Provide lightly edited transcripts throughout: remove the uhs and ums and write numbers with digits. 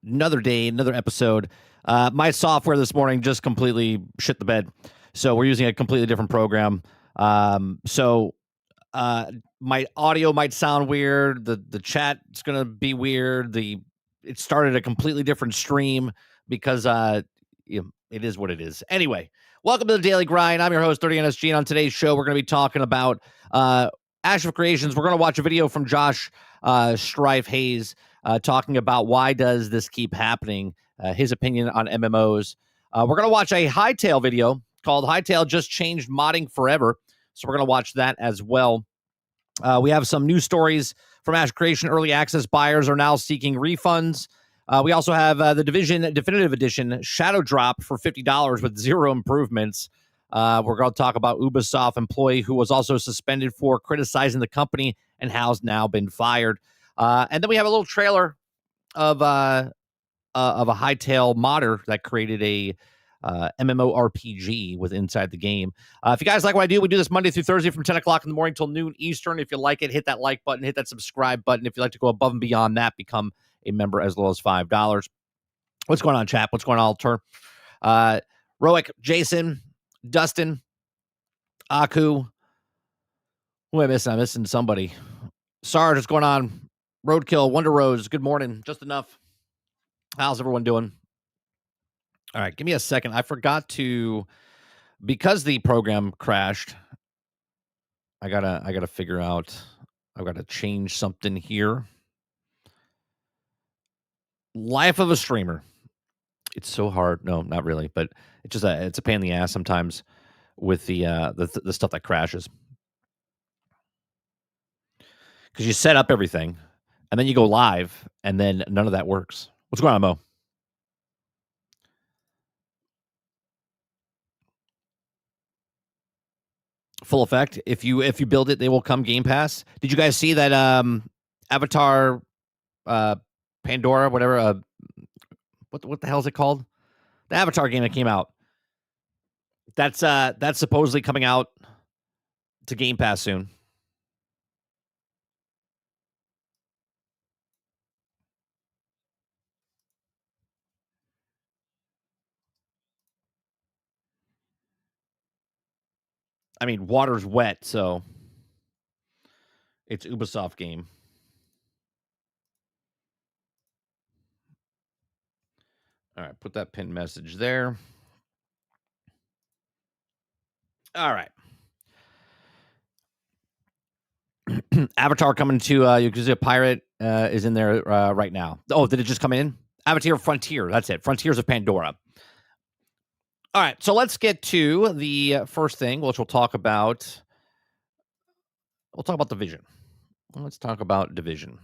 Another day, another episode. My software this morning just completely shit the bed. So we're using a completely different program. So my audio might sound weird. The chat's gonna be weird. It started a completely different stream because it is what it is. Anyway, welcome to the Daily Grind. I'm your host, 30NSG, and on today's show, we're gonna be talking about Ash of Creations. We're gonna watch a video from Josh Strife Hayes talking about why does this keep happening, his opinion on MMOs. We're going to watch a Hytale video called Hytale Just Changed Modding Forever. So we're going to watch that as well. We have some news stories from Ash Creation. Early access buyers are now seeking refunds. We also have the Division Definitive Edition Shadow Drop for $50 with 0 improvements. We're going to talk about Ubisoft employee who was also suspended for criticizing the company and has now been fired. And then we have a little trailer of a Hytale modder that created a MMORPG with inside the game. If you guys like what I do, we do this Monday through Thursday from 10 o'clock in the morning till noon Eastern. If you like it, hit that like button, hit that subscribe button. If you'd like to go above and beyond that, become a member as low as $5. What's going on, chat? What's going on, Alter? Roic, Jason, Dustin, Aku. Who am I missing? I'm missing somebody. Sarge, what's going on? Roadkill, Wonder Rose, good morning. Just enough. How's everyone doing? All right, give me a second. I forgot to, because the program crashed, I gotta figure out, I've got to change something here. Life of a streamer. It's so hard. No, not really, but it's a pain in the ass sometimes with the stuff that crashes. Because you set up everything, and then you go live, and then none of that works. What's going on, Mo? Full effect. If you build it, they will come Game Pass. Did you guys see that Avatar Pandora, whatever, what the hell is it called? The Avatar game that came out. That's supposedly coming out to Game Pass soon. I mean, water's wet, so it's Ubisoft game. All right, put that pinned message there. All right. Avatar coming to Yakuza Pirate is in there right now. Oh, did it just come in? Avatar Frontier. That's it. Frontiers of Pandora. All right, so let's get to the first thing, which we'll talk about. We'll talk about Division. Let's talk about Division.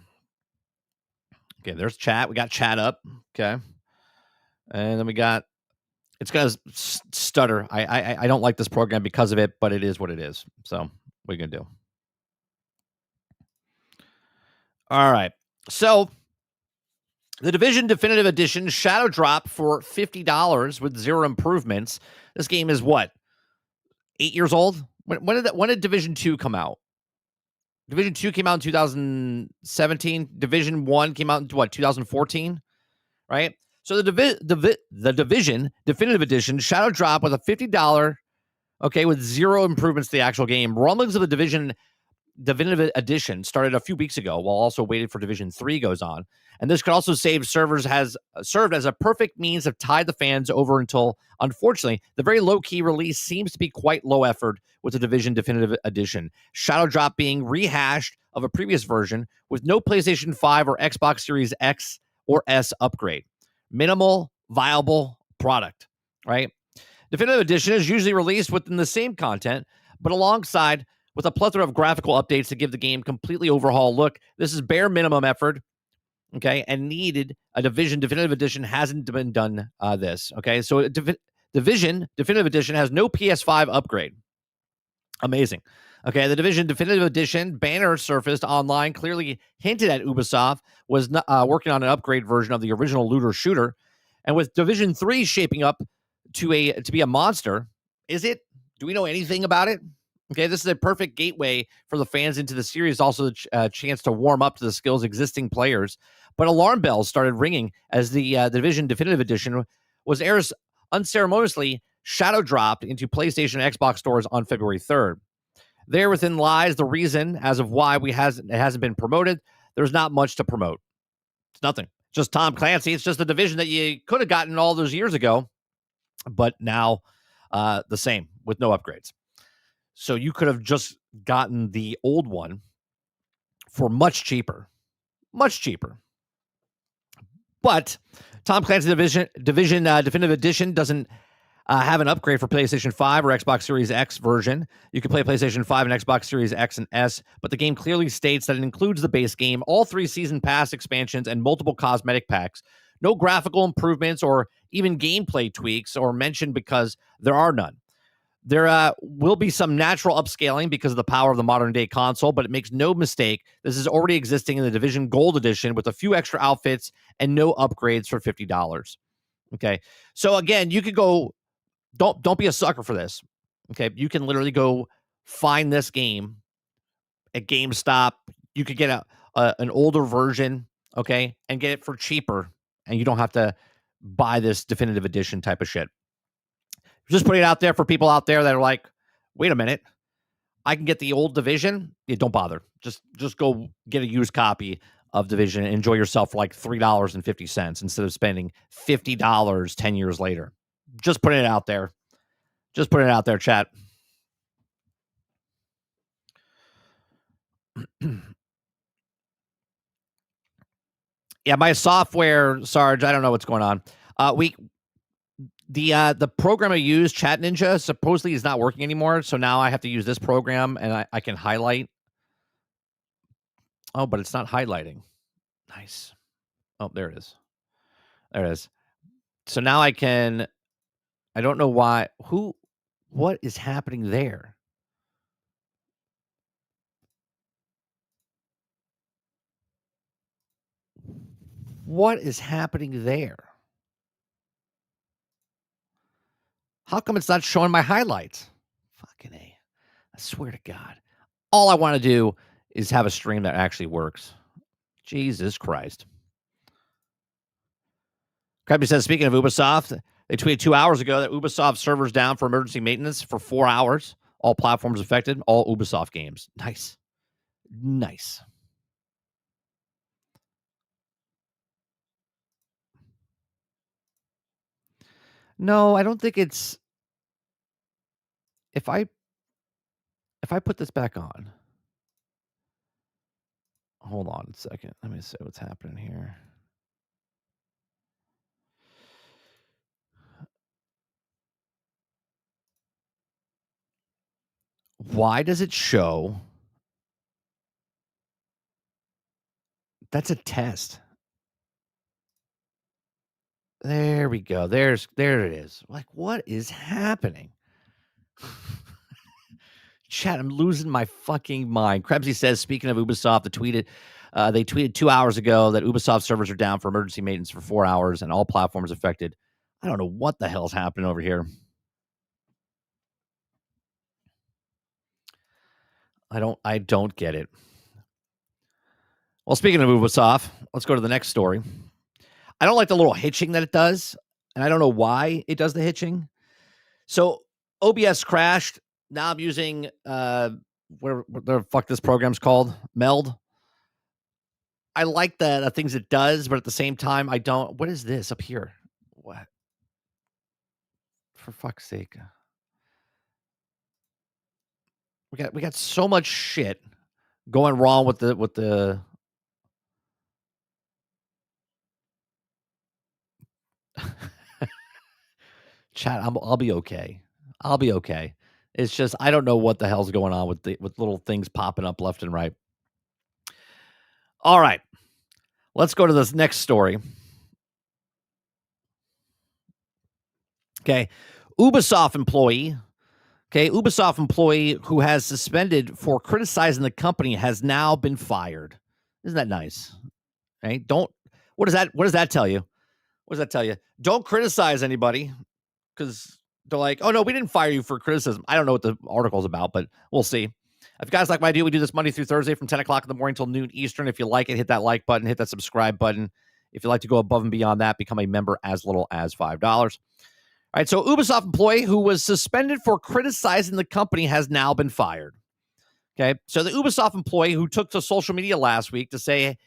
Okay, there's chat. We got chat up. Okay. And then we got, it's going to stutter. I don't like this program because of it, but it is what it is. So what are you going to do? All right. So the Division Definitive Edition Shadow Drop for $50 with 0 improvements. This game is what? 8 years old? When did Division 2 come out? Division 2 came out in 2017. Division 1 came out in what, 2014? Right? So the Division Definitive Edition Shadow Drop with a $50, okay, with 0 improvements to the actual game. Rumblings of the Division Definitive Edition started a few weeks ago while also waiting for Division 3 goes on. And this could also save servers, has served as a perfect means of tie the fans over until, unfortunately, the very low-key release seems to be quite low effort with the Division Definitive Edition. Shadow Drop being rehashed of a previous version with no PlayStation 5 or Xbox Series X or S upgrade. Minimal viable product, right? Definitive Edition is usually released within the same content, but alongside with a plethora of graphical updates to give the game completely overhaul look. This is bare minimum effort, okay, and needed. A Division Definitive Edition hasn't been done this, okay? So Division Definitive Edition has no PS5 upgrade. Amazing. Okay, the Division Definitive Edition banner surfaced online clearly hinted at Ubisoft was working on an upgrade version of the original looter shooter. And with Division 3 shaping up to be a monster, is it? Do we know anything about it? Okay, this is a perfect gateway for the fans into the series, also a chance to warm up to the skills existing players. But alarm bells started ringing as the Division Definitive Edition was unceremoniously shadow dropped into PlayStation and Xbox stores on February 3rd. There within lies the reason as of why it hasn't been promoted. There's not much to promote. It's nothing. Just Tom Clancy. It's just a Division that you could have gotten all those years ago, but now the same with no upgrades. So you could have just gotten the old one for much cheaper. Much cheaper. But Tom Clancy Division Definitive Edition doesn't have an upgrade for PlayStation 5 or Xbox Series X version. You can play PlayStation 5 and Xbox Series X and S, but the game clearly states that it includes the base game, all 3 season pass expansions, and multiple cosmetic packs. No graphical improvements or even gameplay tweaks are mentioned because there are none. There will be some natural upscaling because of the power of the modern day console, but it makes no mistake, this is already existing in the Division Gold Edition with a few extra outfits and no upgrades for $50. Okay. So again, you could go, don't be a sucker for this. Okay. You can literally go find this game at GameStop. You could get an older version, okay, and get it for cheaper, and you don't have to buy this definitive edition type of shit. Just putting it out there for people out there that are like, wait a minute, I can get the old Division. Yeah, don't bother. Just go get a used copy of Division and enjoy yourself for like $3.50 instead of spending $50 10 years later. Just putting it out there. Just putting it out there, chat. Yeah, my software, Sarge, I don't know what's going on. The program I use, Chat Ninja, supposedly is not working anymore. So now I have to use this program and I can highlight. Oh, but it's not highlighting. Nice. Oh, there it is. There it is. So now I don't know why. What is happening there? What is happening there? How come it's not showing my highlights? Fucking A. I swear to God. All I want to do is have a stream that actually works. Jesus Christ. Krabby says, speaking of Ubisoft, they tweeted 2 hours ago that Ubisoft servers down for emergency maintenance for 4 hours. All platforms affected, all Ubisoft games. Nice. Nice. No, I don't think it's... If I put this back on... Hold on a second. Let me see what's happening here. Why does it show? That's a test. There we go. There it is. Like, what is happening? Chat, I'm losing my fucking mind. Krebsy says, speaking of Ubisoft, they tweeted 2 hours ago that Ubisoft servers are down for emergency maintenance for 4 hours and all platforms affected. I don't know what the hell's happening over here. I don't get it. Well, speaking of Ubisoft, let's go to the next story. I don't like the little hitching that it does, and I don't know why it does the hitching. So OBS crashed. Now I'm using what the fuck this program's called, Meld. I like the things it does, but at the same time, I don't. What is this up here? What? For fuck's sake. We got so much shit going wrong with the chat. I'll be okay. I'll be okay. It's just I don't know what the hell's going on with little things popping up left and right. All right. Let's go to this next story. Okay. Ubisoft employee who has suspended for criticizing the company has now been fired. Isn't that nice? Right? What does that tell you? What does that tell you? Don't criticize anybody because they're like, oh no, we didn't fire you for criticism. I don't know what the article's about, but we'll see. If you guys like what I do, we do this Monday through Thursday from 10 o'clock in the morning till noon Eastern. If you like it, hit that like button, hit that subscribe button. If you'd like to go above and beyond that, become a member as little as $5. All right, so Ubisoft employee who was suspended for criticizing the company has now been fired. Okay, so the Ubisoft employee who took to social media last week to say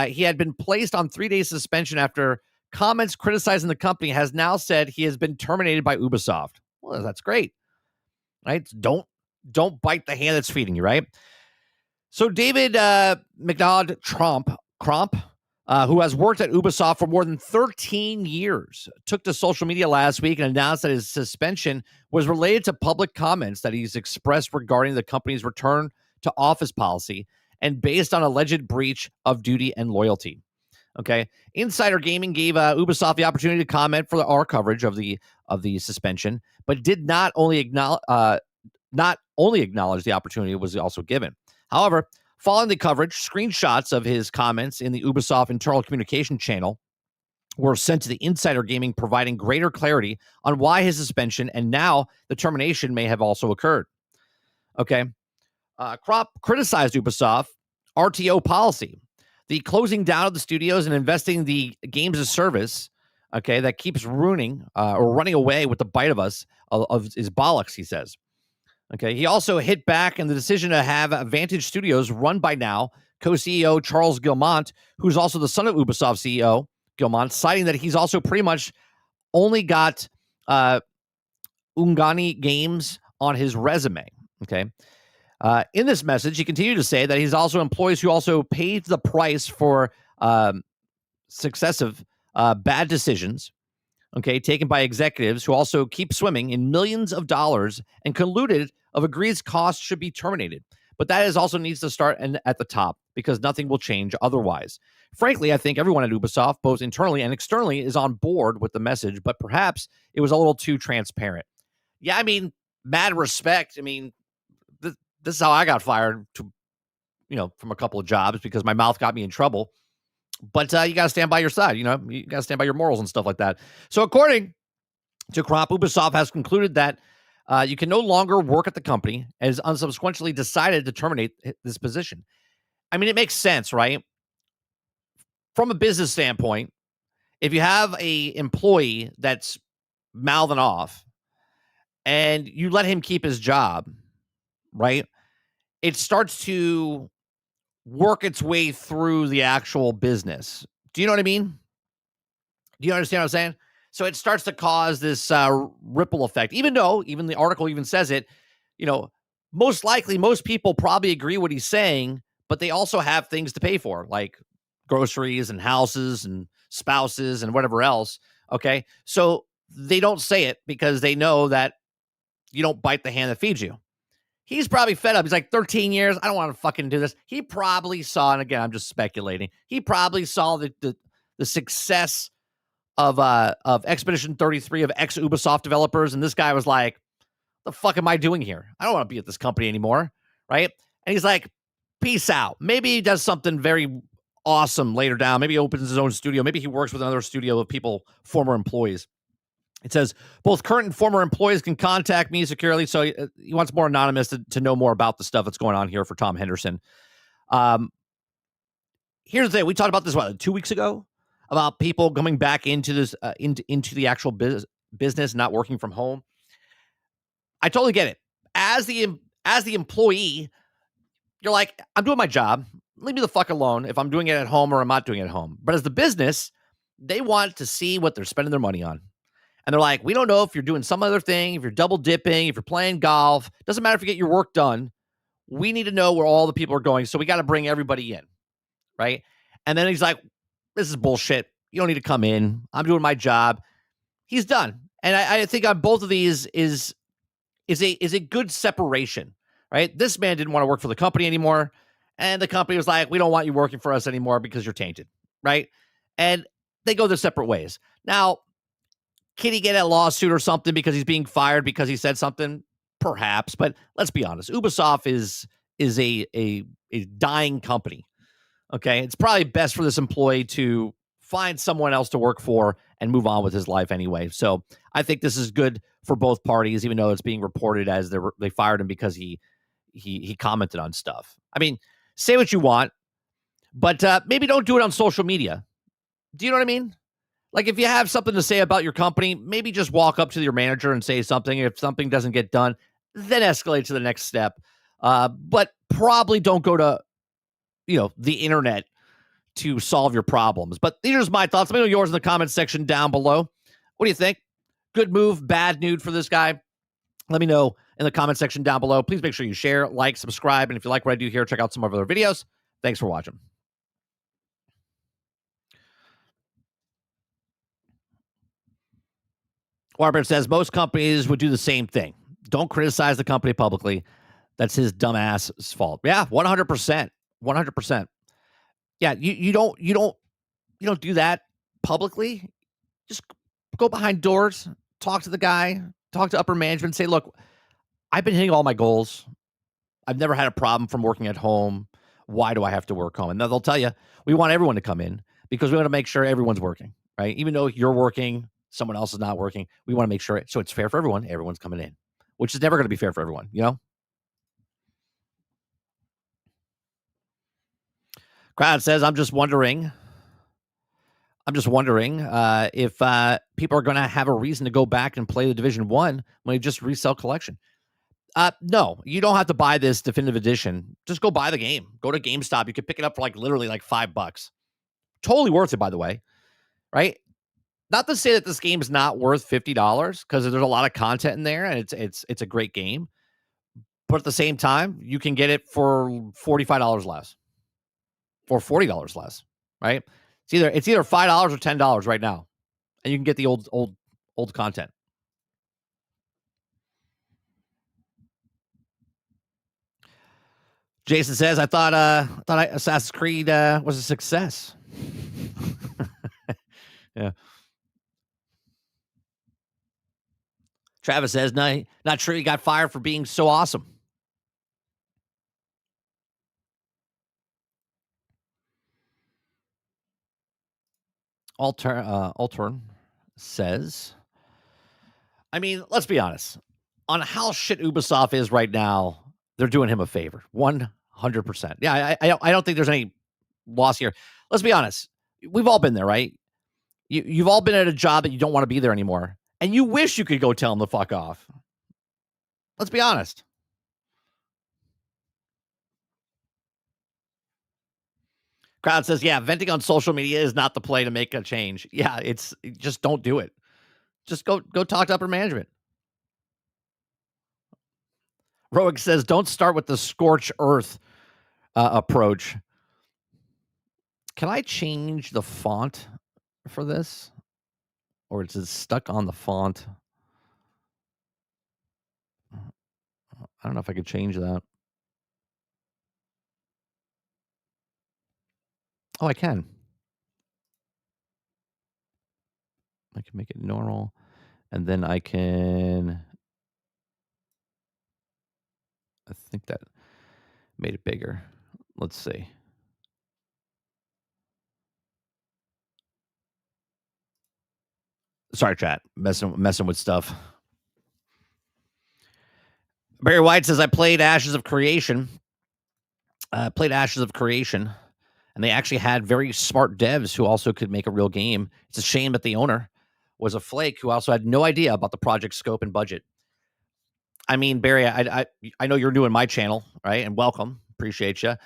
he had been placed on 3-day suspension after comments criticizing the company has now said he has been terminated by Ubisoft. Well, that's great, right? Don't bite the hand that's feeding you, right? So David McNaught Cromp, who has worked at Ubisoft for more than 13 years, took to social media last week and announced that his suspension was related to public comments that he's expressed regarding the company's return to office policy and based on alleged breach of duty and loyalty. Okay, Insider Gaming gave Ubisoft the opportunity to comment for our coverage of the suspension, but did not only acknowledge the opportunity was also given. However, following the coverage, screenshots of his comments in the Ubisoft internal communication channel were sent to the Insider Gaming, providing greater clarity on why his suspension and now the termination may have also occurred. Okay. Crop criticized Ubisoft RTO policy, the closing down of the studios and investing the games as service, okay, that keeps ruining or running away with the bite of us of his bollocks, he says. Okay, he also hit back in the decision to have Vantage Studios run by now co-CEO Charles Guillemot, who's also the son of Ubisoft CEO Guillemot, citing that he's also pretty much only got Ungani Games on his resume. Okay, in this message, he continued to say that he's also employees who also paid the price for successive bad decisions, okay, taken by executives who also keep swimming in millions of dollars and colluded of agrees costs should be terminated. But that is also needs to start at the top because nothing will change otherwise. Frankly, I think everyone at Ubisoft, both internally and externally, is on board with the message, but perhaps it was a little too transparent. Yeah, I mean, mad respect. I mean, this is how I got fired from a couple of jobs because my mouth got me in trouble. But you got to stand by your side. You got to stand by your morals and stuff like that. So according to Crop, Ubisoft has concluded that you can no longer work at the company and has unsubsequently decided to terminate this position. I mean, it makes sense, right? From a business standpoint, if you have a employee that's mouthing off and you let him keep his job, right? It starts to work its way through the actual business. Do you know what I mean? Do you understand what I'm saying? So it starts to cause this ripple effect, even though even the article even says it, most likely most people probably agree what he's saying, but they also have things to pay for, like groceries and houses and spouses and whatever else. Okay. So they don't say it because they know that you don't bite the hand that feeds you. He's probably fed up. He's like, 13 years. I don't want to fucking do this. He probably saw, and again, I'm just speculating. He probably saw the success of Expedition 33 of ex-Ubisoft developers, and this guy was like, the fuck am I doing here? I don't want to be at this company anymore, right? And he's like, peace out. Maybe he does something very awesome later down. Maybe he opens his own studio. Maybe he works with another studio of people, former employees. It says both current and former employees can contact me securely. So he wants more anonymous to know more about the stuff that's going on here for Tom Henderson. Here's the thing. We talked about this, 2 weeks ago, about people coming back into this, into the actual business, not working from home. I totally get it. As the employee, you're like, I'm doing my job. Leave me the fuck alone if I'm doing it at home or I'm not doing it at home. But as the business, they want to see what they're spending their money on. And they're like, we don't know if you're doing some other thing, if you're double dipping, if you're playing golf. Doesn't matter if you get your work done. We need to know where all the people are going. So we got to bring everybody in. Right. And then he's like, this is bullshit. You don't need to come in. I'm doing my job. He's done. And I think on both of these is a good separation. Right. This man didn't want to work for the company anymore. And the company was like, we don't want you working for us anymore because you're tainted. Right. And they go their separate ways. Now, can he get a lawsuit or something because he's being fired because he said something? Perhaps, but let's be honest. Ubisoft is a dying company. Okay, it's probably best for this employee to find someone else to work for and move on with his life anyway. So I think this is good for both parties, even though it's being reported as they fired him because he he commented on stuff. I mean, say what you want, but maybe don't do it on social media. Do you know what I mean? Like, if you have something to say about your company, maybe just walk up to your manager and say something. If something doesn't get done, then escalate to the next step. But probably don't go to, the internet to solve your problems. But these are my thoughts. Let me know yours in the comments section down below. What do you think? Good move, bad nude for this guy? Let me know in the comment section down below. Please make sure you share, like, subscribe, and if you like what I do here, check out some of our other videos. Thanks for watching. Warbird says most companies would do the same thing. Don't criticize the company publicly. That's his dumbass's fault. Yeah, 100%. 100%. Yeah, you don't do that publicly. Just go behind doors, talk to the guy, talk to upper management, say, look, I've been hitting all my goals. I've never had a problem from working at home. Why do I have to work home? And they'll tell you, we want everyone to come in because we want to make sure everyone's working, right? Even though you're working, someone else is not working. We want to make sure so it's fair for everyone. Everyone's coming in, which is never going to be fair for everyone, Crowd says, I'm just wondering if people are going to have a reason to go back and play the Division 1 when you just resell collection. No, you don't have to buy this definitive edition. Just go buy the game. Go to GameStop. You could pick it up for literally $5. Totally worth it, by the way. Right? Not to say that this game is not worth $50 because there's a lot of content in there and it's a great game. But at the same time, you can get it for $45 less or $40 less. Right? It's either $5 or $10 right now, and you can get the old content. Jason says, I thought Assassin's Creed was a success. Yeah. Travis says, no, not sure he got fired for being so awesome. Altern says, I mean, let's be honest. On how shit Ubisoft is right now, they're doing him a favor. 100%. Yeah, I don't think there's any loss here. Let's be honest. We've all been there, right? You've all been at a job that you don't want to be there anymore. And you wish you could go tell them to fuck off. Let's be honest. Crowd says, yeah, venting on social media is not the play to make a change. Yeah, just don't do it. Just go talk to upper management. Roic says, don't start with the scorch earth approach. Can I change the font for this? Or is it stuck on the font? I don't know if I could change that. Oh, I can. I can make it normal. And then I can... I think that made it bigger. Let's see. Sorry, chat. Messing with stuff. Barry White says, I played Ashes of Creation. And they actually had very smart devs who also could make a real game. It's a shame that the owner was a flake who also had no idea about the project scope and budget. I mean, Barry, I know you're new in my channel, right? And welcome. Appreciate you.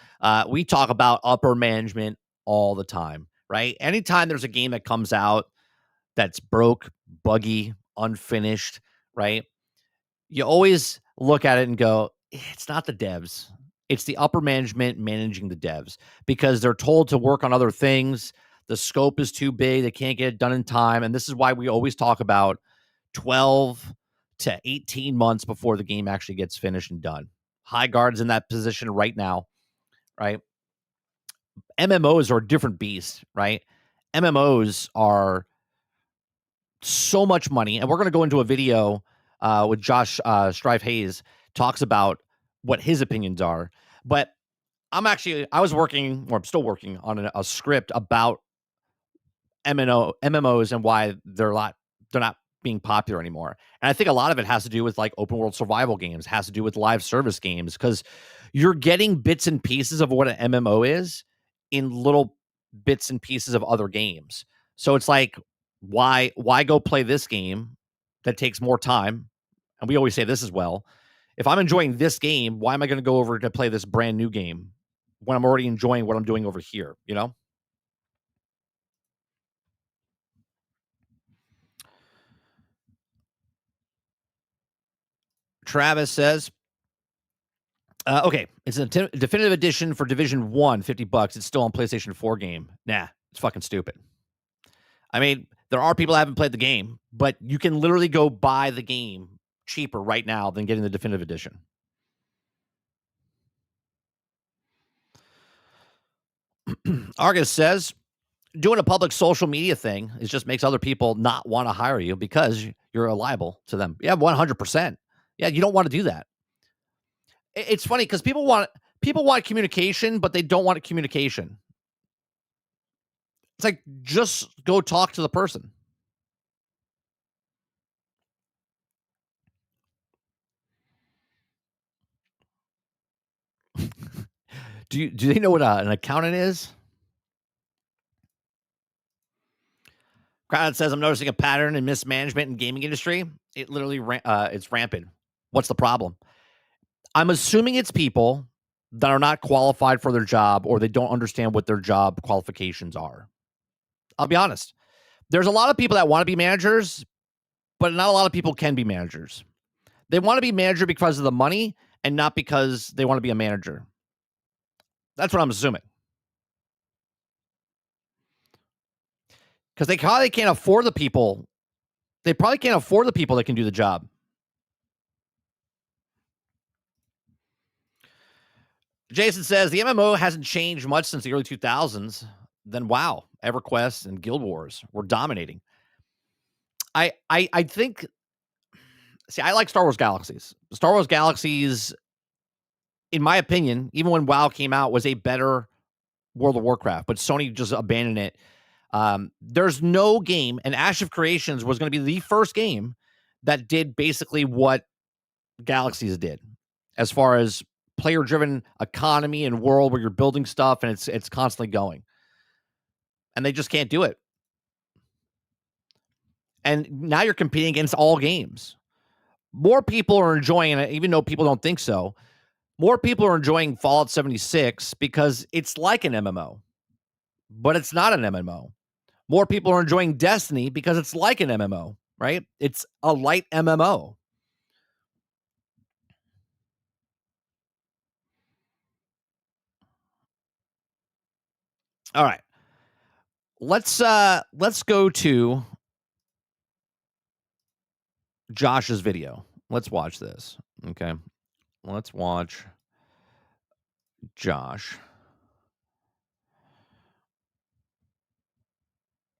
We talk about upper management all the time, right? Anytime there's a game that comes out that's broke, buggy, unfinished, right? You always look at it and go, it's not the devs. It's the upper management managing the devs because they're told to work on other things. The scope is too big. They can't get it done in time. And this is why we always talk about 12 to 18 months before the game actually gets finished and done. Highguard's in that position right now, right? MMOs are a different beast, right? MMOs are so much money. And we're going to go into a video with Josh Strive Hayes talks about what his opinions are. But I was working, or I'm still working on a script about MMOs and why they're not being popular anymore. And I think a lot of it has to do with like open world survival games, has to do with live service games, because you're getting bits and pieces of what an MMO is in little bits and pieces of other games. So it's like, why go play this game that takes more time? And we always say this as well. If I'm enjoying this game, why am I going to go over to play this brand new game when I'm already enjoying what I'm doing over here, you know? Travis says, okay, it's a definitive edition for Division 1, $50. It's still on PlayStation 4 game. Nah, it's fucking stupid. I mean, there are people that haven't played the game, but you can literally go buy the game cheaper right now than getting the definitive edition. Argus says, doing a public social media thing is just makes other people not want to hire you because you're liable to them. Yeah, 100%. Yeah, you don't want to do that. It's funny because people want communication, but they don't want communication. It's like, just go talk to the person. Do they know what an accountant is? Crowd says, I'm noticing a pattern in mismanagement in gaming industry. It literally it's rampant. What's the problem? I'm assuming it's people that are not qualified for their job, or they don't understand what their job qualifications are. I'll be honest. There's a lot of people that want to be managers, but not a lot of people can be managers. They want to be manager because of the money and not because they want to be a manager. That's what I'm assuming. Because they probably can't afford the people. They probably can't afford the people that can do the job. Jason says the MMO hasn't changed much since the early 2000s. Then WoW, EverQuest, and Guild Wars were dominating. I think. See, I like Star Wars Galaxies. Star Wars Galaxies, in my opinion, even when WoW came out, was a better World of Warcraft, but Sony just abandoned it. There's no game, and Ash of Creations was going to be the first game that did basically what Galaxies did, as far as player-driven economy and world where you're building stuff and it's constantly going, and they just can't do it. And now you're competing against all games. More people are enjoying it, even though people don't think so. More people are enjoying Fallout 76 because it's like an MMO, but it's not an MMO. More people are enjoying Destiny because it's like an MMO, right? It's a light MMO. All right. Let's go to Josh's video. Let's watch this. Okay. Let's watch Josh.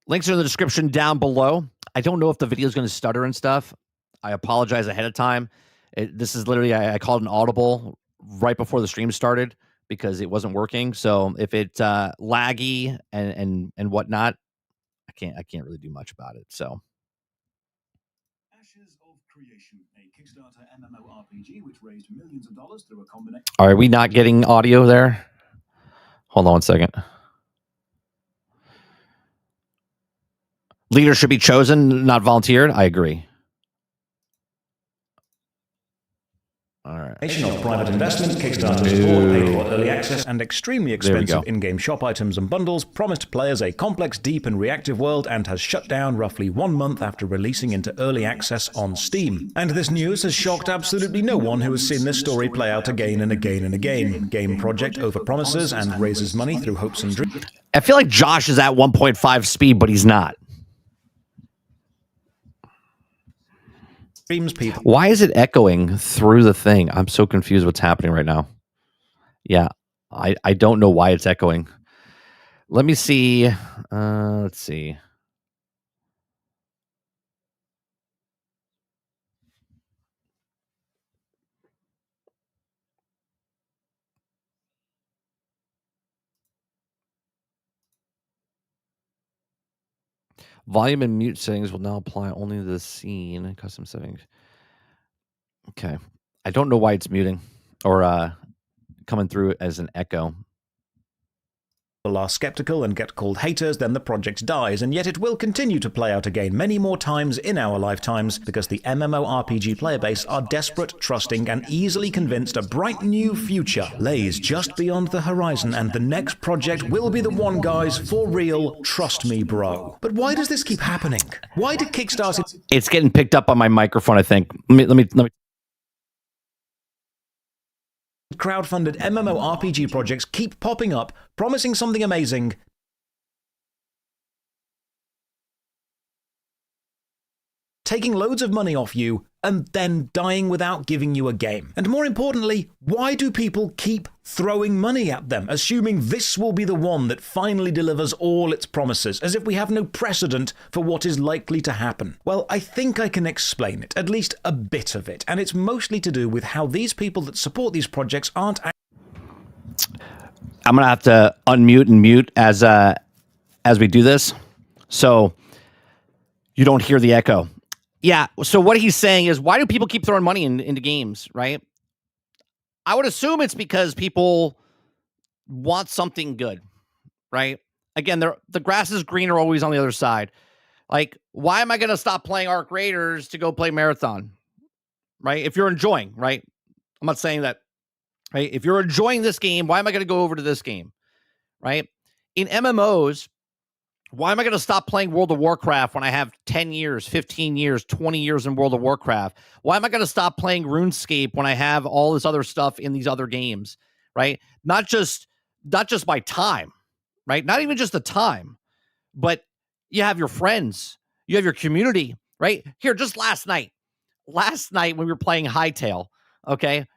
Links are in the description down below. I don't know if the video is going to stutter and stuff. I apologize ahead of time. This is literally, I called an audible right before the stream started because it wasn't working. So if it's laggy and whatnot, I can't really do much about it. So. Ashes of Creation, a Kickstarter MMORPG which raised millions of dollars through a combination. Are we not getting audio there? Hold on one second. Leaders should be chosen, not volunteered. I agree. All right. Of private investment, Kickstarter's board paid for early access and extremely expensive in-game shop items and bundles, promised players a complex, deep and reactive world, and has shut down roughly 1 month after releasing into early access on Steam. And this news has shocked absolutely no one who has seen this story play out again and again and again. Game project overpromises and raises money through hopes and dreams. I feel like Josh is at 1.5 speed, but he's not. People. Why is it echoing through the thing? I'm so confused what's happening right now. Yeah, I don't know why it's echoing. Let me see. Let's see. Volume and mute settings will now apply only to the scene. Custom settings. Okay. I don't know why it's muting or coming through as an echo. People are skeptical and get called haters, then the project dies, and yet it will continue to play out again many more times in our lifetimes because the MMORPG player base are desperate, trusting, and easily convinced a bright new future lays just beyond the horizon, and the next project will be the one, guys, for real, trust me, bro. But why does this keep happening? Why do Kickstarter... It's getting picked up on my microphone, I think. Let me crowdfunded MMORPG projects keep popping up, promising something amazing, taking loads of money off you, and then dying without giving you a game. And more importantly, why do people keep throwing money at them, assuming this will be the one that finally delivers all its promises, as if we have no precedent for what is likely to happen? Well, I think I can explain it, at least a bit of it, and it's mostly to do with how these people that support these projects aren't... I'm going to have to unmute and mute as we do this, so you don't hear the echo. Yeah, so what he's saying is, why do people keep throwing money into games, right? I would assume it's because people want something good, right? Again, the grass is greener always on the other side. Like, why am I going to stop playing Arc Raiders to go play Marathon, right? If you're enjoying, right? I'm not saying that, right? If you're enjoying this game, why am I going to go over to this game, right? In MMOs, why am I going to stop playing World of Warcraft when I have 10 years, 15 years, 20 years in World of Warcraft? Why am I going to stop playing RuneScape when I have all this other stuff in these other games, right? Not just my time, right? Not even just the time, but you have your friends, you have your community, right? Here, just last night when we were playing Hytale, okay,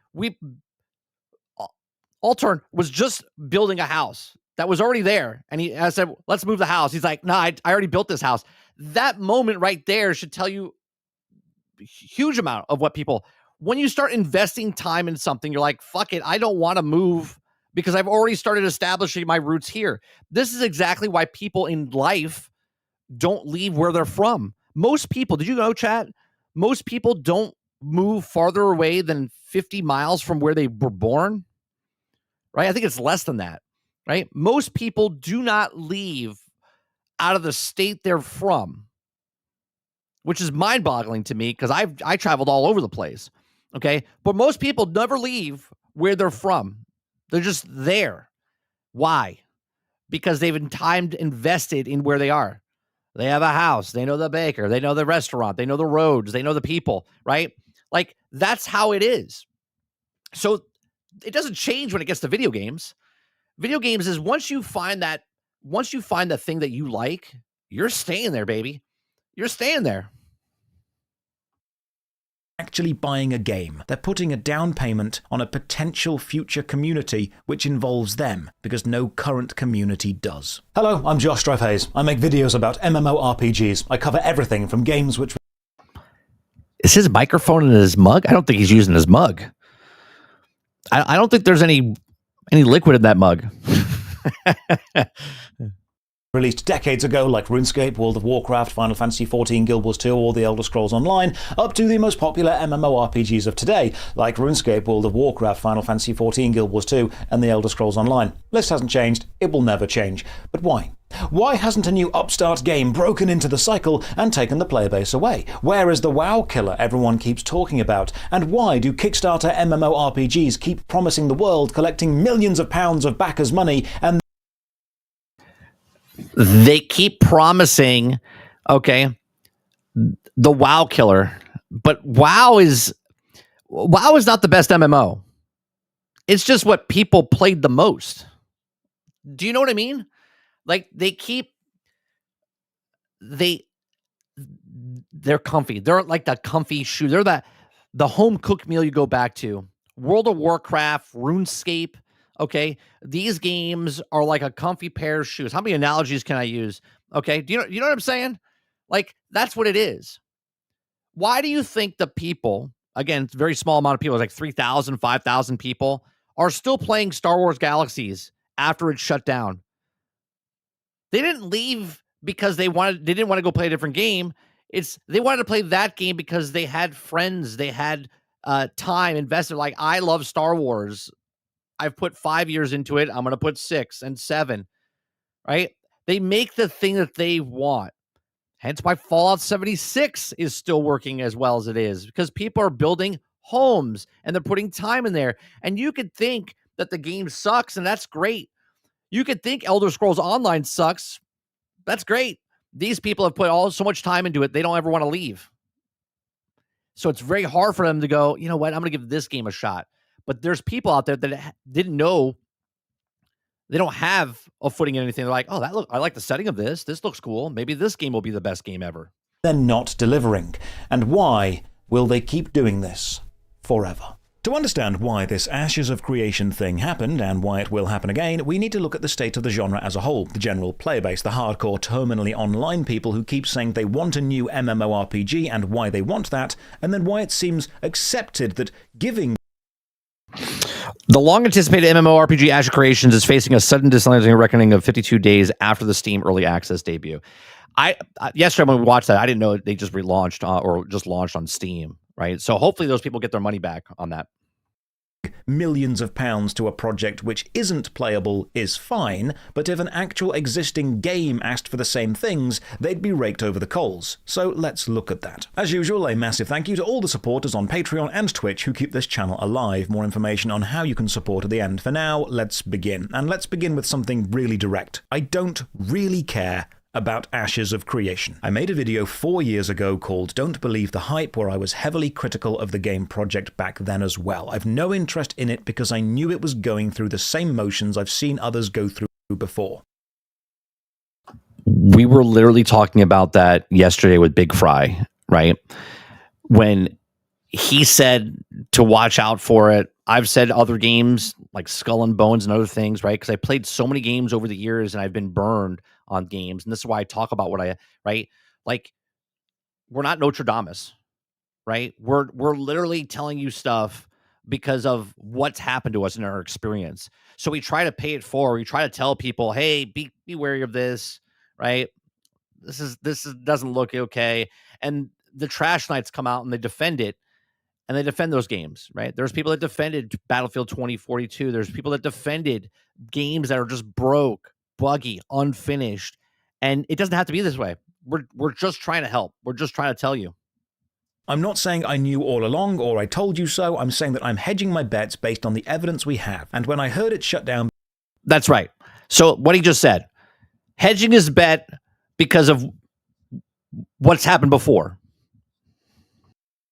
Altern was just building a house that was already there. And I said, let's move the house. He's like, no, I already built this house. That moment right there should tell you a huge amount of what people, when you start investing time in something, you're like, fuck it, I don't want to move because I've already started establishing my roots here. This is exactly why people in life don't leave where they're from. Most people, did you know, chat? Most people don't move farther away than 50 miles from where they were born, right? I think it's less than that. Right? Most people do not leave out of the state they're from, which is mind-boggling to me because I traveled all over the place. Okay, but most people never leave where they're from. They're just there. Why? Because they've invested in where they are. They have a house. They know the baker. They know the restaurant. They know the roads. They know the people. Right? Like, that's how it is. So it doesn't change when it gets to video games. Video games is once you find the thing that you like, you're staying there, baby. You're staying there. Actually buying a game. They're putting a down payment on a potential future community which involves them, because no current community does. Hello, I'm Josh Drive-Hayes. I make videos about MMORPGs. I cover everything from games which... Is his microphone in his mug? I don't think he's using his mug. I don't think there's any liquid in that mug. Released decades ago, like RuneScape, World of Warcraft, Final Fantasy XIV, Guild Wars 2, or The Elder Scrolls Online, up to the most popular MMORPGs of today, like RuneScape, World of Warcraft, Final Fantasy XIV, Guild Wars 2, and The Elder Scrolls Online. List hasn't changed, it will never change. But why? Why hasn't a new upstart game broken into the cycle and taken the player base away? Where is the WoW killer everyone keeps talking about? And why do Kickstarter MMORPGs keep promising the world, collecting millions of pounds of backers' money, and they keep promising, okay, the WoW killer, but WoW is not the best MMO. It's just what people played the most. Do you know what I mean? Like, they're comfy. They're like the comfy shoe. They're the home cooked meal you go back to. World of Warcraft, RuneScape. Okay, these games are like a comfy pair of shoes. How many analogies can I use? Okay, you know what I'm saying? Like, that's what it is. Why do you think the people, again, it's a very small amount of people, it's like 3,000, 5,000 people, are still playing Star Wars Galaxies after it shut down? They didn't leave because they didn't want to go play a different game. It's they wanted to play that game because they had friends, they had time invested. Like, I love Star Wars. I've put 5 years into it. I'm going to put 6 and 7, right? They make the thing that they want. Hence why Fallout 76 is still working as well as it is, because people are building homes and they're putting time in there. And you could think that the game sucks, and that's great. You could think Elder Scrolls Online sucks. That's great. These people have put so much time into it, they don't ever want to leave. So it's very hard for them to go, you know what, I'm going to give this game a shot. But there's people out there that didn't know, they don't have a footing in anything. They're like, oh, I like the setting of this. This looks cool. Maybe this game will be the best game ever. They're not delivering. And why will they keep doing this forever? To understand why this Ashes of Creation thing happened, and why it will happen again, we need to look at the state of the genre as a whole, the general player base, the hardcore, terminally online people who keep saying they want a new MMORPG and why they want that, and then why it seems accepted that giving... The long-anticipated MMORPG Ashes of Creations is facing a sudden disappointing reckoning of 52 days after the Steam Early Access debut. Yesterday when we watched that, I didn't know they just relaunched or just launched on Steam, right? So hopefully those people get their money back on that. Millions of pounds to a project which isn't playable is fine, but if an actual existing game asked for the same things, they'd be raked over the coals. So let's look at that. As usual, a massive thank you to all the supporters on Patreon and Twitch who keep this channel alive. More information on how you can support at the end. For now, let's begin. And let's begin with something really direct. I don't really care about Ashes of Creation. I made a video 4 years ago called Don't Believe the Hype, where I was heavily critical of the game project back then as well. I've no interest in it because I knew it was going through the same motions I've seen others go through before. We were literally talking about that yesterday with Big Fry, right? When he said to watch out for it. I've said other games like Skull and Bones and other things, right? Because I played so many games over the years and I've been burned on games. And this is why I talk about right? Like, we're not Nostradamus, right? We're literally telling you stuff because of what's happened to us in our experience. So we try to pay it forward. We try to tell people, hey, be wary of this, right? This doesn't look okay. And the trash knights come out and they defend it. And they defend those games, right? There's people that defended Battlefield 2042. There's people that defended games that are just broke, buggy, unfinished. And it doesn't have to be this way. We're just trying to help. We're just trying to tell you. I'm not saying I knew all along or I told you so. I'm saying that I'm hedging my bets based on the evidence we have. And when I heard it shut down... That's right. So what he just said, hedging his bet because of what's happened before.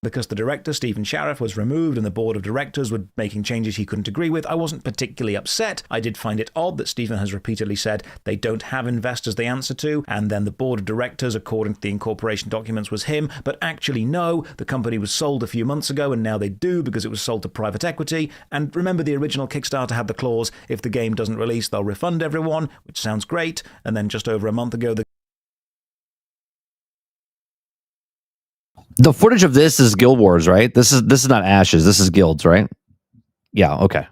Because the director, Stephen Shariff, was removed and the board of directors were making changes he couldn't agree with, I wasn't particularly upset. I did find it odd that Stephen has repeatedly said they don't have investors they answer to, and then the board of directors, according to the incorporation documents, was him. But actually, no, the company was sold a few months ago, and now they do because it was sold to private equity. And remember, the original Kickstarter had the clause, if the game doesn't release, they'll refund everyone, which sounds great. And then just over a month ago, the footage of this is Guild Wars, right? This is not Ashes. This is Guilds, right? Yeah, okay.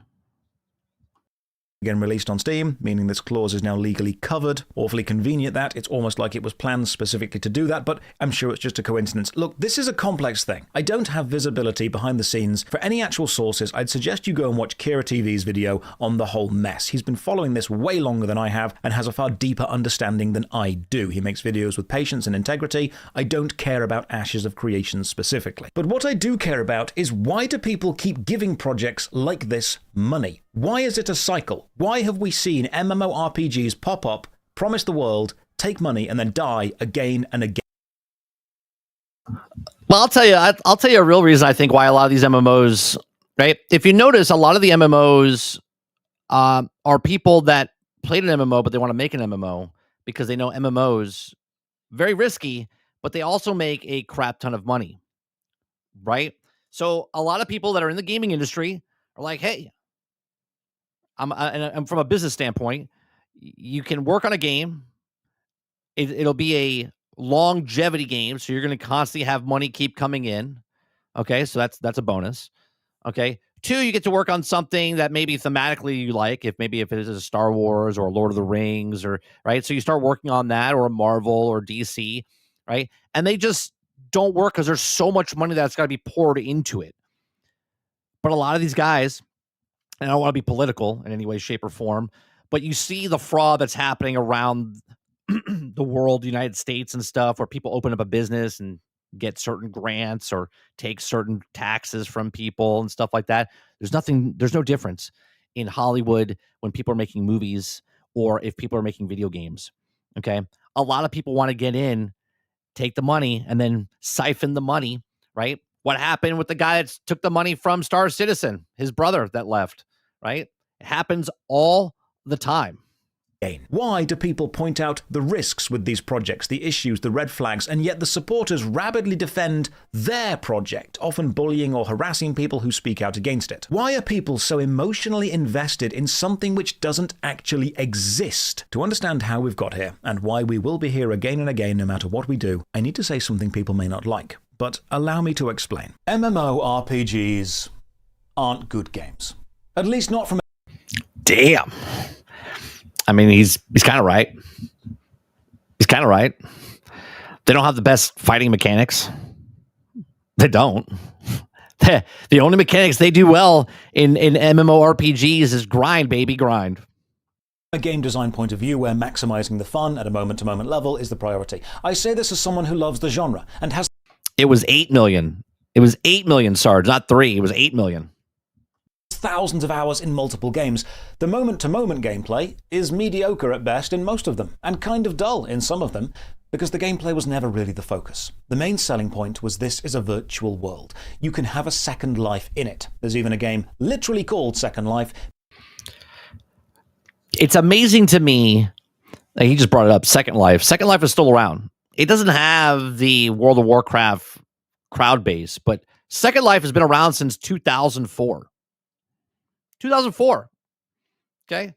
Again released on Steam, meaning this clause is now legally covered. Awfully convenient that. It's almost like it was planned specifically to do that, but I'm sure it's just a coincidence. Look, this is a complex thing. I don't have visibility behind the scenes for any actual sources. I'd suggest you go and watch Kira TV's video on the whole mess. He's been following this way longer than I have and has a far deeper understanding than I do. He makes videos with patience and integrity. I don't care about Ashes of Creation specifically. But what I do care about is why do people keep giving projects like this money? Why is it a cycle? Why have we seen MMORPGs pop up, promise the world, take money, and then die again and again? Well, I'll tell you a real reason I think why a lot of these MMOs, right? If you notice, a lot of the MMOs are people that played an MMO, but they want to make an MMO because they know MMOs very risky, but they also make a crap ton of money, right? So a lot of people that are in the gaming industry are like, hey, I'm from a business standpoint, you can work on a game. It'll be a longevity game, so you're going to constantly have money keep coming in. Okay, so that's a bonus. Okay, 2, you get to work on something that maybe thematically you like, if it is a Star Wars or Lord of the Rings, or right. So you start working on that, or a Marvel or DC, right? And they just don't work because there's so much money that's got to be poured into it. But a lot of these guys, and I don't want to be political in any way, shape, or form, but you see the fraud that's happening around the world, the United States and stuff, where people open up a business and get certain grants or take certain taxes from people and stuff like that. There's no difference in Hollywood when people are making movies or if people are making video games. Okay. A lot of people want to get in, take the money, and then siphon the money, right? What happened with the guy that took the money from Star Citizen, his brother that left, right? It happens all the time. Why do people point out the risks with these projects, the issues, the red flags, and yet the supporters rabidly defend their project, often bullying or harassing people who speak out against it? Why are people so emotionally invested in something which doesn't actually exist? To understand how we've got here, and why we will be here again and again no matter what we do, I need to say something people may not like, but allow me to explain. MMORPGs aren't good games. At least not from... Damn. I mean, he's kind of right. He's kind of right. They don't have the best fighting mechanics. They don't. The only mechanics they do well in MMORPGs is grind, baby, grind. A game design point of view where maximizing the fun at a moment-to-moment level is the priority. I say this as someone who loves the genre and has... It was 8 million. It was 8 million, Sarge, not 3. It was 8 million. Thousands of hours in multiple games. The moment-to-moment gameplay is mediocre at best in most of them, and kind of dull in some of them, because the gameplay was never really the focus. The main selling point was this is a virtual world. You can have a second life in it. There's even a game literally called Second Life. It's amazing to me, he just brought it up, Second Life. Second Life is still around. It doesn't have the World of Warcraft crowd base, but Second Life has been around since 2004. 2004. Okay.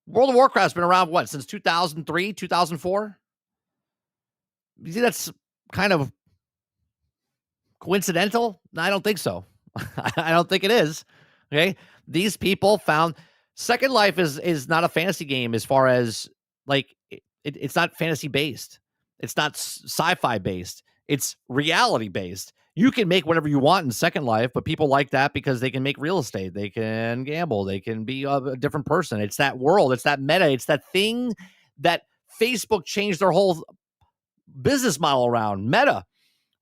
World of Warcraft's been around, what, since 2003, 2004? You think that's kind of coincidental? No, I don't think so. I don't think it is. Okay. These people found Second Life is not a fantasy game as far as like it's not fantasy based. It's not sci-fi based. It's reality based. You can make whatever you want in Second Life, but people like that because they can make real estate. They can gamble. They can be a different person. It's that world. It's that meta. It's that thing that Facebook changed their whole business model around. Meta,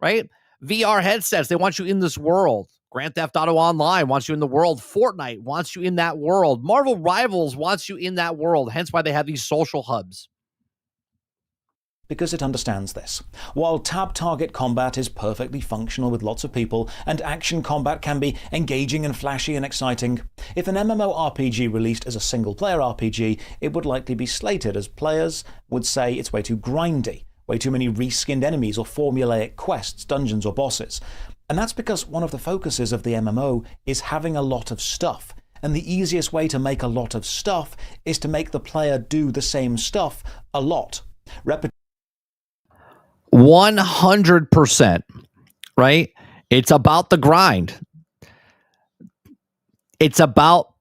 right? VR headsets. They want you in this world. Grand Theft Auto Online wants you in the world. Fortnite wants you in that world. Marvel Rivals wants you in that world. Hence why they have these social hubs. Because it understands this. While tab-target combat is perfectly functional with lots of people, and action combat can be engaging and flashy and exciting, if an MMORPG released as a single-player RPG, it would likely be slated as players would say it's way too grindy, way too many reskinned enemies or formulaic quests, dungeons or bosses. And that's because one of the focuses of the MMO is having a lot of stuff. And the easiest way to make a lot of stuff is to make the player do the same stuff a lot. 100%, right? It's about the grind. It's about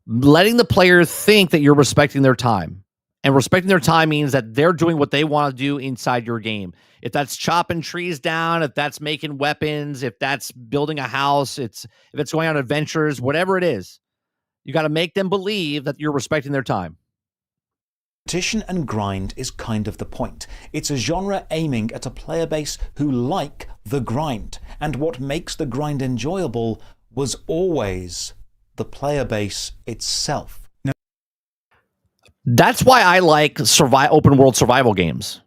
letting the player think that you're respecting their time. And respecting their time means that they're doing what they want to do inside your game. If that's chopping trees down, if that's making weapons, if that's building a house, if it's going on adventures, whatever it is, you got to make them believe that you're respecting their time. Repetition and grind is kind of the point. It's a genre aiming at a player base who like the grind. And what makes the grind enjoyable was always the player base itself. That's why I like open world survival games.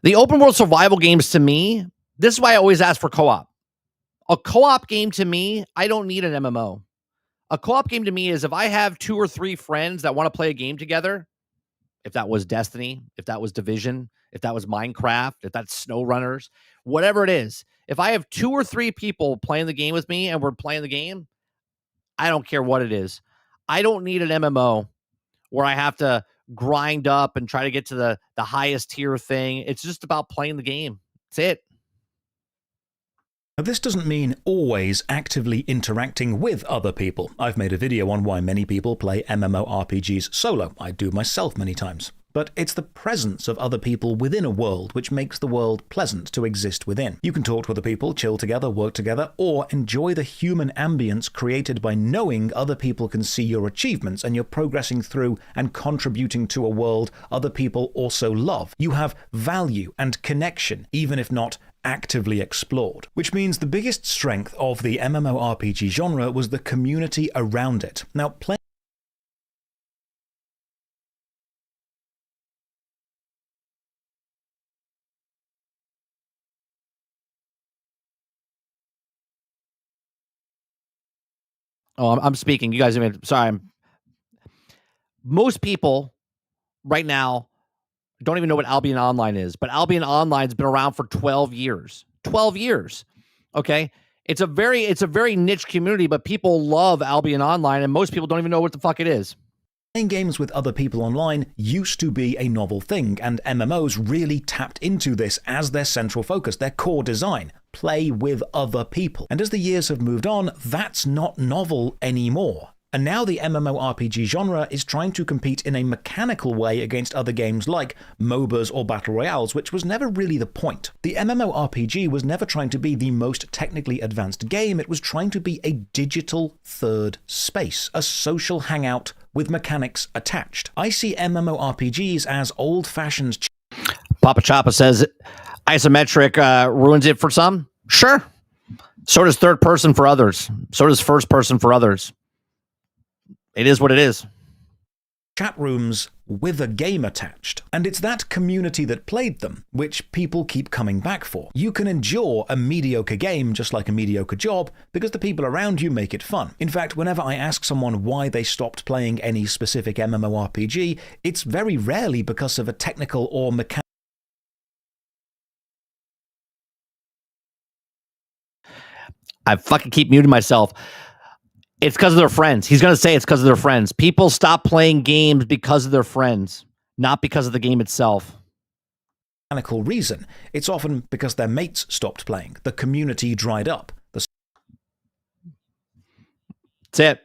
The open world survival games, to me, this is why I always ask for co-op. A co-op game to me, I don't need an MMO. A co-op game to me is if I have 2 or 3 friends that want to play a game together, if that was Destiny, if that was Division, if that was Minecraft, if that's SnowRunners, whatever it is, if I have 2 or 3 people playing the game with me and we're playing the game, I don't care what it is. I don't need an MMO where I have to grind up and try to get to the highest tier thing. It's just about playing the game. That's it. Now, this doesn't mean always actively interacting with other people. I've made a video on why many people play MMORPGs solo. I do myself many times. But it's the presence of other people within a world which makes the world pleasant to exist within. You can talk to other people, chill together, work together, or enjoy the human ambience created by knowing other people can see your achievements and you're progressing through and contributing to a world other people also love. You have value and connection, even if not actively explored. Which means the biggest strength of the MMORPG genre was the community around it. Now, Oh, I'm speaking. You guys, sorry. Most people right now don't even know what Albion Online is, but Albion Online's been around for 12 years. 12 years. Okay? It's a very niche community, but people love Albion Online, and most people don't even know what the fuck it is. Playing games with other people online used to be a novel thing, and MMOs really tapped into this as their central focus, their core design. Play with other people. And as the years have moved on, that's not novel anymore. And now the MMORPG genre is trying to compete in a mechanical way against other games like MOBAs or Battle Royales, which was never really the point. The MMORPG was never trying to be the most technically advanced game, it was trying to be a digital third space, a social hangout with mechanics attached. I see MMORPGs as old-fashioned... Papa Choppa says isometric ruins it for some. Sure. So does third person for others. So does first person for others. It is what it is. Chat rooms with a game attached. And it's that community that played them, which people keep coming back for. You can endure a mediocre game just like a mediocre job because the people around you make it fun. In fact, whenever I ask someone why they stopped playing any specific MMORPG, it's very rarely because of a technical or mechanical... I fucking keep muting myself. It's because of their friends. He's going to say it's because of their friends. People stop playing games because of their friends, not because of the game itself. Mechanical reason. It's often because their mates stopped playing. The community dried up. That's it.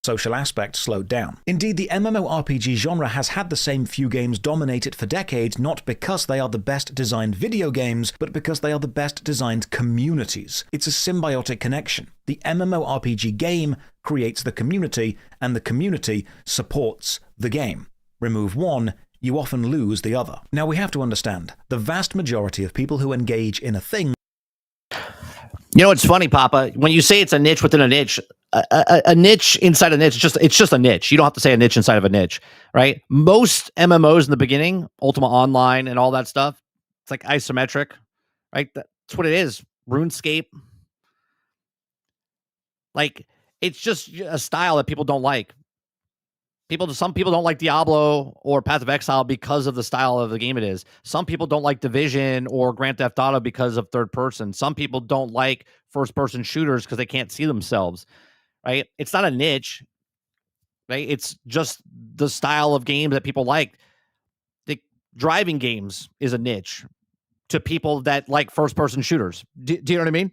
Social aspect slowed down. Indeed, the MMORPG genre has had the same few games dominate it for decades, not because they are the best designed video games, but because they are the best designed communities. It's a symbiotic connection. The MMORPG game creates the community, and the community supports the game. Remove one, you often lose the other. Now we have to understand, the vast majority of people who engage in a thing... You know, it's funny, Papa, when you say it's a niche within a niche, a niche inside a niche, it's just a niche. You don't have to say a niche inside of a niche, right? Most MMOs in the beginning, Ultima Online and all that stuff, it's like isometric, right? That's what it is. RuneScape. Like, it's just a style that people don't like. Some people don't like Diablo or Path of Exile because of the style of the game it is. Some people don't like Division or Grand Theft Auto because of third person. Some people don't like first person shooters because they can't see themselves, right? It's not a niche, right? It's just the style of games that people like. The driving games is a niche to people that like first person shooters. Do you know what I mean?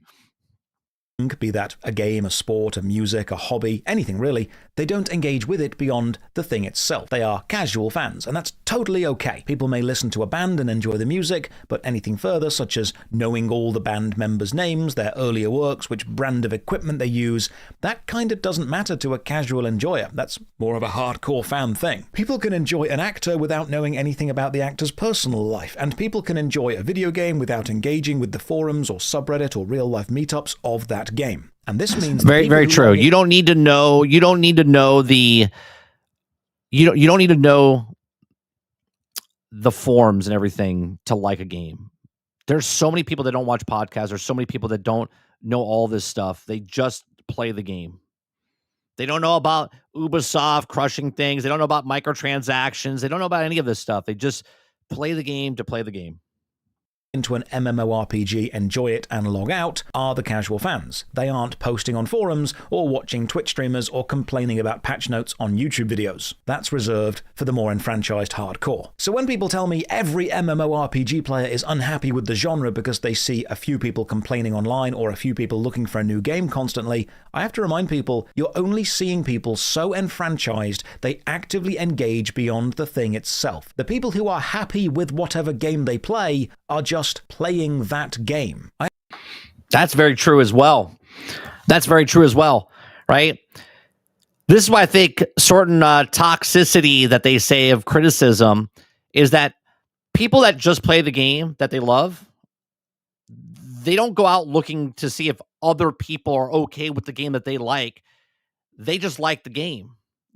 Be that a game, a sport, a music, a hobby, anything really, they don't engage with it beyond the thing itself. They are casual fans, and that's totally okay. People may listen to a band and enjoy the music, but anything further, such as knowing all the band members' names, their earlier works, which brand of equipment they use, that kind of doesn't matter to a casual enjoyer. That's more of a hardcore fan thing. People can enjoy an actor without knowing anything about the actor's personal life, and people can enjoy a video game without engaging with the forums or subreddit or real-life meetups of that game. And this means very, very true. You don't need to know. You don't need to know the. You don't need to know the forms and everything to like a game. There's so many people that don't watch podcasts. There's so many people that don't know all this stuff. They just play the game. They don't know about Ubisoft crushing things. They don't know about microtransactions. They don't know about any of this stuff. They just play the game to play the game. into an MMORPG, enjoy it, and log out are the casual fans. They aren't posting on forums or watching Twitch streamers or complaining about patch notes on YouTube videos. That's reserved for the more enfranchised hardcore. So when people tell me every MMORPG player is unhappy with the genre because they see a few people complaining online or a few people looking for a new game constantly, I have to remind people you're only seeing people so enfranchised they actively engage beyond the thing itself. The people who are happy with whatever game they play are just playing that game. That's very true as well. That's very true as well, right? This is why I think certain toxicity that they say of criticism is that people that just play the game that they love, they don't go out looking to see if other people are okay with the game that they like. They just like the game.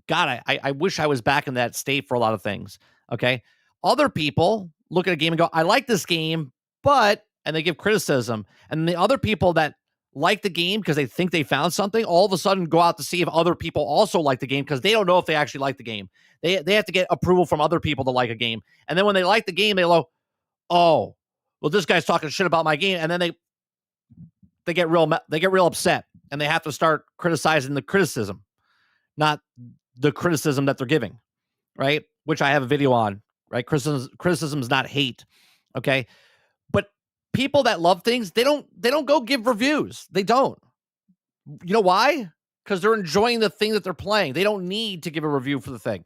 God, I wish I was back in that state for a lot of things, okay? Other people look at a game and go, I like this game, but, and they give criticism. And the other people that like the game because they think they found something, all of a sudden go out to see if other people also like the game because they don't know if they actually like the game. They have to get approval from other people to like a game. And then when they like the game, they go, oh, well, this guy's talking shit about my game. And then they get real upset and they have to start criticizing the criticism, not the criticism that they're giving, right? Which I have a video on, right? Criticism is not hate, okay? But people that love things, they don't go give reviews. They don't. You know why? Because they're enjoying the thing that they're playing. They don't need to give a review for the thing.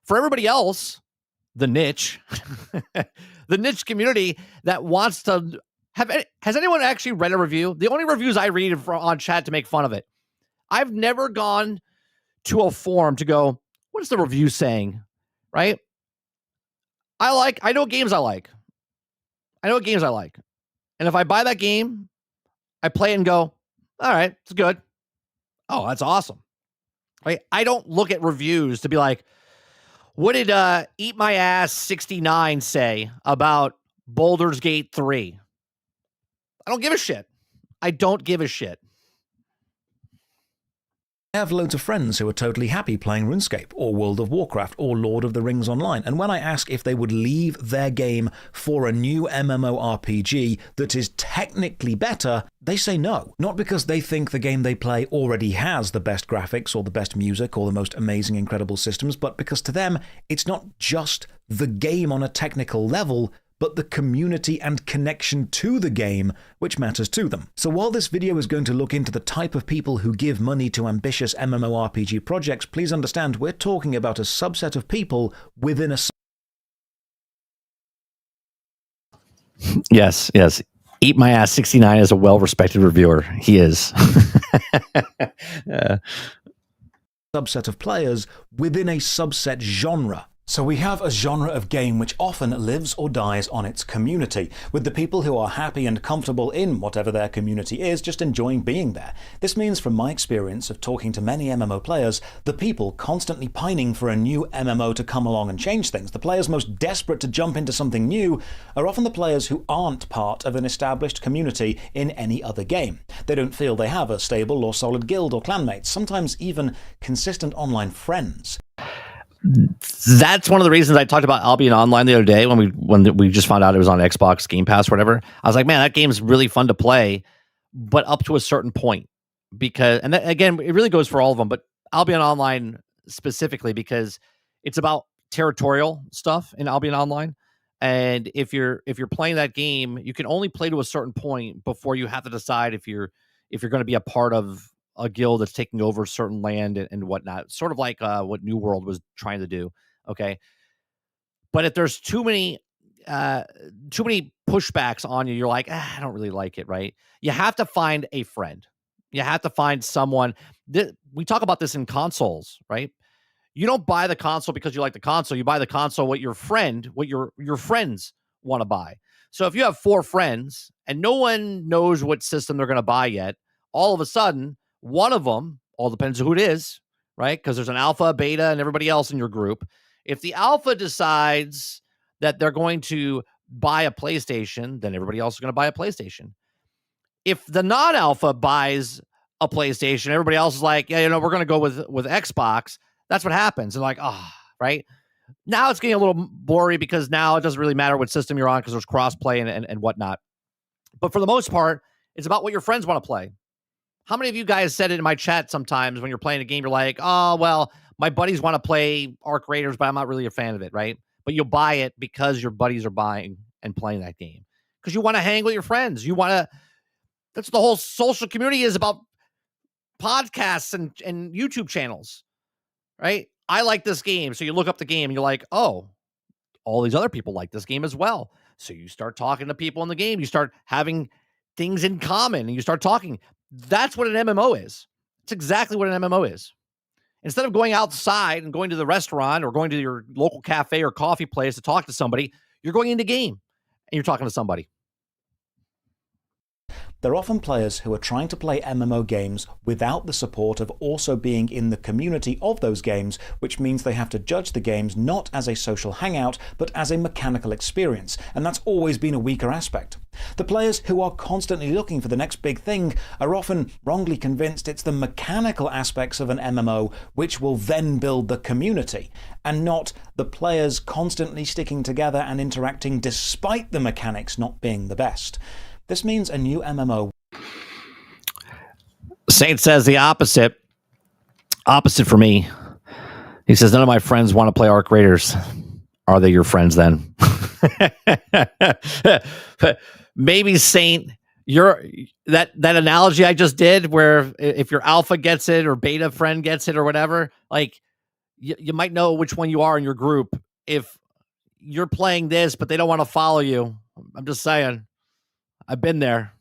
For everybody else, the niche, the niche community that wants to has anyone actually read a review? The only reviews I read are on chat to make fun of it. I've never gone to a forum to go, what is the review saying? Right? I know games I like. I know what games I like. And if I buy that game, I play it and go, all right, it's good. Oh, that's awesome. Right? I don't look at reviews to be like, what did Eat My Ass 69 say about Baldur's Gate 3? I don't give a shit. I don't give a shit. I have loads of friends who are totally happy playing RuneScape or World of Warcraft or Lord of the Rings Online, and when I ask if they would leave their game for a new MMORPG that is technically better, they say no. Not because they think the game they play already has the best graphics or the best music or the most amazing, incredible systems, but because to them, it's not just the game on a technical level, but the community and connection to the game which matters to them. So while this video is going to look into the type of people who give money to ambitious MMORPG projects, please understand we're talking about a subset of people within a... Yes. Eat My Ass 69 is a well-respected reviewer. He is. subset of players within a subset genre. So we have a genre of game which often lives or dies on its community, with the people who are happy and comfortable in whatever their community is just enjoying being there. This means, from my experience of talking to many MMO players, the people constantly pining for a new MMO to come along and change things, the players most desperate to jump into something new, are often the players who aren't part of an established community in any other game. They don't feel they have a stable or solid guild or clanmates, sometimes even consistent online friends. That's one of the reasons I talked about Albion Online the other day when we just found out it was on Xbox Game Pass or whatever. I was like, man, that game's really fun to play, but up to a certain point. And that, again, it really goes for all of them, but Albion Online specifically because it's about territorial stuff in Albion Online. And if you're playing that game, you can only play to a certain point before you have to decide if you're going to be a part of a guild that's taking over certain land and whatnot, sort of like what New World was trying to do. Okay. But if there's too many pushbacks on you, you're like, I don't really like it. Right. You have to find a friend. You have to find someone we talk about this in consoles, right? You don't buy the console because you like the console. You buy the console what your friends want to buy. So if you have 4 friends and no one knows what system they're going to buy yet, all of a sudden, one of them, all depends on who it is, right? Because there's an alpha, beta, and everybody else in your group. If the alpha decides that they're going to buy a PlayStation, then everybody else is going to buy a PlayStation. If the non-alpha buys a PlayStation, everybody else is like, yeah, we're going to go with Xbox. That's what happens. And like, right? Now it's getting a little blurry because now it doesn't really matter what system you're on because there's crossplay and whatnot. But for the most part, it's about what your friends want to play. How many of you guys said it in my chat sometimes when you're playing a game, you're like, oh, well, my buddies want to play Arc Raiders, but I'm not really a fan of it, right? But you'll buy it because your buddies are buying and playing that game. Because you want to hang with your friends. You want to, that's the whole social community is about podcasts and YouTube channels, right? I like this game. So you look up the game and you're like, oh, all these other people like this game as well. So you start talking to people in the game. You start having things in common and you start talking. That's what an MMO is. It's exactly what an MMO is. Instead of going outside and going to the restaurant or going to your local cafe or coffee place to talk to somebody, you're going into game and you're talking to somebody. They're often players who are trying to play MMO games without the support of also being in the community of those games, which means they have to judge the games not as a social hangout, but as a mechanical experience, and that's always been a weaker aspect. The players who are constantly looking for the next big thing are often wrongly convinced it's the mechanical aspects of an MMO which will then build the community, and not the players constantly sticking together and interacting despite the mechanics not being the best. This means a new MMO. Saint says the opposite. Opposite for me. He says, none of my friends want to play Arc Raiders. Are they your friends then? Maybe Saint, that analogy I just did where if your alpha gets it or beta friend gets it or whatever, like you might know which one you are in your group. If you're playing this, but they don't want to follow you. I'm just saying. I've been there.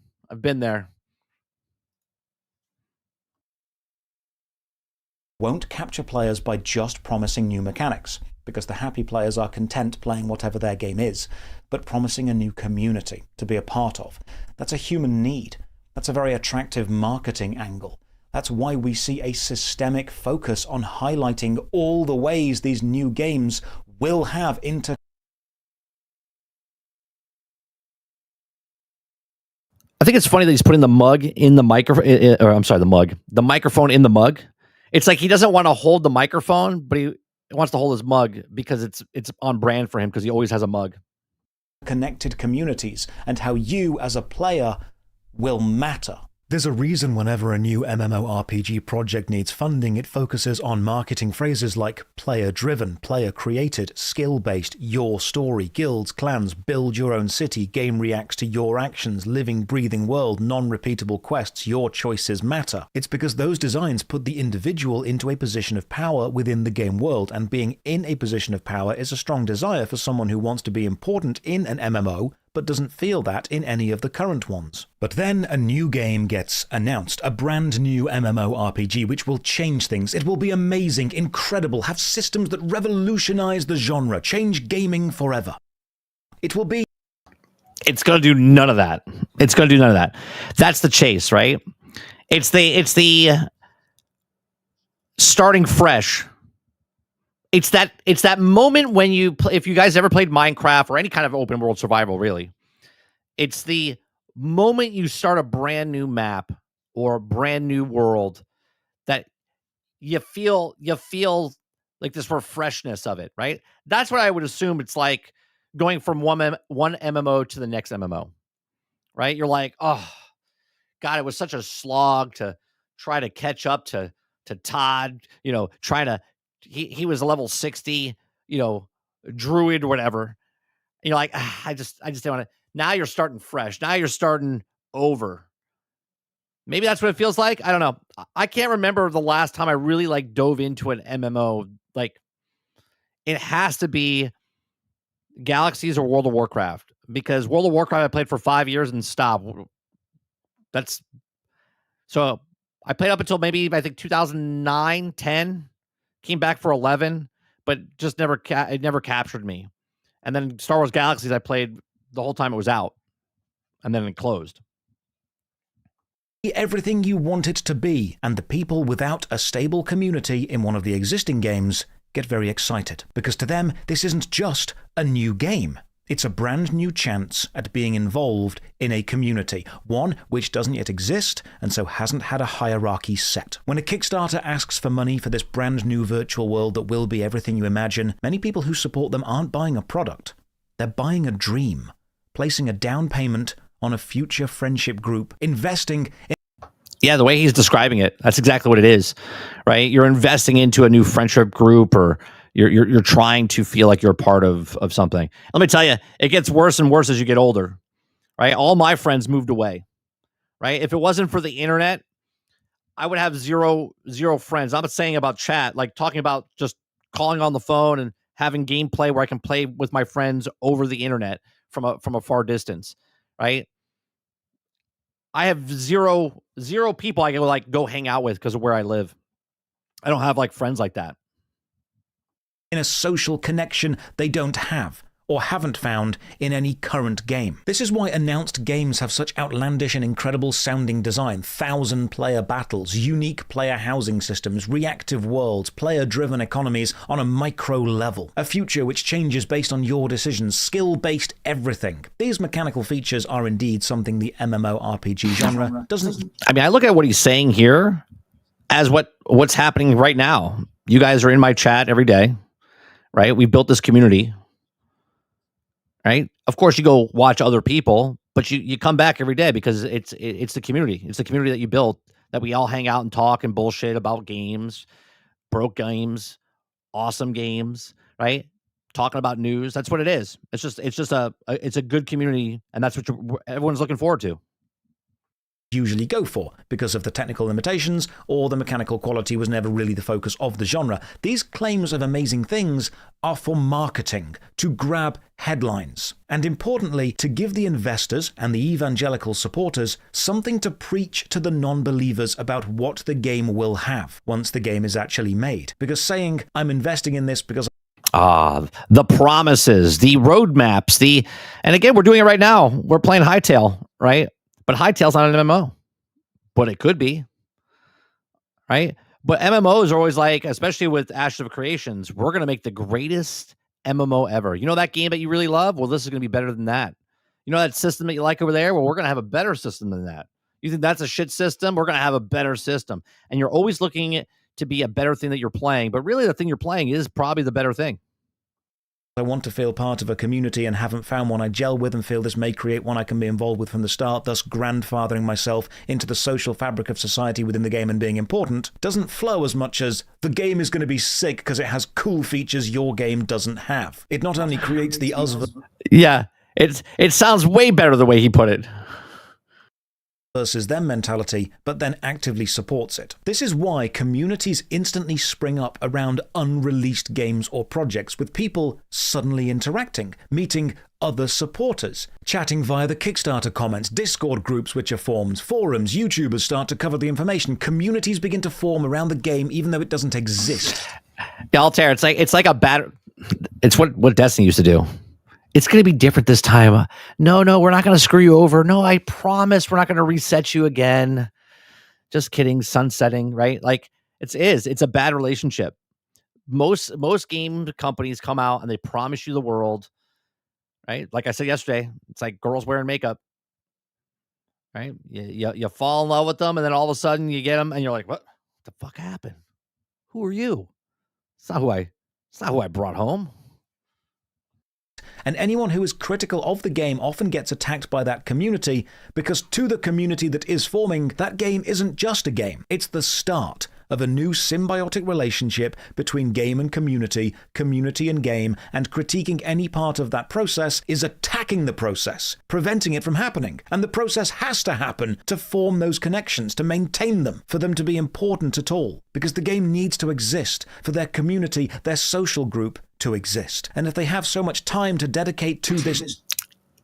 Won't capture players by just promising new mechanics, because the happy players are content playing whatever their game is, but promising a new community to be a part of. That's a human need. That's a very attractive marketing angle. That's why we see a systemic focus on highlighting all the ways these new games will have I think it's funny that he's putting the mug in the microphone, or I'm sorry, the microphone in the mug. It's like he doesn't want to hold the microphone, but he wants to hold his mug because it's on brand for him because he always has a mug. Connected communities and how you as a player will matter. There's a reason whenever a new MMORPG project needs funding, it focuses on marketing phrases like player-driven, player-created, skill-based, your story, guilds, clans, build your own city, game reacts to your actions, living, breathing world, non-repeatable quests, your choices matter. It's because those designs put the individual into a position of power within the game world, and being in a position of power is a strong desire for someone who wants to be important in an MMO, but doesn't feel that in any of the current ones. But then a new game gets announced, a brand new MMORPG which will change things. It will be amazing, incredible, have systems that revolutionize the genre, change gaming forever. It's going to do none of that. That's the chase, right? It's the starting fresh. It's that moment when you play, if you guys ever played Minecraft or any kind of open world survival, really, it's the moment you start a brand new map or a brand new world that you feel like this freshness of it, right? That's what I would assume it's like going from one MMO to the next MMO, right? You're like, oh God, it was such a slog to try to catch up to Todd, trying to. He was level 60, druid or whatever. And you're like, I just don't want to. Now you're starting fresh. Now you're starting over. Maybe that's what it feels like. I don't know. I can't remember the last time I really dove into an MMO. It has to be Galaxies or World of Warcraft, because World of Warcraft I played for 5 years and stopped. So I played up until maybe I think 2009, 10. Came back for 11, but just it never captured me. And then Star Wars Galaxies I played the whole time it was out, and then it closed. Everything you want it to be, and the people without a stable community in one of the existing games get very excited, because to them this isn't just a new game. It's a brand new chance at being involved in a community, one which doesn't yet exist and so hasn't had a hierarchy set. When a Kickstarter asks for money for this brand new virtual world that will be everything you imagine, many people who support them aren't buying a product. They're buying a dream, placing a down payment on a future friendship group, investing in... Yeah, the way he's describing it, that's exactly what it is, right? You're investing into a new friendship group, or you're trying to feel like you're a part of something. Let me tell you, it gets worse and worse as you get older, right? All my friends moved away, right? If it wasn't for the internet, I would have zero friends. I'm not saying about chat, like talking about just calling on the phone and having gameplay where I can play with my friends over the internet from a far distance, right? I have zero people I can like go hang out with because of where I live. I don't have like friends like that. In a social connection they don't have or haven't found in any current game. This is why announced games have such outlandish and incredible sounding design, 1,000-player battles, unique player housing systems, reactive worlds, player-driven economies on a micro level, a future which changes based on your decisions, skill-based everything. These mechanical features are indeed something the MMORPG genre doesn't... I mean, I look at what he's saying here as what's happening right now. You guys are in my chat every day, right? We built this community. Right. Of course, you go watch other people, but you come back every day because it's the community. It's the community that you built, that we all hang out and talk and bullshit about games, broke games, awesome games, right? Talking about news. That's what it is. It's just it's a good community, and that's what everyone's looking forward to. Usually go for because of the technical limitations, or the mechanical quality was never really the focus of the genre. These claims of amazing things are for marketing, to grab headlines, and importantly, to give the investors and the evangelical supporters something to preach to the non-believers about what the game will have once the game is actually made. Because saying, I'm investing in this because... the promises, the roadmaps, and again, we're doing it right now. We're playing Hytale, right? But Hytale's not an MMO, but it could be, right? But MMOs are always like, especially with Ashes of Creations, we're going to make the greatest MMO ever. You know that game that you really love? Well, this is going to be better than that. You know that system that you like over there? Well, we're going to have a better system than that. You think that's a shit system? We're going to have a better system. And you're always looking to be a better thing that you're playing. But really, the thing you're playing is probably the better thing. I want to feel part of a community and haven't found one I gel with, and feel this may create one I can be involved with from the start, thus grandfathering myself into the social fabric of society within the game and being important, doesn't flow as much as the game is going to be sick because it has cool features your game doesn't have. It not only creates the us... Yeah, it sounds way better the way he put it. Versus them mentality, but then actively supports it. This is why communities instantly spring up around unreleased games or projects, with people suddenly interacting, meeting other supporters, chatting via the Kickstarter comments, Discord groups which are formed, forums, YouTubers start to cover the information, communities begin to form around the game even though it doesn't exist. Altair, it's like a bad... It's what Destiny used to do. It's going to be different this time. No, we're not going to screw you over. No, I promise we're not going to reset you again. Just kidding. Sunsetting, right? Like it's a bad relationship. Most game companies come out and they promise you the world, right? Like I said yesterday, it's like girls wearing makeup, right? You fall in love with them, and then all of a sudden you get them and you're like, what the fuck happened? Who are you? It's not who I brought home. And anyone who is critical of the game often gets attacked by that community, because to the community that is forming, that game isn't just a game. It's the start of a new symbiotic relationship between game and community and game, and critiquing any part of that process is attacking the process, preventing it from happening. And the process has to happen to form those connections, to maintain them, for them to be important at all. Because the game needs to exist for their community, their social group, to exist. And if they have so much time to dedicate to this...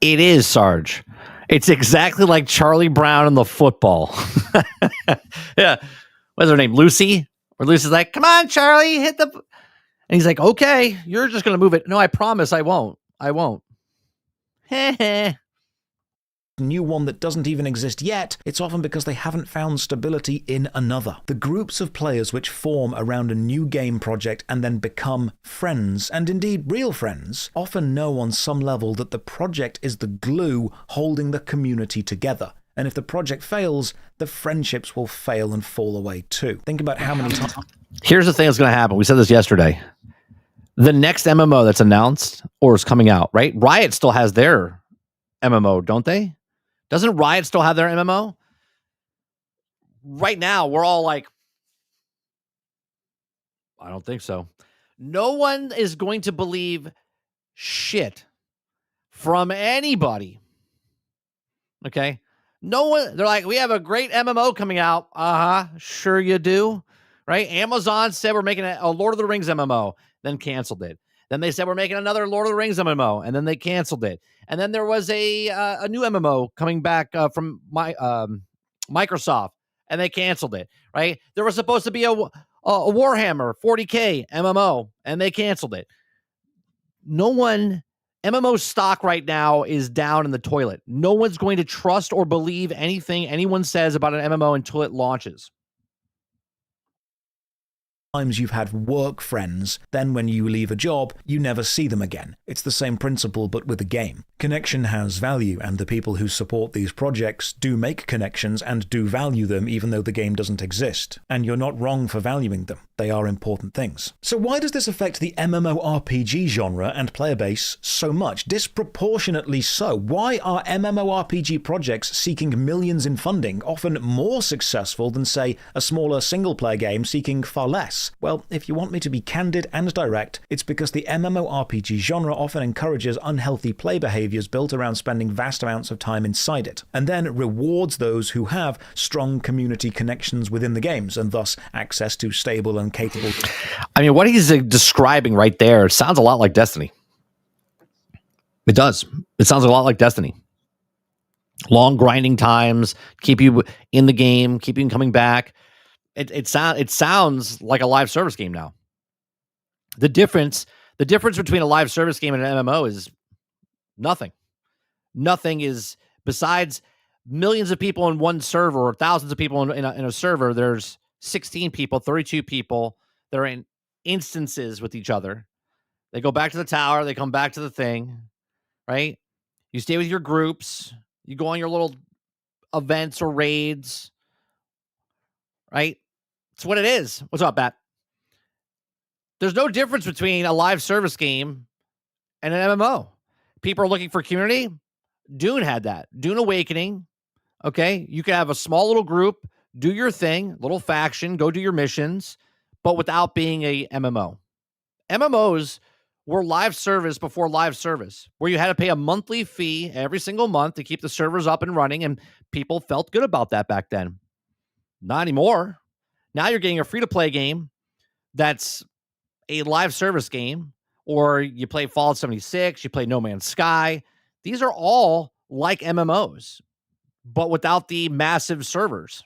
It is, Sarge. It's exactly like Charlie Brown and the football. Yeah. What's her name? Lucy? Where Lucy's like, come on, Charlie, hit the... And he's like, okay, you're just going to move it. No, I promise I won't. I won't. new one that doesn't even exist yet, it's often because they haven't found stability in another. The groups of players which form around a new game project and then become friends, and indeed real friends, often know on some level that the project is the glue holding the community together. And if the project fails, the friendships will fail and fall away too. Think about how many times... Here's the thing that's going to happen. We said this yesterday. The next MMO that's announced or is coming out, right? Riot still has their MMO, don't they? Doesn't Riot still have their MMO? Right now, we're all like, I don't think so. No one is going to believe shit from anybody. Okay? No one, they're like, we have a great MMO coming out. Sure you do. Right? Amazon said we're making a Lord of the Rings MMO, then canceled it. Then they said we're making another Lord of the Rings MMO, and then they canceled it. And then there was a new MMO coming back from Microsoft, and they canceled it. Right? There was supposed to be a Warhammer 40K MMO, and they canceled it. MMO stock right now is down in the toilet. No one's going to trust or believe anything anyone says about an MMO until it launches. Times you've had work friends, then when you leave a job, you never see them again. It's the same principle, but with a game. Connection has value, and the people who support these projects do make connections and do value them even though the game doesn't exist. And you're not wrong for valuing them. They are important things. So why does this affect the MMORPG genre and player base so much? Disproportionately so. Why are MMORPG projects seeking millions in funding often more successful than, say, a smaller single-player game seeking far less? Well, if you want me to be candid and direct, it's because the MMORPG genre often encourages unhealthy play behaviors built around spending vast amounts of time inside it, and then rewards those who have strong community connections within the games, and thus access to stable and capable... I mean, what he's describing right there sounds a lot like Destiny. It does. It sounds a lot like Destiny. Long grinding times, keep you in the game, keep you coming back. It sounds like a live service game now. The difference between a live service game and an MMO is nothing. Nothing is, besides millions of people in one server or thousands of people in a server, there's 16 people, 32 people. They're in instances with each other. They go back to the tower. They come back to the thing, right? You stay with your groups. You go on your little events or raids, right? It's what it is. What's up, Bat? There's no difference between a live service game and an MMO. People are looking for community. Dune had that. Dune Awakening. Okay. You can have a small little group, do your thing, little faction, go do your missions, but without being a MMO. MMOs were live service before live service, where you had to pay a monthly fee every single month to keep the servers up and running, and people felt good about that back then. Not anymore. Now you're getting a free-to-play game that's a live service game, or you play Fallout 76, you play No Man's Sky. These are all like MMOs, but without the massive servers.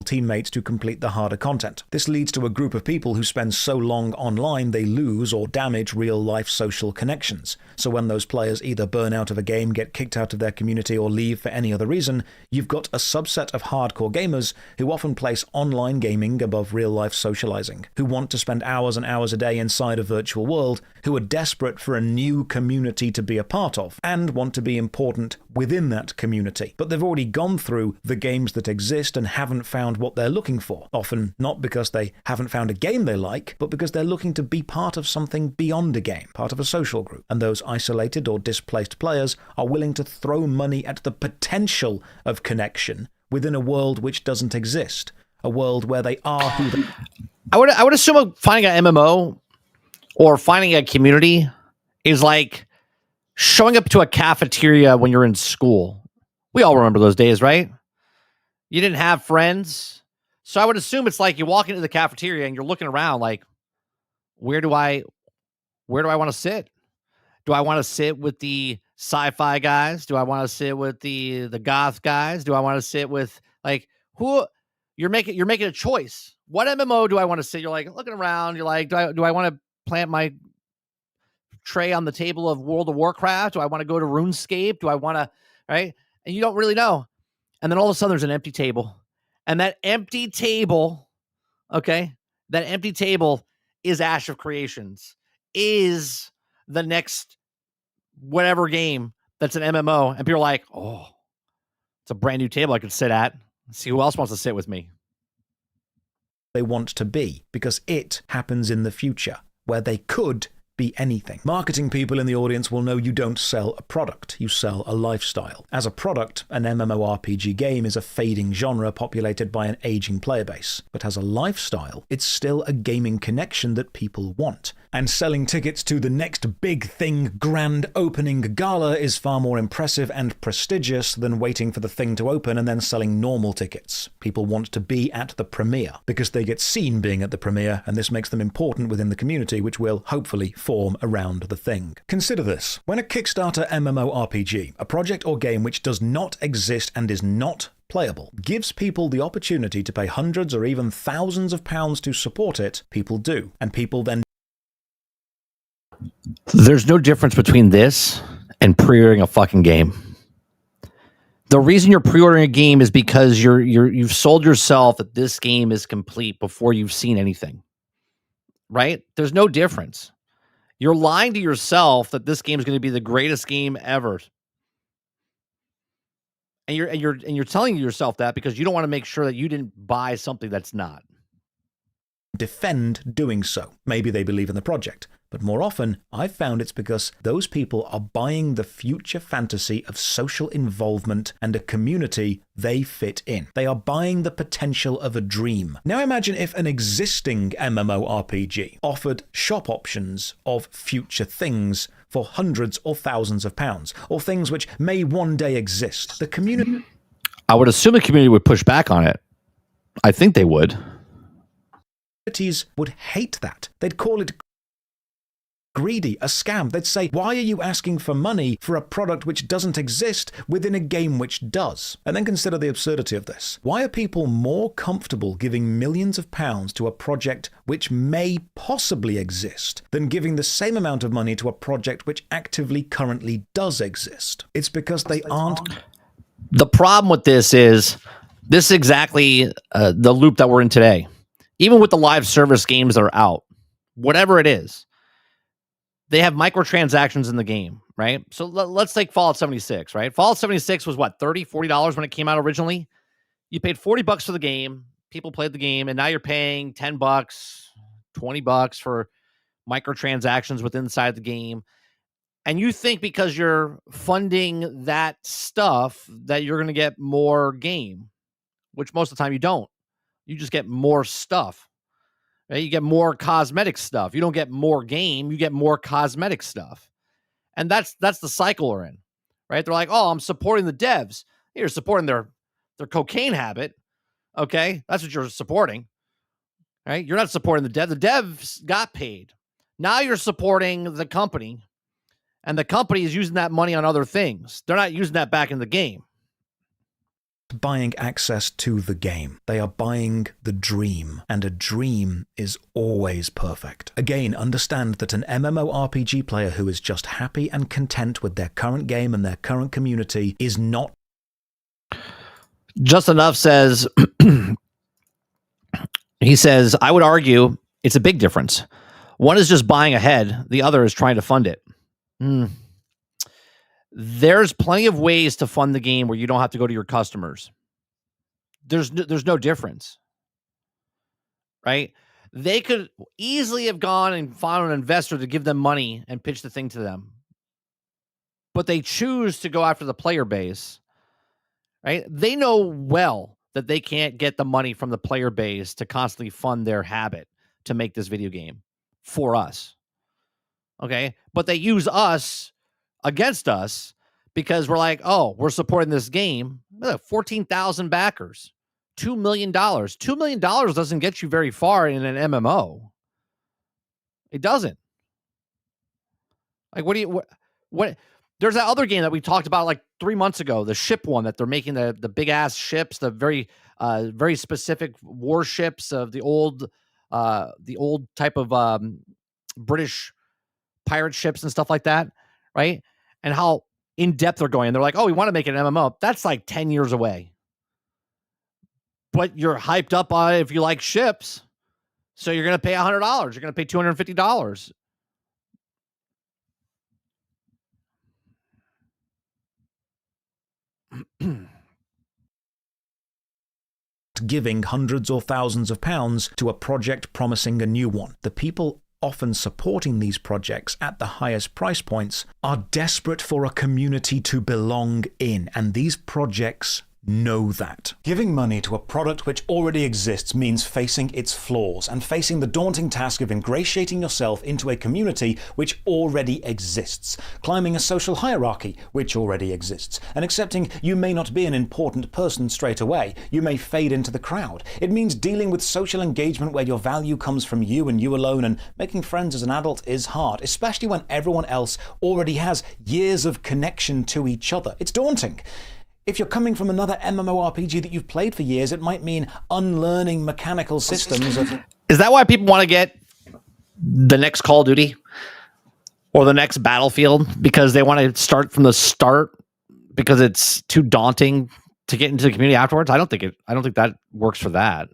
Teammates to complete the harder content. This leads to a group of people who spend so long online they lose or damage real-life social connections. So when those players either burn out of a game, get kicked out of their community, or leave for any other reason, you've got a subset of hardcore gamers who often place online gaming above real-life socializing, who want to spend hours and hours a day inside a virtual world, who are desperate for a new community to be a part of, and want to be important within that community. But they've already gone through the games that exist and haven't found what they're looking for. Often not because they haven't found a game they like, but because they're looking to be part of something beyond a game, part of a social group. And those isolated or displaced players are willing to throw money at the potential of connection within a world which doesn't exist. A world where they are who they... I would assume finding an MMO or finding a community is like showing up to a cafeteria when you're in school. We all remember those days, right? You didn't have friends. So I would assume it's like you walk into the cafeteria and you're looking around like, where do I want to sit? Do I want to sit with the sci-fi guys? Do I want to sit with the goth guys? Do I want to sit with, like, who? You're making a choice. What MMO do I want to sit? You're like looking around. You're like, do I want to plant my tray on the table of World of Warcraft? Do I want to go to RuneScape? Do I want to, right? And you don't really know. And then all of a sudden there's an empty table. And that empty table, okay, that empty table is Ash of Creations, is the next whatever game that's an MMO. And people are like, oh, it's a brand new table I could sit at. Let's see who else wants to sit with me. They want to be, because it happens in the future, where they could be anything. Marketing people in the audience will know you don't sell a product, you sell a lifestyle. As a product, an MMORPG game is a fading genre populated by an aging player base. But as a lifestyle, it's still a gaming connection that people want. And selling tickets to the next big thing grand opening gala is far more impressive and prestigious than waiting for the thing to open and then selling normal tickets. People want to be at the premiere because they get seen being at the premiere, and this makes them important within the community, which will hopefully form around the thing. Consider this. When a Kickstarter MMORPG, a project or game which does not exist and is not playable, gives people the opportunity to pay hundreds or even thousands of pounds to support it, people do. And people then... There's no difference between this and pre-ordering a fucking game. The reason you're pre-ordering a game is because you've sold yourself that this game is complete before you've seen anything. Right? There's no difference. You're lying to yourself that this game is going to be the greatest game ever. And you're telling yourself that because you don't want to make sure that you didn't buy something that's not. Defend doing so. Maybe they believe in the project. But more often, I've found it's because those people are buying the future fantasy of social involvement and a community they fit in. They are buying the potential of a dream. Now imagine if an existing MMORPG offered shop options of future things for hundreds or thousands of pounds, or things which may one day exist. The community... I would assume the community would push back on it. I think they would. Would hate that. They'd call it greedy, a scam. They'd say, why are you asking for money for a product which doesn't exist within a game which does? And then consider the absurdity of this. Why are people more comfortable giving millions of pounds to a project which may possibly exist than giving the same amount of money to a project which actively currently does exist? It's because they aren't... The problem with this is exactly the loop that we're in today. Even with the live service games that are out, whatever it is, they have microtransactions in the game, right? So let's take Fallout 76, right? Fallout 76 was what, $30, $40 when it came out originally? You paid $40 for the game, people played the game, and now you're paying $10, $20 for microtransactions within inside the game. And you think because you're funding that stuff that you're going to get more game, which most of the time you don't. You just get more stuff. Right? You get more cosmetic stuff. You don't get more game. You get more cosmetic stuff. And that's the cycle we're in. Right? They're like, oh, I'm supporting the devs. You're supporting their cocaine habit. Okay? That's what you're supporting. Right? You're not supporting the devs. The devs got paid. Now you're supporting the company. And the company is using that money on other things. They're not using that back in the game. Buying access to the game. They are buying the dream, and a dream is always perfect. Again, understand that an MMORPG player who is just happy and content with their current game and their current community is not... Just Enough says, he says, I would argue it's a big difference. One is just buying ahead. The other is trying to fund it. There's plenty of ways to fund the game where you don't have to go to your customers. There's no difference, right? They could easily have gone and found an investor to give them money and pitch the thing to them. But they choose to go after the player base, right? They know well that they can't get the money from the player base to constantly fund their habit to make this video game for us. Okay? But they use us against us because we're like, oh, we're supporting this game. 14,000 backers, $2 million. $2 million doesn't get you very far in an MMO. It doesn't. Like, what? There's that other game that we talked about like 3 months ago, the ship one that they're making, the big ass ships, the very specific warships of the old type of British pirate ships and stuff like that, right? And how in depth they're going. They're like, oh, we want to make an MMO. That's like 10 years away. But you're hyped up on it if you like ships. So you're going to pay $100. You're going to pay $250. Giving hundreds or thousands of pounds to a project promising a new one. The people often supporting these projects at the highest price points are desperate for a community to belong in, and these projects know that. Giving money to a product which already exists means facing its flaws and facing the daunting task of ingratiating yourself into a community which already exists, climbing a social hierarchy which already exists, and accepting you may not be an important person straight away. You may fade into the crowd. It means dealing with social engagement where your value comes from you and you alone, and making friends as an adult is hard, especially when everyone else already has years of connection to each other. It's daunting. If you're coming from another MMORPG that you've played for years, it might mean unlearning mechanical systems. Is that why people want to get the next Call of Duty or the next Battlefield? Because they want to start from the start because it's too daunting to get into the community afterwards? I don't think that works for that.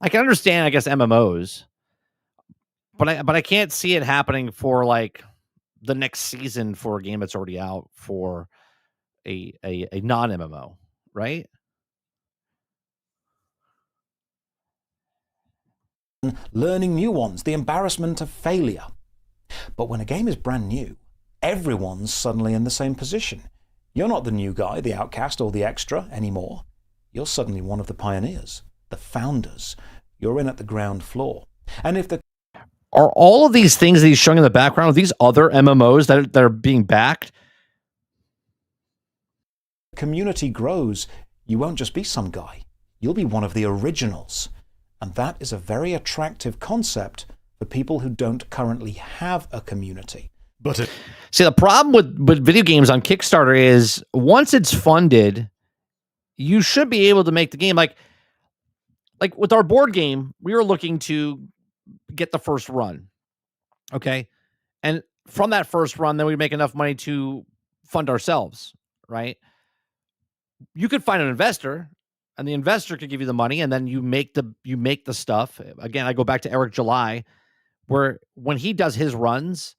I can understand, I guess, MMOs, but I can't see it happening for like the next season for a game that's already out for a non-MMO, right? Learning new ones, the embarrassment of failure. But when a game is brand new, everyone's suddenly in the same position. You're not the new guy, the outcast, or the extra anymore. You're suddenly one of the pioneers, the founders. You're in at the ground floor. And if the Are all of these things that he's showing in the background, these other MMOs that are being backed? community grows, you won't just be some guy. You'll be one of the originals. And that is a very attractive concept for people who don't currently have a community. But see, the problem with video games on Kickstarter is once it's funded, you should be able to make the game. Like with our board game, we were looking to get the first run. Okay. And from that first run, then we make enough money to fund ourselves, right? You could find an investor, and the investor could give you the money, and then you make the stuff. Again, I go back to Eric July, where when he does his runs,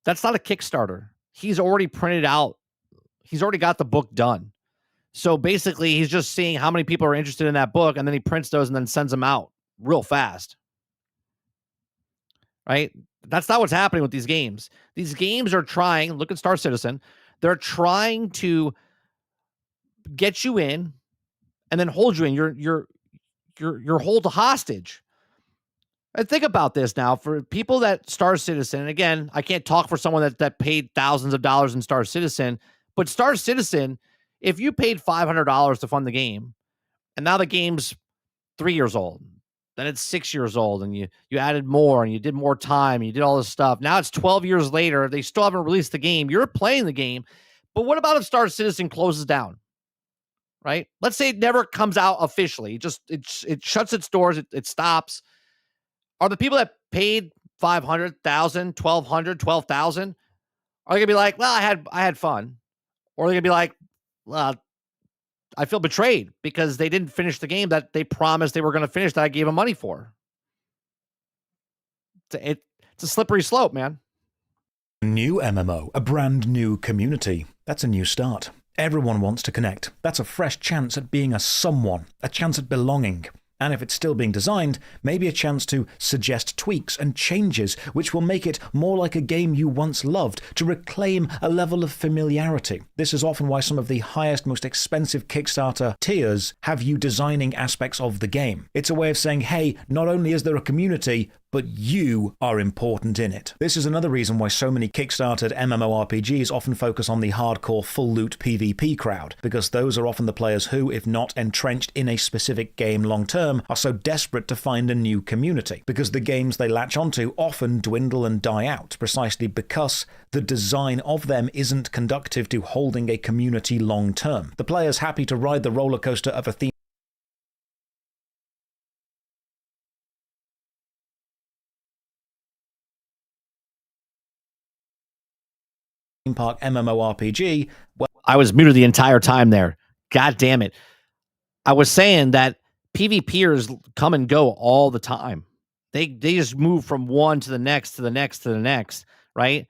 that's not a Kickstarter. He's already printed out. He's already got the book done. So basically, he's just seeing how many people are interested in that book, and then he prints those and then sends them out real fast. Right? That's not what's happening with these games. These games are trying, look at Star Citizen, they're trying to get you in and then hold you in. You're hold hostage. And think about this now for people that Star Citizen, and again, I can't talk for someone that paid thousands of dollars in Star Citizen, but Star Citizen, if you paid $500 to fund the game, and now the game's 3 years old, then it's 6 years old, and you added more, and you did more time, and you did all this stuff. Now it's 12 years later. They still haven't released the game. You're playing the game. But what about if Star Citizen closes down? Right? Let's say it never comes out officially. It shuts its doors. It stops. Are the people that paid 500,000, 1,200, 12,000, are they gonna be like, well, I had fun? Or are they gonna be like, well, I feel betrayed because they didn't finish the game that they promised they were going to finish that I gave them money for? It's a slippery slope, man. New MMO, a brand new community. That's a new start. Everyone wants to connect. That's a fresh chance at being a someone, a chance at belonging. And if it's still being designed, maybe a chance to suggest tweaks and changes which will make it more like a game you once loved, to reclaim a level of familiarity. This is often why some of the highest, most expensive Kickstarter tiers have you designing aspects of the game. It's a way of saying, hey, not only is there a community, but you are important in it. This is another reason why so many Kickstarted MMORPGs often focus on the hardcore full loot PvP crowd, because those are often the players who, if not entrenched in a specific game long term, are so desperate to find a new community, because the games they latch onto often dwindle and die out, precisely because the design of them isn't conducive to holding a community long term. The player's happy to ride the roller coaster of a theme theme park MMORPG. Well, I was muted the entire time there. God damn it. I was saying that PvPers come and go all the time. They just move from one to the next, to the next, to the next, right?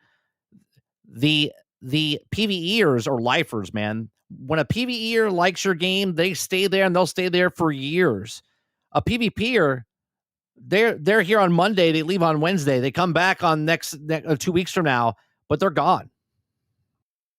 The PvEers are lifers, man. When a PvEer likes your game, they stay there and they'll stay there for years. A PvPer, they're here on Monday, they leave on Wednesday, they come back on next 2 weeks from now, but they're gone.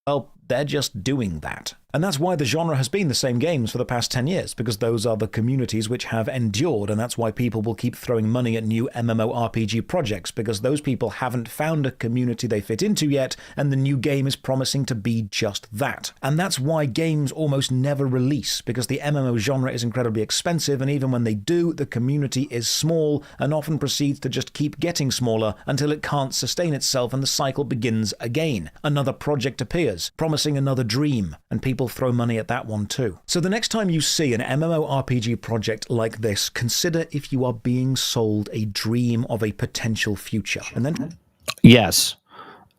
Well, they're just doing that. And that's why the genre has been the same games for the past 10 years, because those are the communities which have endured, and that's why people will keep throwing money at new MMORPG projects, because those people haven't found a community they fit into yet, and the new game is promising to be just that. And that's why games almost never release, because the MMO genre is incredibly expensive, and even when they do, the community is small, and often proceeds to just keep getting smaller until it can't sustain itself and the cycle begins again. Another project appears, promising another dream, and people throw money at that one too. So the next time you see an MMORPG project like this, consider if you are being sold a dream of a potential future. And then Yes,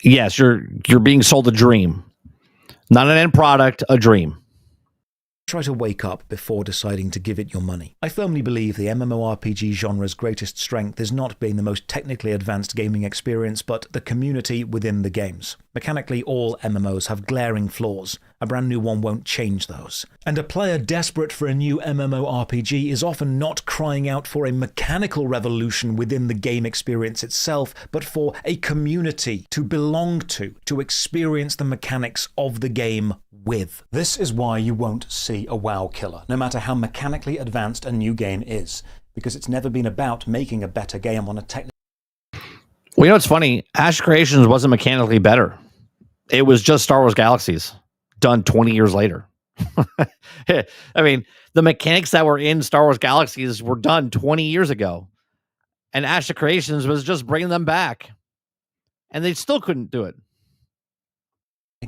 you're being sold a dream, not an end product, a dream. try to wake up before deciding to give it your money. I firmly believe the MMORPG genre's greatest strength is not being the most technically advanced gaming experience, but the community within the games. Mechanically, all MMOs have glaring flaws. A brand new one won't change those. And a player desperate for a new MMORPG is often not crying out for a mechanical revolution within the game experience itself, but for a community to belong to experience the mechanics of the game with. This is why you won't see a WoW killer, no matter how mechanically advanced a new game is, because it's never been about making a better game on a technical... Well, you know what's funny? Ash Creations wasn't mechanically better. It was just Star Wars Galaxies done 20 years later. I mean, the mechanics that were in Star Wars Galaxies were done 20 years ago. And Ash Creations was just bringing them back. And they still couldn't do it.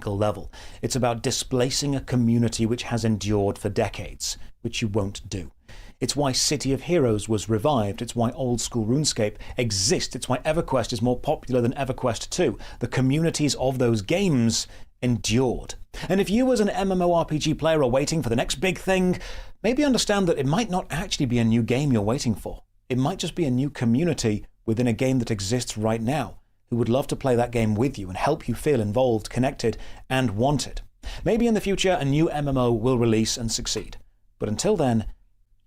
level. It's about displacing a community which has endured for decades, which you won't do. It's why City of Heroes was revived. It's why old school RuneScape exists. It's why EverQuest is more popular than EverQuest 2. The communities of those games endured. And if you as an MMORPG player are waiting for the next big thing, maybe understand that it might not actually be a new game you're waiting for. It might just be a new community within a game that exists right now, who would love to play that game with you and help you feel involved, connected, and wanted. Maybe in the future a new MMO will release and succeed. But until then,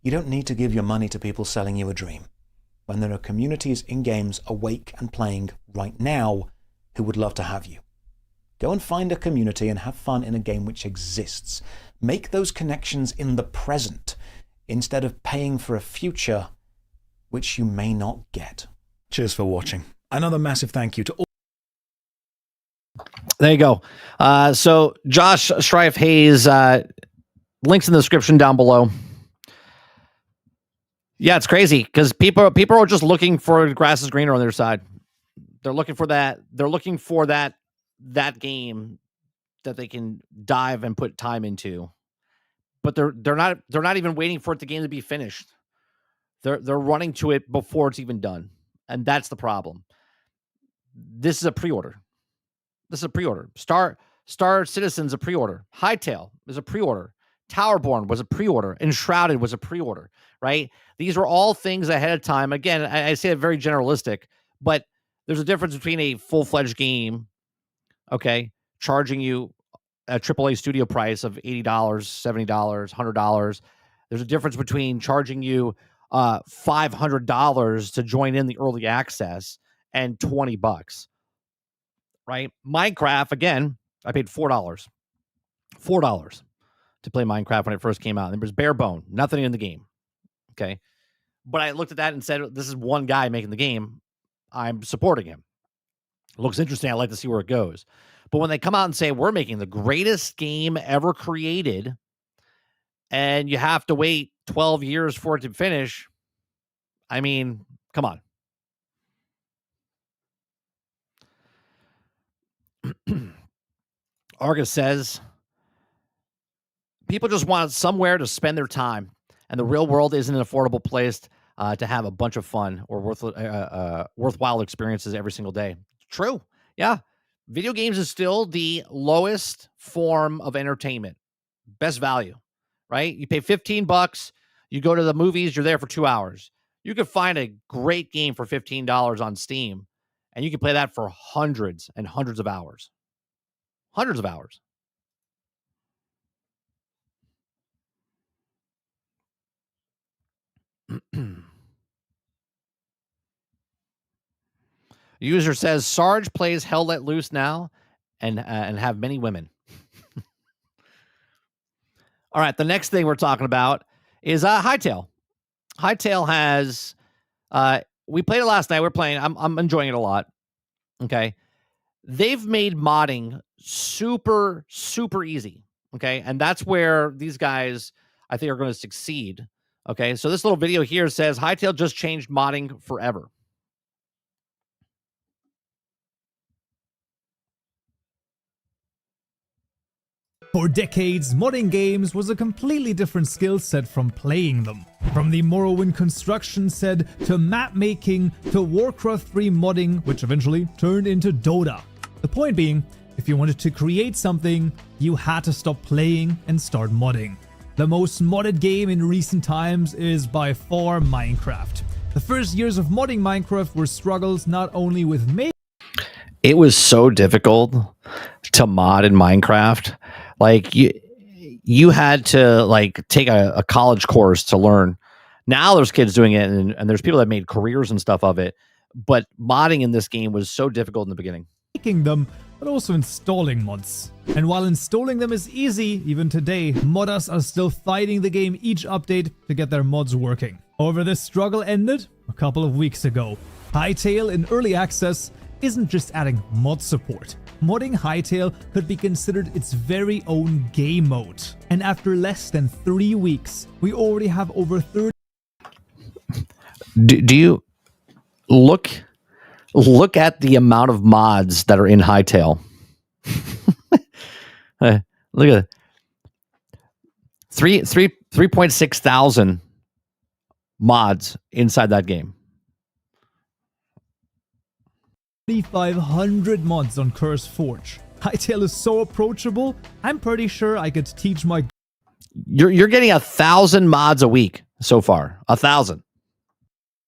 you don't need to give your money to people selling you a dream, when there are communities in games awake and playing right now who would love to have you. Go and find a community and have fun in a game which exists. Make those connections in the present, instead of paying for a future which you may not get. Cheers for watching. Another massive thank you to all. There you go. So Josh Strife Hayes, links in the description down below. Yeah, it's crazy because people are just looking for grass is greener on their side. They're looking for that. They're looking for that game that they can dive and put time into. But they're not even waiting for the game to be finished. They're running to it before it's even done. And that's the problem. This is a pre-order. Star Citizen's a pre-order. Hytale is a pre-order. Towerborn was a pre-order. Enshrouded was a pre-order, right? These were all things ahead of time. Again, I say it very generalistic, but there's a difference between a full-fledged game, okay, charging you a AAA studio price of $80, $70, $100. There's a difference between charging you $500 to join in the early access and $20, right? Minecraft, again, I paid $4 to play Minecraft when it first came out. There was bare bone, nothing in the game, okay? But I looked at that and said, this is one guy making the game. I'm supporting him. It looks interesting. I'd like to see where it goes. But when they come out and say, we're making the greatest game ever created, and you have to wait 12 years for it to finish, I mean, come on. Argus says, people just want somewhere to spend their time, and the real world isn't an affordable place to have a bunch of fun or worthwhile experiences every single day. True. Yeah. Video games is still the lowest form of entertainment. Best value, right? You pay $15, you go to the movies, you're there for 2 hours. You could find a great game for $15 on Steam, and you can play that for hundreds and hundreds of hours. Hundreds of hours. User says Sarge plays Hell Let Loose now and have many women. All right, the next thing we're talking about is Hytale. Hytale has we played it last night. We're playing. I'm enjoying it a lot. Okay. They've made modding super, super easy. Okay. And that's where these guys, I think, are going to succeed. Okay. So this little video here says Hytale just changed modding forever. For decades, modding games was a completely different skill set from playing them. From the Morrowind construction set, to map making, to Warcraft 3 modding, which eventually turned into Dota. The point being, if you wanted to create something, you had to stop playing and start modding. The most modded game in recent times is by far Minecraft. The first years of modding Minecraft were struggles not only with making. It was so difficult to mod in Minecraft. Like you had to like take a college course to learn. Now there's kids doing it, and there's people that made careers and stuff of it. But modding in this game was so difficult in the beginning. Making them, but also installing mods. And while installing them is easy, even today, modders are still fighting the game each update to get their mods working. However, this struggle ended a couple of weeks ago. Hytale in early access isn't just adding mod support. Modding Hytale could be considered its very own game mode. And after less than 3 weeks, we already have over 30. Do you look at the amount of mods that are in Hytale? Look at it. 3.6 thousand mods inside that game. 3,500 mods on Curse Forge. Hytale is so approachable, I'm pretty sure I could teach my... You're getting 1,000 mods a week so far. 1,000.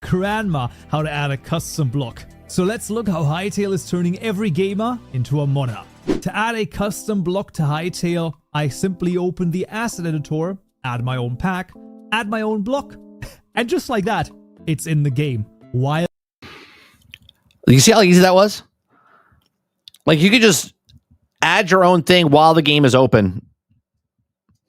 grandma how to add a custom block. So let's look how Hytale is turning every gamer into a modder. To add a custom block to Hytale, I simply open the asset editor, add my own pack, add my own block, and just like that, it's in the game. While you see how easy that was? Like you could just add your own thing while the game is open.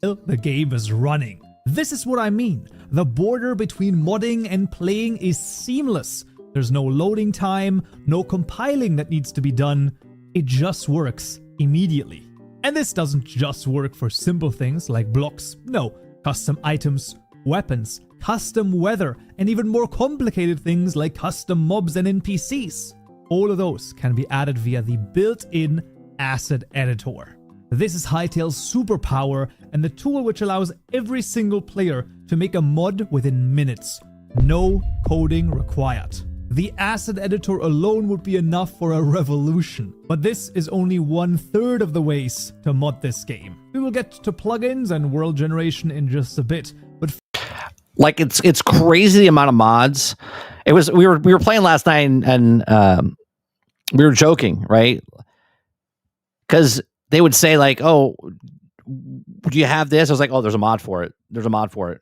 The game is running. This is what I mean. The border between modding and playing is seamless. There's no loading time, no compiling that needs to be done. It just works immediately. And this doesn't just work for simple things like blocks. No, custom items, weapons, custom weather, and even more complicated things like custom mobs and NPCs. All of those can be added via the built-in asset editor. This is Hytale's superpower and the tool which allows every single player to make a mod within minutes. No coding required. The asset editor alone would be enough for a revolution, but this is only 1/3 of the ways to mod this game. We will get to plugins and world generation in just a bit, but like it's crazy the amount of mods. It was we were playing last night and we were joking, right? Because they would say like, "Oh, do you have this?" I was like, "Oh, there's a mod for it. There's a mod for it."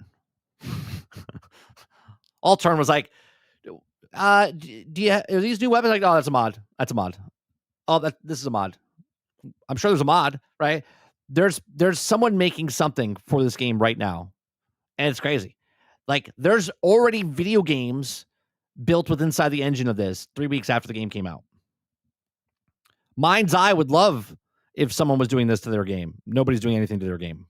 Altern was like, "Do you are these new weapons?" Like, "Oh, that's a mod. That's a mod. Oh, this is a mod. I'm sure there's a mod, right?" There's someone making something for this game right now, and it's crazy. Like, there's already video games built with inside the engine of this 3 weeks after the game came out. Mind's Eye would love if someone was doing this to their game. Nobody's doing anything to their game.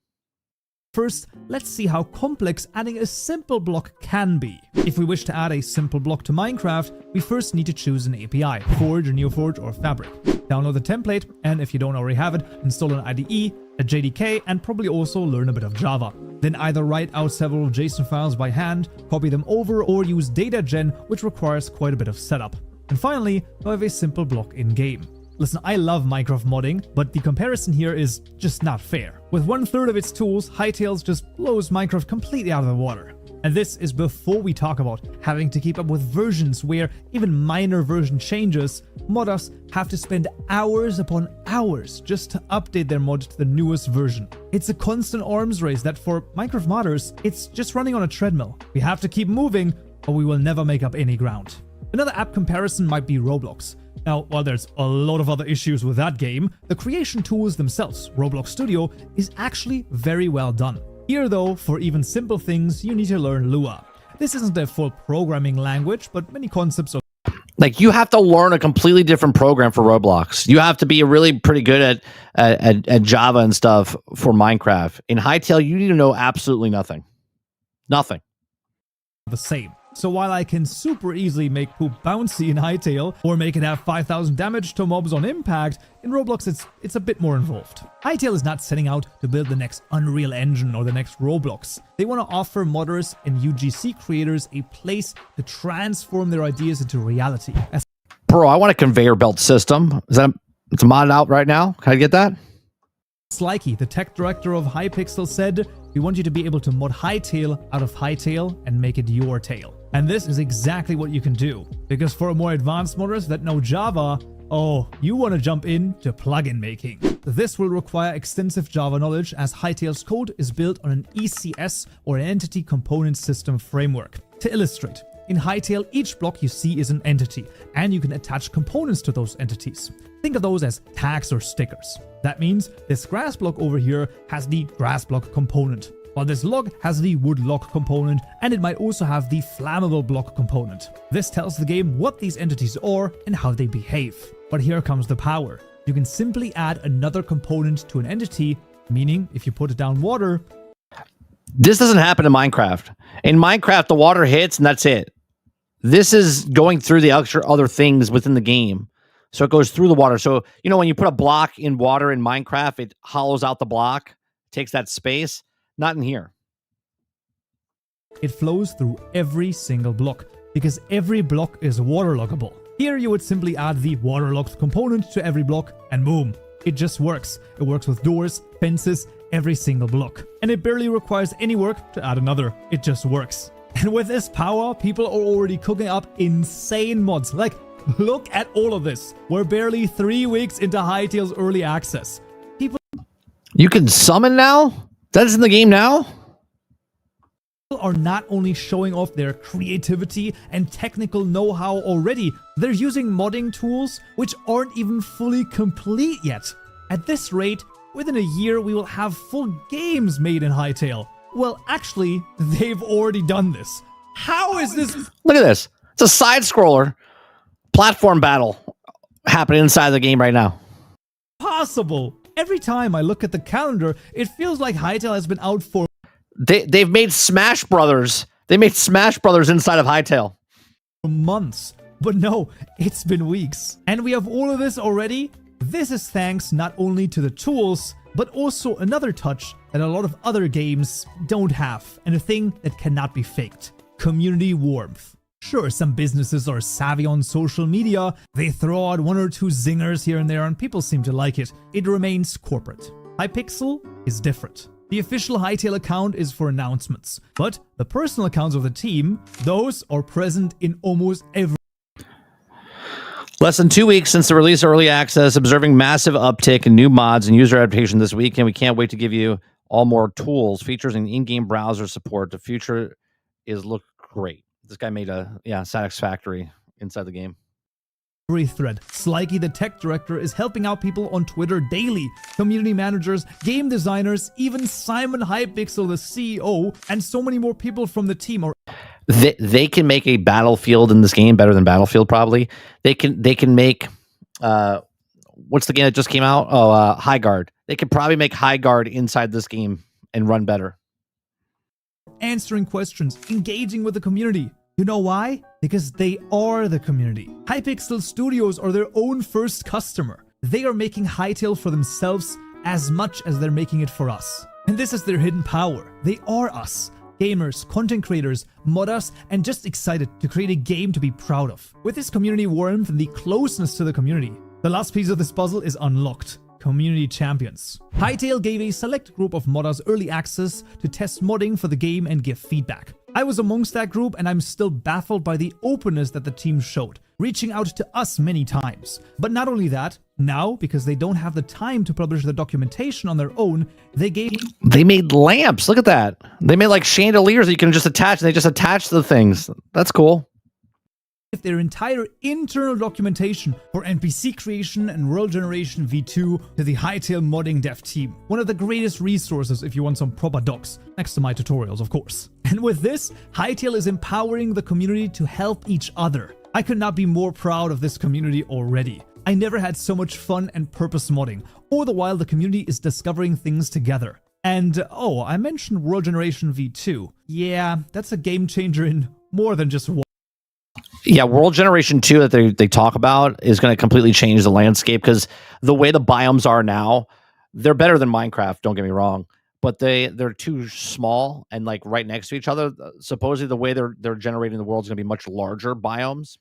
first, let's see how complex adding a simple block can be. If we wish to add a simple block to Minecraft, we first need to choose an API, Forge, Neoforge, or Fabric. Download the template, and if you don't already have it, install an IDE, a JDK, and probably also learn a bit of Java. Then either write out several JSON files by hand, copy them over, or use data gen, which requires quite a bit of setup. And finally, we have a simple block in-game. Listen, I love Minecraft modding, but the comparison here is just not fair. With 1/3 of its tools, Hytale just blows Minecraft completely out of the water. And this is before we talk about having to keep up with versions where even minor version changes, modders have to spend hours upon hours just to update their mod to the newest version. It's a constant arms race that for Minecraft modders, it's just running on a treadmill. We have to keep moving or we will never make up any ground. Another app comparison might be Roblox. Now, while there's a lot of other issues with that game, the creation tools themselves, Roblox Studio, is actually very well done. Here though, for even simple things, you need to learn Lua. This isn't a full programming language, but many concepts are like you have to learn a completely different program for Roblox. You have to be really pretty good at Java and stuff for Minecraft. In Hytale, you need to know absolutely nothing. Nothing. the same. So while I can super easily make poop bouncy in Hytale, or make it have 5,000 damage to mobs on impact, in Roblox it's a bit more involved. Hytale is not setting out to build the next Unreal Engine or the next Roblox. They want to offer modders and UGC creators a place to transform their ideas into reality. Bro, I want a conveyor belt system. It's modded out right now? Can I get that? Slikey, the tech director of Hypixel, said, "We want you to be able to mod Hytale out of Hytale and make it your tale." And this is exactly what you can do. Because for more advanced modders that know Java, oh, you want to jump into plugin making. This will require extensive Java knowledge, as Hytale's code is built on an ECS, or an Entity Component System framework. To illustrate, in Hytale, each block you see is an entity, and you can attach components to those entities. Think of those as tags or stickers. That means this grass block over here has the grass block component, while this log has the wood log component, and it might also have the flammable block component. This tells the game what these entities are and how they behave. But here comes the power. You can simply add another component to an entity, meaning if you put it down water... This doesn't happen in Minecraft. In Minecraft, the water hits and that's it. This is going through the other things within the game. So it goes through the water. So, you know, when you put a block in water in Minecraft, it hollows out the block, takes that space. Not in here. It flows through every single block, because every block is waterloggable. Here you would simply add the waterlogged component to every block, and boom, it just works. It works with doors, fences, every single block. And it barely requires any work to add another. It just works. And with this power, people are already cooking up insane mods. Like, look at all of this. We're barely 3 weeks into Hytale's early access. People You can summon now? That's in the game now? Are not only showing off their creativity and technical know-how already, they're using modding tools which aren't even fully complete yet. At this rate, within a year we will have full games made in Hytale. Well, actually, they've already done this. How is this? Look at this. It's a side-scroller platform battle happening inside the game right now. Possible? Every time I look at the calendar, it feels like Hytale has been out for... They've made Smash Brothers. They made Smash Brothers inside of Hytale. months. But no, it's been weeks. And we have all of this already? This is thanks not only to the tools, but also another touch that a lot of other games don't have, and a thing that cannot be faked: community warmth. Sure, some businesses are savvy on social media, they throw out 1 or 2 zingers here and there and people seem to like it. It remains corporate. Hypixel is different. The official Hytale account is for announcements, but the personal accounts of the team, those are present in almost every... Less than 2 weeks since the release of Early Access, observing massive uptick in new mods and user adaptation this week, and we can't wait to give you all more tools, features, and in-game browser support. The future is look great. This guy made a Satisfactory inside the game. Every thread. Slikey, the tech director, is helping out people on Twitter daily. Community managers, game designers, even Simon Hypixel, the CEO, and so many more people from the team are... They can make a Battlefield in this game better than Battlefield, probably. They can make... what's the game that just came out? Oh, Highguard. They could probably make Highguard inside this game and run better. Answering questions, engaging with the community. You know why? Because they are the community. Hypixel Studios are their own first customer. They are making Hytale for themselves as much as they're making it for us. And this is their hidden power. They are us. Gamers, content creators, modders, and just excited to create a game to be proud of. With this community warmth and the closeness to the community, The last piece of this puzzle is unlocked. Community Champions. Hytale gave a select group of modders early access to test modding for the game and give feedback. I was amongst that group and I'm still baffled by the openness that the team showed, reaching out to us many times. But not only that, now, because they don't have the time to publish the documentation on their own, they made lamps. Look at that. They made like chandeliers that you can just attach, and they just attach the things. That's cool. Their entire internal documentation for NPC creation and world generation v2 to the Hytale modding dev team. One of the greatest resources if you want some proper docs, next to my tutorials of course. And with this, Hytale is empowering the community to help each other. I could not be more proud of this community already. I never had so much fun and purpose modding, all the while the community is discovering things together. And oh, I mentioned world generation v2. Yeah, that's a game changer in more than just one. Yeah, World Generation 2 that they talk about is going to completely change the landscape, because the way the biomes are now, they're better than Minecraft, don't get me wrong, but they're too small and like right next to each other. Supposedly the way they're generating the world is going to be much larger biomes.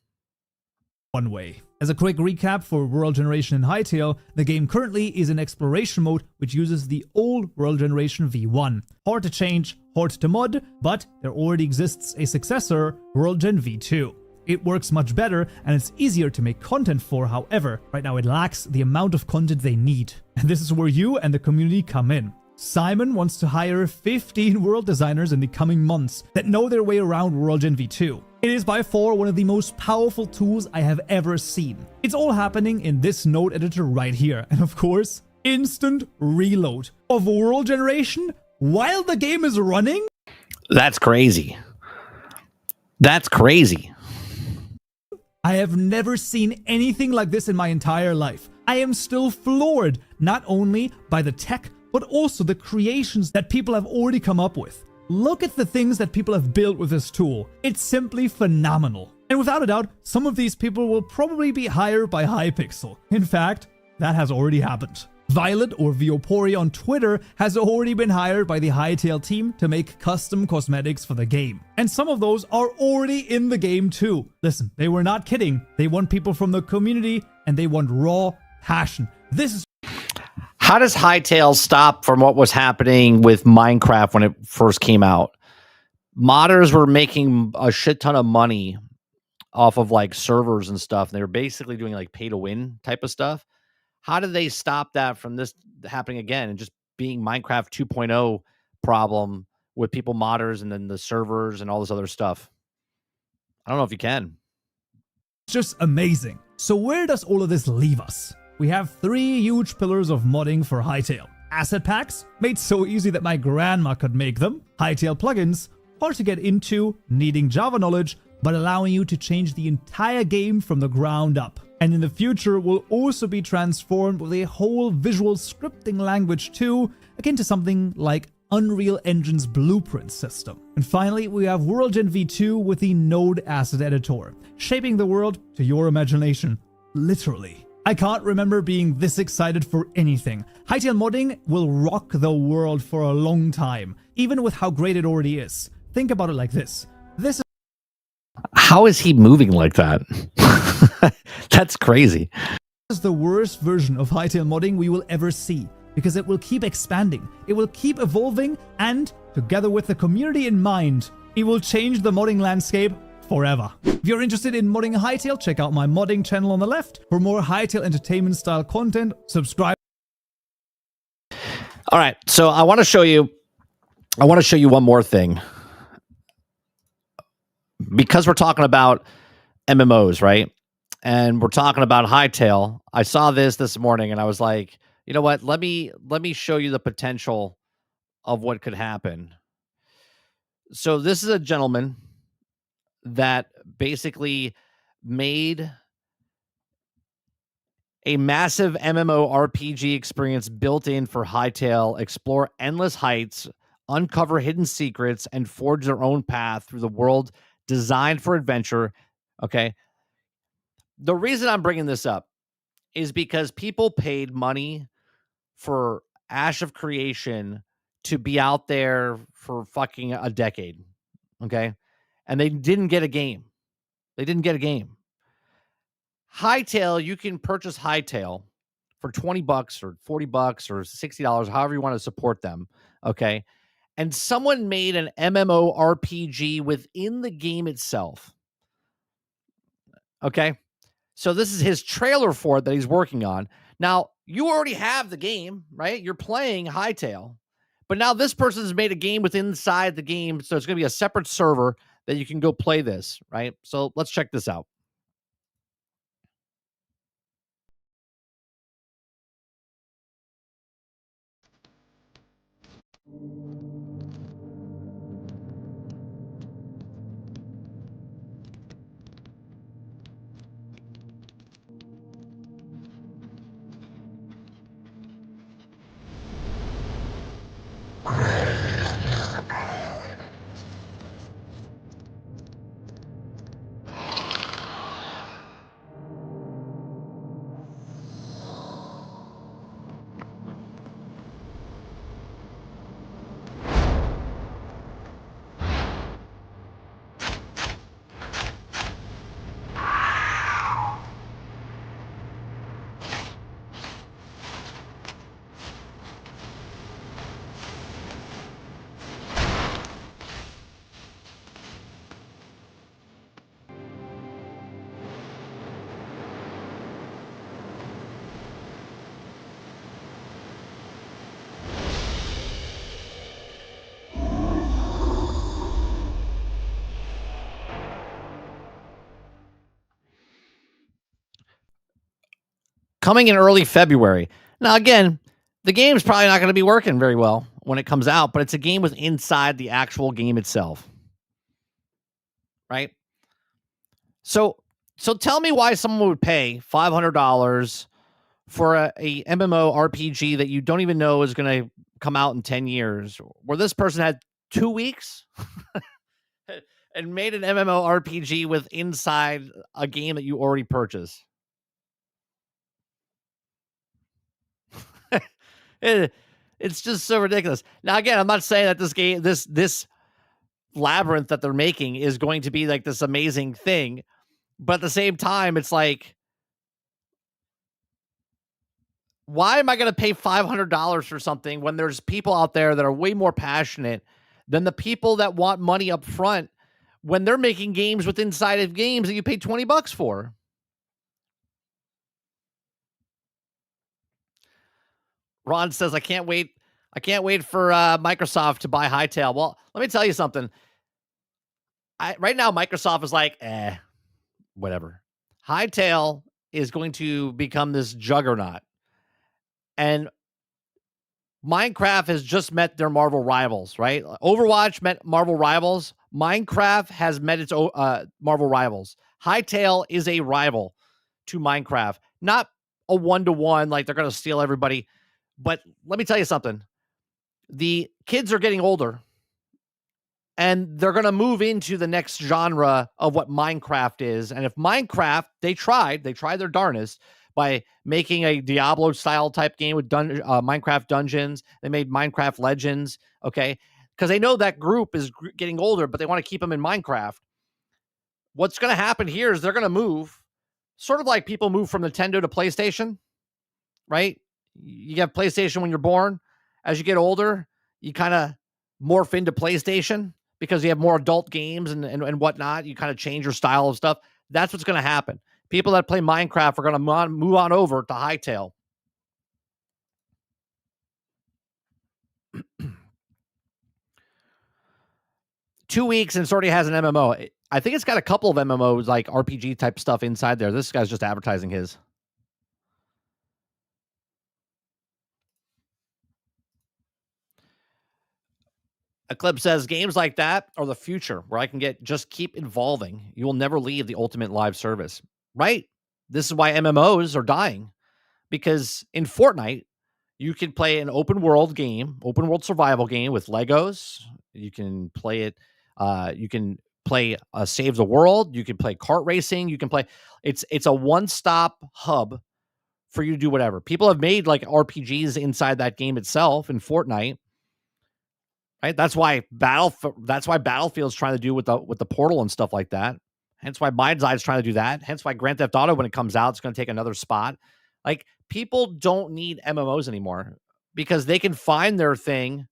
One way. As a quick recap for World Generation in Hytale, the game currently is in exploration mode, which uses the old World Generation v1. Hard to change, hard to mod, but there already exists a successor, World Gen v2. It works much better and it's easier to make content for, however, right now it lacks the amount of content they need. And this is where you and the community come in. Simon wants to hire 15 world designers in the coming months that know their way around World Gen v2. It is by far one of the most powerful tools I have ever seen. It's all happening in this node editor right here. And of course, instant reload of World Generation while the game is running? That's crazy. That's crazy. I have never seen anything like this in my entire life. I am still floored, not only by the tech, but also the creations that people have already come up with. Look at the things that people have built with this tool. It's simply phenomenal. And without a doubt, some of these people will probably be hired by Hypixel. In fact, that has already happened. Violet, or Viopori on Twitter, has already been hired by the Hytale team to make custom cosmetics for the game. And some of those are already in the game too. Listen, they were not kidding. They want people from the community and they want raw passion. This is... How does Hytale stop from what was happening with Minecraft when it first came out? Modders were making a shit ton of money off of like servers and stuff. And they were basically doing like pay to win type of stuff. How did they stop that from this happening again and just being Minecraft 2.0 problem with people modders and then the servers and all this other stuff? I don't know if you can. It's just amazing. So where does all of this leave us? We have 3 huge pillars of modding for Hytale. Asset packs, made so easy that my grandma could make them. Hytale plugins, hard to get into, needing Java knowledge, but allowing you to change the entire game from the ground up. And in the future will also be transformed with a whole visual scripting language too, akin to something like Unreal Engine's blueprint system. And finally, we have World Gen v2 with the Node Asset Editor, shaping the world to your imagination, literally. I can't remember being this excited for anything. Hytale modding will rock the world for a long time, even with how great it already is. Think about it like this. How is he moving like that? That's crazy. This is the worst version of Hytale modding we will ever see, because it will keep expanding, it will keep evolving, and, together with the community in mind, it will change the modding landscape forever. If you're interested in modding Hytale, check out my modding channel on the left. For more Hytale entertainment style content, subscribe. All right, so I want to show you one more thing. Because we're talking about MMOs, right? And we're talking about Hytale. I saw this morning and I was like, you know what? Let me show you the potential of what could happen. So this is a gentleman that basically made a massive MMORPG experience built in for Hytale, explore endless heights, uncover hidden secrets, and forge their own path through the world designed for adventure. Okay. The reason I'm bringing this up is because people paid money for Ash of Creation to be out there for fucking a decade. Okay. And they didn't get a game. They didn't get a game. Hytale, you can purchase Hytale for $20 or $40 or $60, however you want to support them. Okay. And someone made an MMORPG within the game itself. Okay. So this is his trailer for it that he's working on. Now, you already have the game, right? You're playing Hytale. But now this person's made a game within inside the game. So it's going to be a separate server that you can go play this, right? So let's check this out. Coming in early February. Now, again, the game's probably not going to be working very well when it comes out, but it's a game with inside the actual game itself. Right? So tell me why someone would pay $500 for a MMO RPG that you don't even know is going to come out in 10 years, where this person had 2 weeks and made an MMO RPG with inside a game that you already purchased. It's just so ridiculous. Now, again, I'm not saying that this game, this labyrinth that they're making is going to be like this amazing thing, but at the same time, it's like, why am I going to pay $500 for something when there's people out there that are way more passionate than the people that want money up front when they're making games with inside of games that you pay $20 for? Ron says, I can't wait for Microsoft to buy Hytale. Well, let me tell you something. Right now, Microsoft is like, whatever. Hytale is going to become this juggernaut. And Minecraft has just met their Marvel rivals, right? Overwatch met Marvel rivals. Minecraft has met its Marvel rivals. Hytale is a rival to Minecraft. Not a one-to-one, like they're going to steal everybody. But let me tell you something. The kids are getting older, and they're going to move into the next genre of what Minecraft is. And if Minecraft, they tried their darnest by making a Diablo-style type game with Minecraft Dungeons. They made Minecraft Legends, okay? Because they know that group is getting older, but they want to keep them in Minecraft. What's going to happen here is they're going to move, sort of like people move from Nintendo to PlayStation, right? You have PlayStation when you're born. As you get older, you kind of morph into PlayStation because you have more adult games and whatnot. You kind of change your style of stuff. That's what's going to happen. People that play Minecraft are going to move on over to Hytale. Two weeks and it already has an MMO. I think it's got a couple of MMOs, like RPG type stuff inside there. This guy's just advertising his. Eclipse says, games like that are the future, where I can just keep evolving. You will never leave the ultimate live service, right? This is why MMOs are dying, because in Fortnite, you can play an open world survival game with Legos. You can play it. You can play Save the World. You can play kart racing. You can play. It's a one-stop hub for you to do whatever. People have made like RPGs inside that game itself in Fortnite. Right? That's why Battlefield's trying to do with the portal and stuff like that. Hence why Mind's Eye is trying to do that. Hence why Grand Theft Auto, when it comes out, it's going to take another spot. Like, people don't need MMOs anymore because they can find their thing,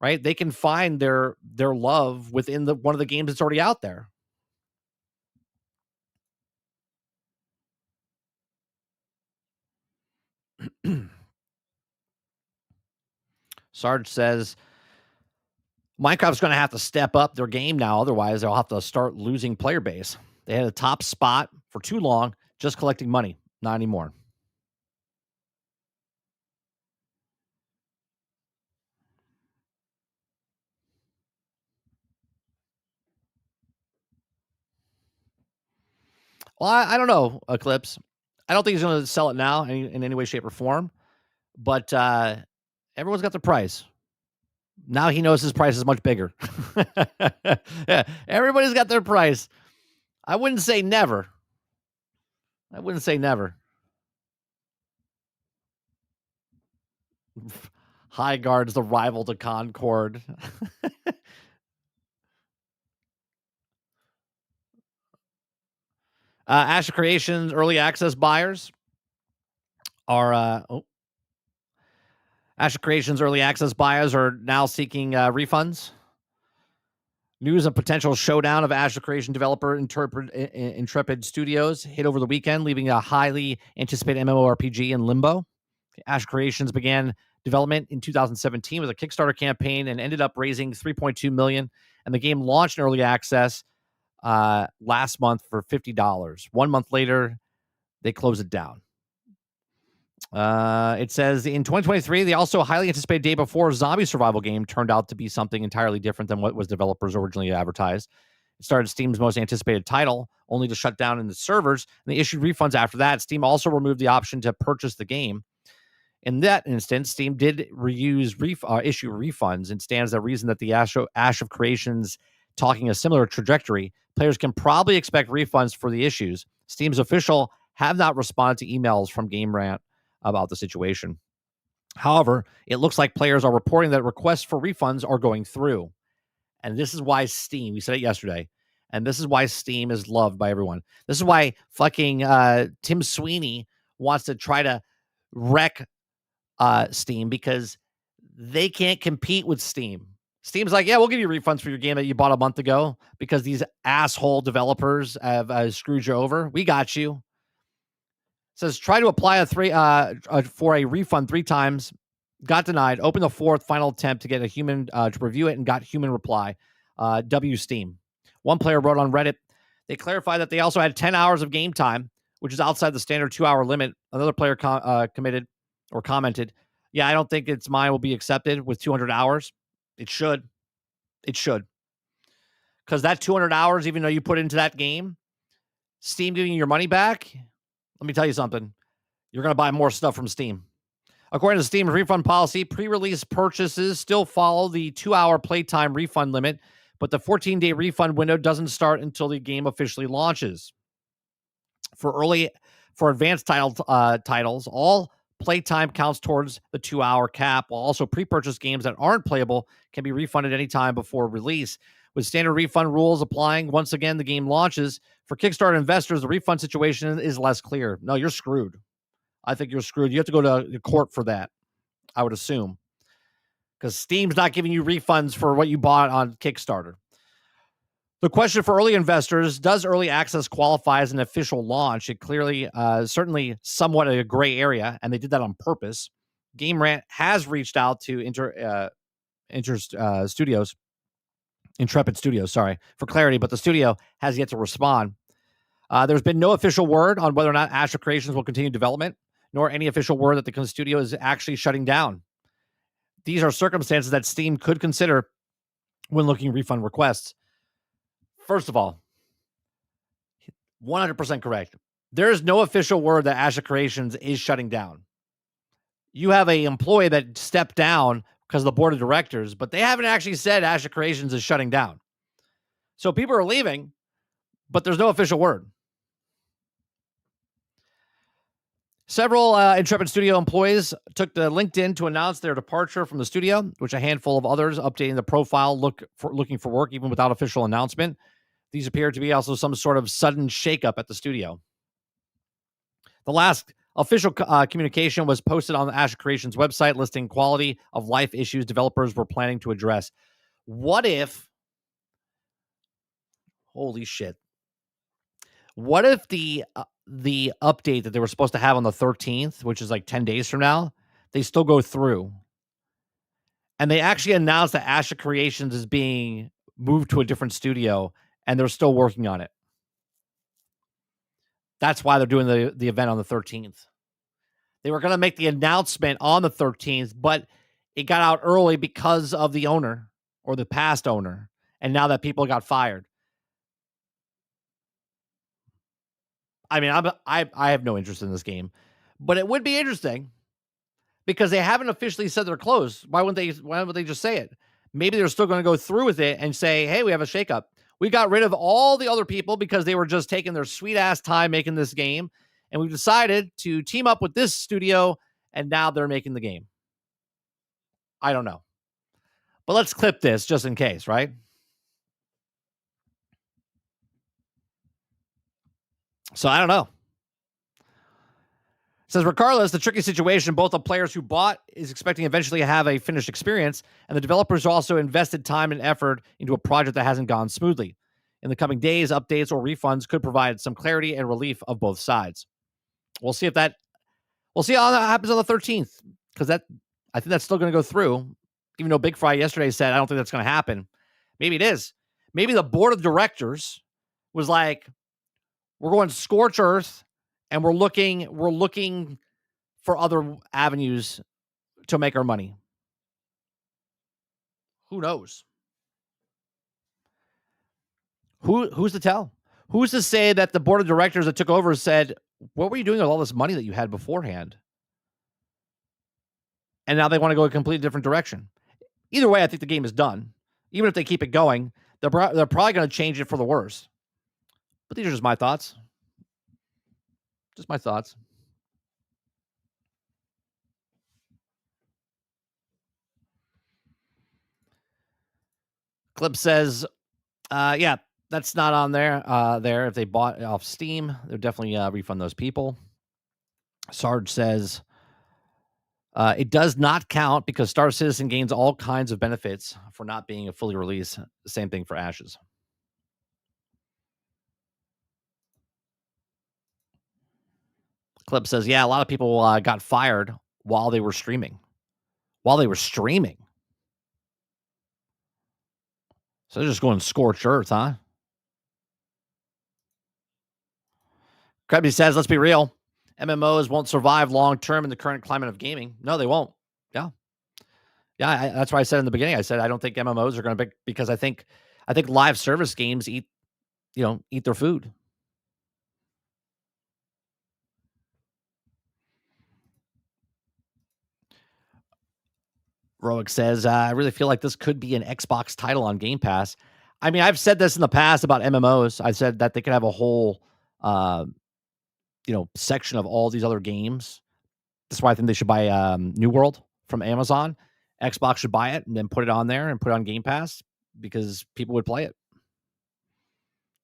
right? They can find their love within one of the games that's already out there. Sarge says Minecraft's going to have to step up their game now. Otherwise, they'll have to start losing player base. They had a top spot for too long, just collecting money. Not anymore. Well, I don't know, Eclipse. I don't think he's going to sell it now in any way, shape, or form. But everyone's got their price. Now he knows his price is much bigger. Yeah, everybody's got their price. I wouldn't say never. I wouldn't say never. Highguard's the rival to Concord. Asher Creations early access buyers are Asher Creations early access buyers are now seeking refunds. News of potential showdown of Asher Creation developer Intrepid Studios hit over the weekend, leaving a highly anticipated MMORPG in limbo. Asher Creations began development in 2017 with a Kickstarter campaign and ended up raising $3.2 million. And the game launched in early access last month for $50. 1 month later, they closed it down. It says in 2023, the also highly anticipated day before zombie survival game turned out to be something entirely different than what was developers originally advertised. It started Steam's most anticipated title, only to shut down in the servers, and they issued refunds after that. Steam also removed the option to purchase the game. In that instance, Steam did issue refunds, and stands the reason that the Ash of Creations talking a similar trajectory. Players can probably expect refunds for the issues. Steam's official have not responded to emails from Game Rant about the situation. However, it looks like players are reporting that requests for refunds are going through. And this is why Steam, we said it yesterday, and this is why Steam is loved by everyone. This is why fucking Tim Sweeney wants to try to wreck Steam, because they can't compete with Steam. Steam's like, yeah, we'll give you refunds for your game that you bought a month ago because these asshole developers have screwed you over. We got you. It says try to apply for a refund 3 times, got denied. Open the 4th final attempt to get a human to review it and got human reply. W Steam. One player wrote on Reddit. They clarified that they also had 10 hours of game time, which is outside the standard 2-hour limit. Another player commented, yeah, I don't think it's mine will be accepted with 200 hours. It should. Because that 200 hours, even though you put into that game, Steam giving you your money back, let me tell you something. You're going to buy more stuff from Steam. According to Steam's refund policy, pre-release purchases still follow the 2-hour playtime refund limit, but the 14-day refund window doesn't start until the game officially launches. For advanced titles, all playtime counts towards the 2-hour cap, while also pre-purchased games that aren't playable can be refunded anytime before release. With standard refund rules applying once again the game launches, for Kickstarter investors, the refund situation is less clear. No, you're screwed. I think you're screwed. You have to go to court for that, I would assume, because Steam's not giving you refunds for what you bought on Kickstarter. The question for early investors, does early access qualify as an official launch? It clearly, certainly somewhat a gray area, and they did that on purpose. Game Rant has reached out to Intrepid Studios, for clarity, but the studio has yet to respond. There's been no official word on whether or not Asher Creations will continue development, nor any official word that the studio is actually shutting down. These are circumstances that Steam could consider when looking refund requests. First of all, 100% correct. There is no official word that Asher Creations is shutting down. You have an employee that stepped down because of the board of directors, but they haven't actually said Asher Creations is shutting down. So people are leaving, but there's no official word. Several Intrepid Studio employees took to LinkedIn to announce their departure from the studio, which a handful of others updating the profile looking for work even without official announcement. These appear to be also some sort of sudden shakeup at the studio. The last official communication was posted on the Asher Creations website listing quality of life issues developers were planning to address. What if, holy shit, what if the update that they were supposed to have on the 13th, which is like 10 days from now, they still go through? And they actually announced that Asher Creations is being moved to a different studio, and they're still working on it. That's why they're doing the event on the 13th. They were going to make the announcement on the 13th, but it got out early because of the owner or the past owner, and now that people got fired. I mean, I have no interest in this game, but it would be interesting because they haven't officially said they're closed. Why would they just say it? Maybe they're still going to go through with it and say, hey, we have a shakeup. We got rid of all the other people because they were just taking their sweet ass time making this game. And we've decided to team up with this studio, and now they're making the game. I don't know. But let's clip this just in case, right? So I don't know. It says, regardless, the tricky situation, both the players who bought is expecting eventually to have a finished experience, and the developers also invested time and effort into a project that hasn't gone smoothly. In the coming days, updates or refunds could provide some clarity and relief of both sides. We'll see how that happens on the 13th, because I think that's still going to go through. Even though Big Fry yesterday said, I don't think that's going to happen. Maybe it is. Maybe the board of directors was like, we're going scorch earth, and we're looking for other avenues to make our money. Who knows? Who's to tell? Who's to say that the board of directors that took over said, what were you doing with all this money that you had beforehand? And now they want to go a completely different direction. Either way, I think the game is done. Even if they keep it going, they're probably going to change it for the worse. But these are just my thoughts. Just my thoughts. Clip says, yeah, that's not on there. There, if they bought it off Steam, they'll definitely refund those people. Sarge says, it does not count because Star Citizen gains all kinds of benefits for not being a fully released. Same thing for Ashes. Clip says, yeah, a lot of people got fired while they were streaming. So they're just going scorched earth, huh? Krebs says, let's be real. MMOs won't survive long term in the current climate of gaming. No, they won't. Yeah. Yeah, that's why I said in the beginning. I said I don't think MMOs are going to be, because I think live service games eat their food. Roic says, I really feel like this could be an Xbox title on Game Pass. I mean, I've said this in the past about MMOs. I said that they could have a whole, section of all these other games. That's why I think they should buy New World from Amazon. Xbox should buy it and then put it on there and put it on Game Pass because people would play it.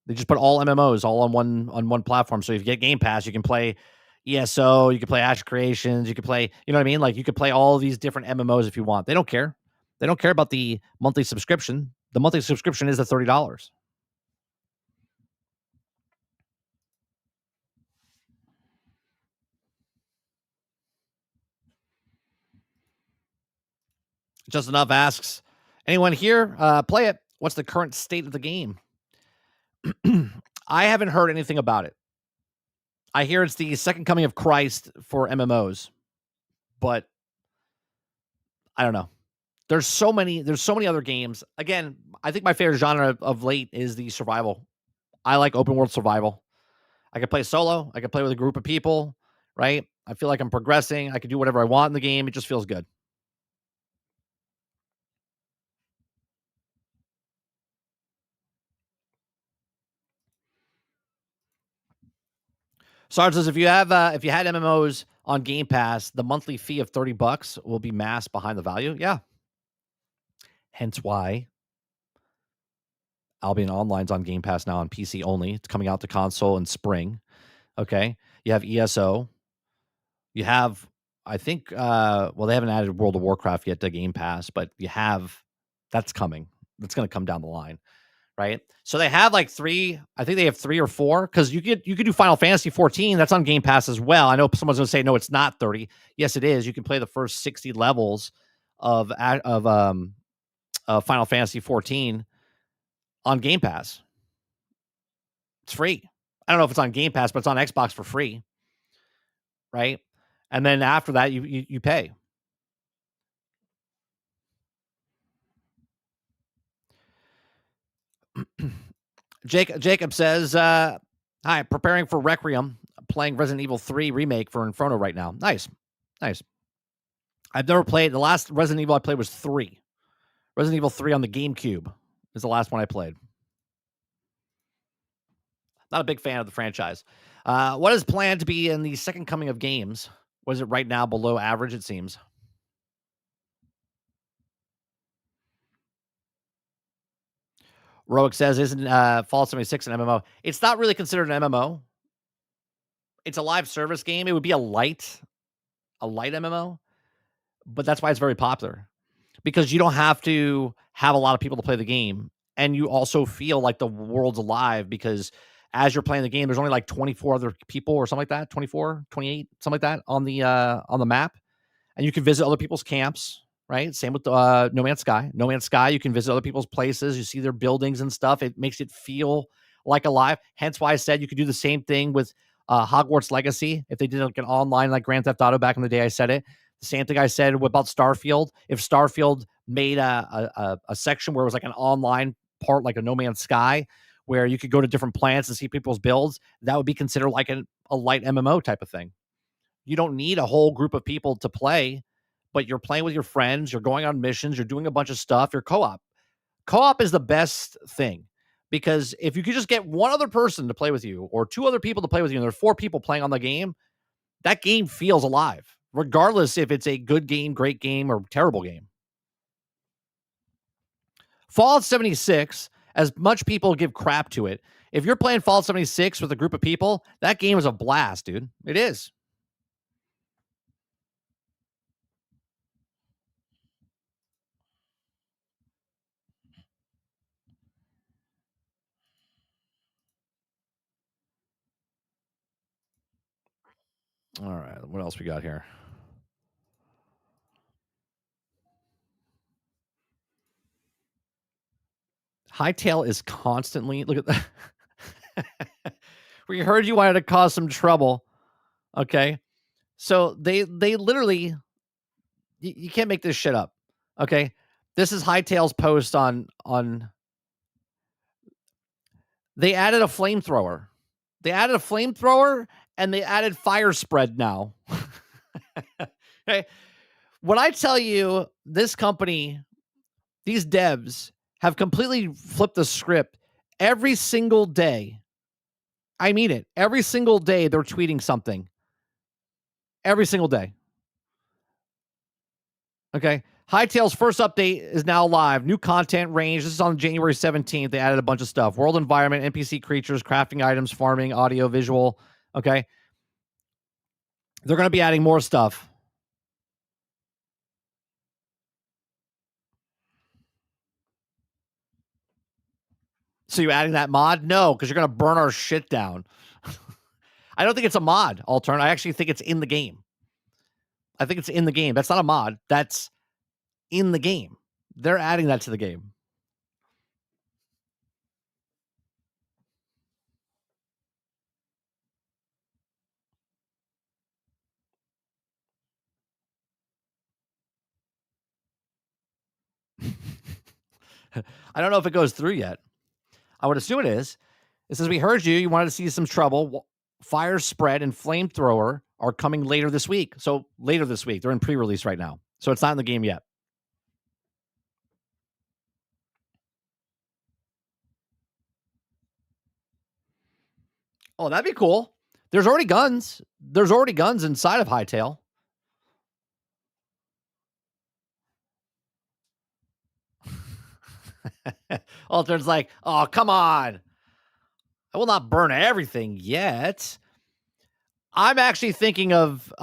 They just put all MMOs all on one platform. So if you get Game Pass, you can play ESO, you can play Asher Creations, you can play, you know what I mean? Like you could play all these different MMOs if you want. They don't care. They don't care about the monthly subscription. The monthly subscription is the $30. Just Enough asks, anyone here play it? What's the current state of the game? I haven't heard anything about it. I hear it's the second coming of Christ for MMOs, but I don't know. There's so many other games. Again, I think my favorite genre of late is the survival. I like open world survival. I can play solo. I can play with a group of people, right? I feel like I'm progressing. I can do whatever I want in the game. It just feels good. Sarge says, if you had MMOs on Game Pass, the monthly fee of $30 will be masked behind the value. Yeah. Hence why Albion Online's on Game Pass now on PC only. It's coming out to console in spring. Okay. You have ESO. You have, I think, they haven't added World of Warcraft yet to Game Pass, but that's coming. That's going to come down the line, right? So they have like 3, I think they have 3 or 4, because you could do Final Fantasy 14. That's on Game Pass as well. I know someone's going to say, no, it's not 30. Yes, it is. You can play the first 60 levels of Final Fantasy 14 on Game Pass. It's free. I don't know if it's on Game Pass, but it's on Xbox for free, right? And then after that, you pay. Jacob says, hi, preparing for Requiem, playing Resident Evil 3 remake for Inferno right now. Nice. I've never played. The last Resident Evil I played was 3. Resident Evil 3 on the GameCube is the last one I played. Not a big fan of the franchise. What is planned to be in the second coming of games? Was it right now below average, it seems? Roic says, isn't Fallout 76 an MMO? It's not really considered an MMO. It's a live service game. It would be a light MMO, but that's why it's very popular. Because you don't have to have a lot of people to play the game, and you also feel like the world's alive, because as you're playing the game, there's only like 24 other people or something like that, 24, 28, something like that on the map, and you can visit other people's camps, right? Same with No Man's Sky. No Man's Sky, you can visit other people's places, you see their buildings and stuff. It makes it feel like alive. Hence why I said you could do the same thing with Hogwarts Legacy. If they did like an online like Grand Theft Auto back in the day, I said it. The same thing I said about Starfield. If Starfield made a section where it was like an online part, like a No Man's Sky, where you could go to different planets and see people's builds, that would be considered like a light MMO type of thing. You don't need a whole group of people to play, but you're playing with your friends, you're going on missions, you're doing a bunch of stuff, you're co-op. Co-op is the best thing, because if you could just get one other person to play with you or 2 other people to play with you, and there are 4 people playing on the game, that game feels alive, regardless if it's a good game, great game, or terrible game. Fallout 76, as much people give crap to it, if you're playing Fallout 76 with a group of people, that game is a blast, dude. It is. All right, what else we got here? Hytale is constantly, look at that. We heard you wanted to cause some trouble. Okay. So they literally, you can't make this shit up. Okay. This is Hytale's post on they added a flamethrower. And they added fire spread now. Okay. When I tell you this company, these devs have completely flipped the script every single day. I mean it. Every single day they're tweeting something. Every single day. Okay. Hytale's first update is now live. New content range. This is on January 17th. They added a bunch of stuff. World environment, NPC creatures, crafting items, farming, audio, visual. Okay. They're going to be adding more stuff. So you adding that mod? No, because you're going to burn our shit down. I don't think it's a mod, Altern. I actually think it's in the game. I think it's in the game. That's not a mod. That's in the game. They're adding that to the game. I don't know if it goes through yet. I would assume it is. It says, we heard you. You wanted to see some trouble. Fire spread and flamethrower are coming later this week. So later this week. They're in pre-release right now. So it's not in the game yet. Oh, that'd be cool. There's already guns. There's already guns inside of Hytale. Altered's like, oh, come on. I will not burn everything yet. I'm actually thinking of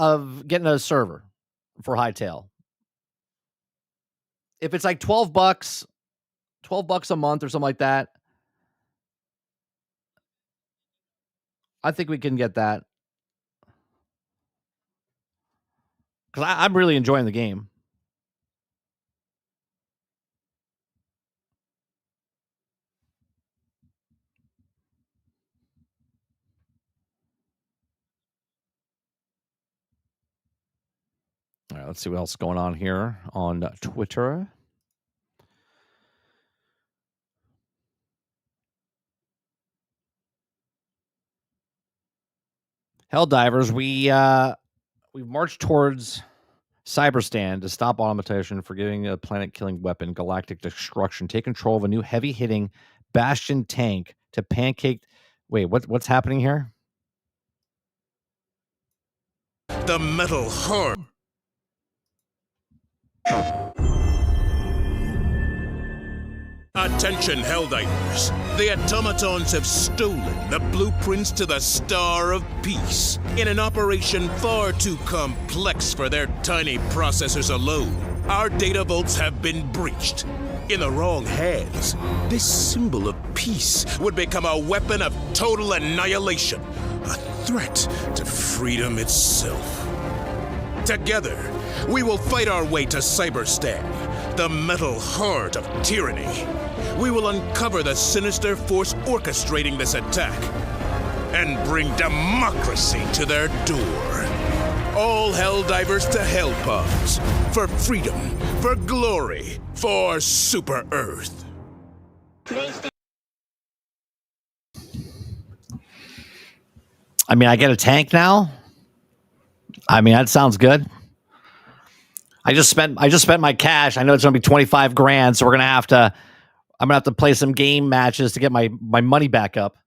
getting a server for Hytale. If it's like $12 a month or something like that, I think we can get that. Because I'm really enjoying the game. All right, let's see what else is going on here on Twitter. Helldivers, we've marched towards Cyberstand to stop automation for giving a planet-killing weapon, galactic destruction. Take control of a new heavy-hitting Bastion tank to pancake. Wait, what's happening here? The metal heart. Attention, Helldivers. The automatons have stolen the blueprints to the Star of Peace in an operation far too complex for their tiny processors alone. Our data vaults have been breached. In the wrong hands, this symbol of peace would become a weapon of total annihilation, a threat to freedom itself. Together, we will fight our way to Cyberstan, the metal heart of tyranny. We will uncover the sinister force orchestrating this attack and bring democracy to their door. All Helldivers to Hellpods, for freedom, for glory, for Super Earth. I mean, I get a tank now. I mean, that sounds good. I just spent my cash. I know it's gonna be 25 grand, so I'm gonna have to play some game matches to get my money back up.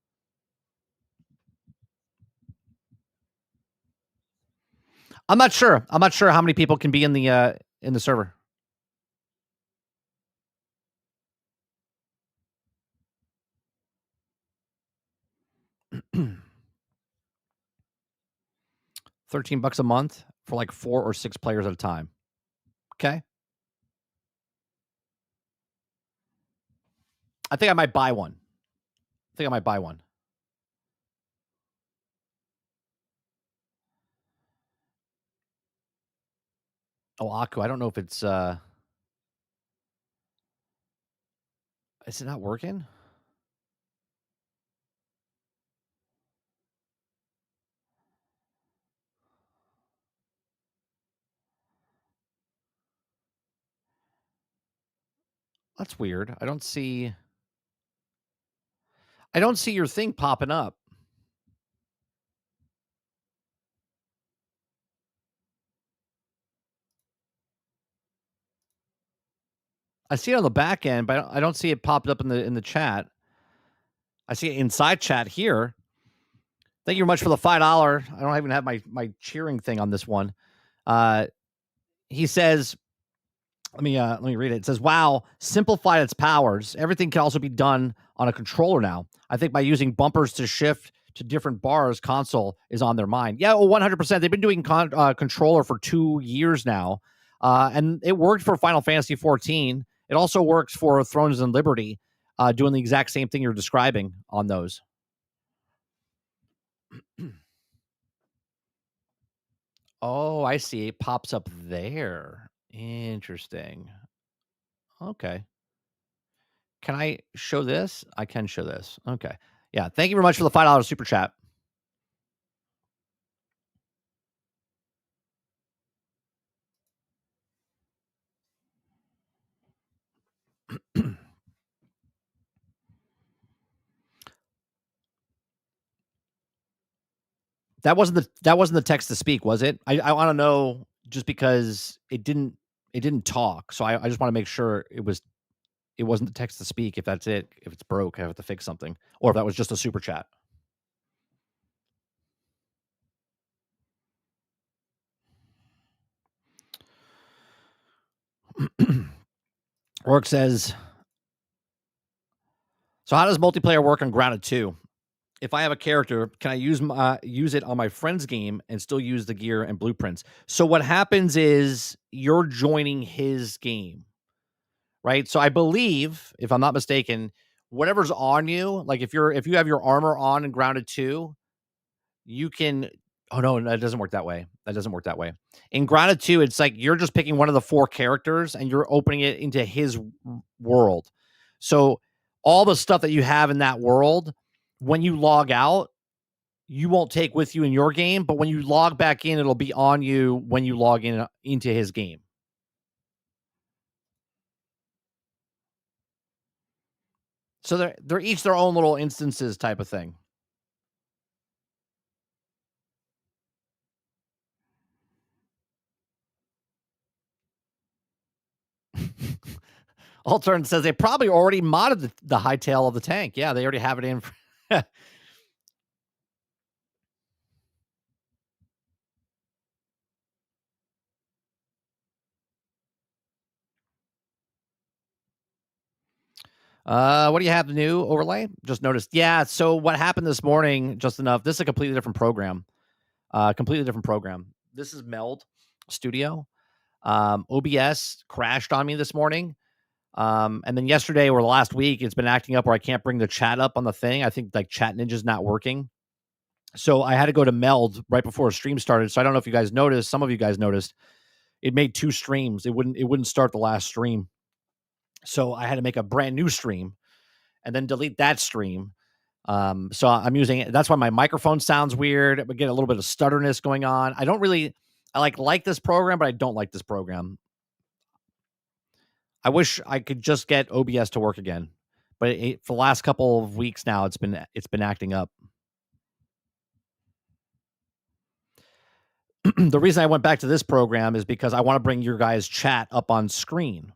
I'm not sure how many people can be in the server. $13 a month for like 4 or 6 players at a time. Okay. I think I might buy one. Oh, Aku, I don't know if it's is it not working? That's weird. I don't see your thing popping up. I see it on the back end, but I don't see it popped up in the chat. I see it inside chat here. Thank you very much for the $5. I don't even have my cheering thing on this one. He says, let me read it. It says, "Wow, simplified its powers. Everything can also be done on a controller now. I think by using bumpers to shift to different bars, console is on their mind." Yeah, well, 100%. They've been doing controller for 2 years now, and it worked for Final Fantasy 14. It also works for Thrones and Liberty, doing the exact same thing you're describing on those. Oh, I see. It pops up there. Interesting. Okay. Can I show this? I can show this. Okay. Yeah. Thank you very much for the $5 super chat. That wasn't the text to speak, was it? I want to know, just because it didn't talk. So I just want to make sure it wasn't the text to speak. If that's it, if it's broke, I have to fix something, or if that was just a super chat. Rourke says, So how does multiplayer work on Grounded 2? If I have a character, can I use it on my friend's game and still use the gear and blueprints? So what happens is you're joining his game, right? So I believe, if I'm not mistaken, whatever's on you, like if you have your armor on in Grounded 2, you can. Oh no, that doesn't work that way. That doesn't work that way. In Grounded 2, it's like you're just picking one of the 4 characters and you're opening it into his world. So all the stuff that you have in that world, when you log out, you won't take with you in your game, but when you log back in, it'll be on you when you log in into his game. So they're each their own little instances type of thing. Altern says they probably already modded the Hytale of the tank. Yeah, they already have it in. What do you have new overlay? Just noticed. Yeah, so what happened this morning, just enough. This is a completely different program. Completely different program. This is Meld Studio. OBS crashed on me this morning. And then yesterday or last week, it's been acting up where I can't bring the chat up on the thing. I think like Chat Ninja's not working. So I had to go to Meld right before a stream started. So I don't know if you guys noticed. Some of you guys noticed. It made 2 streams. It wouldn't start the last stream. So I had to make a brand new stream and then delete that stream. So I'm using it. That's why my microphone sounds weird. We get a little bit of stutterness going on. I don't really, I like this program, but I don't like this program. I wish I could just get OBS to work again, but for the last couple of weeks now, it's been acting up. The reason I went back to this program is because I want to bring your guys' chat up on screen.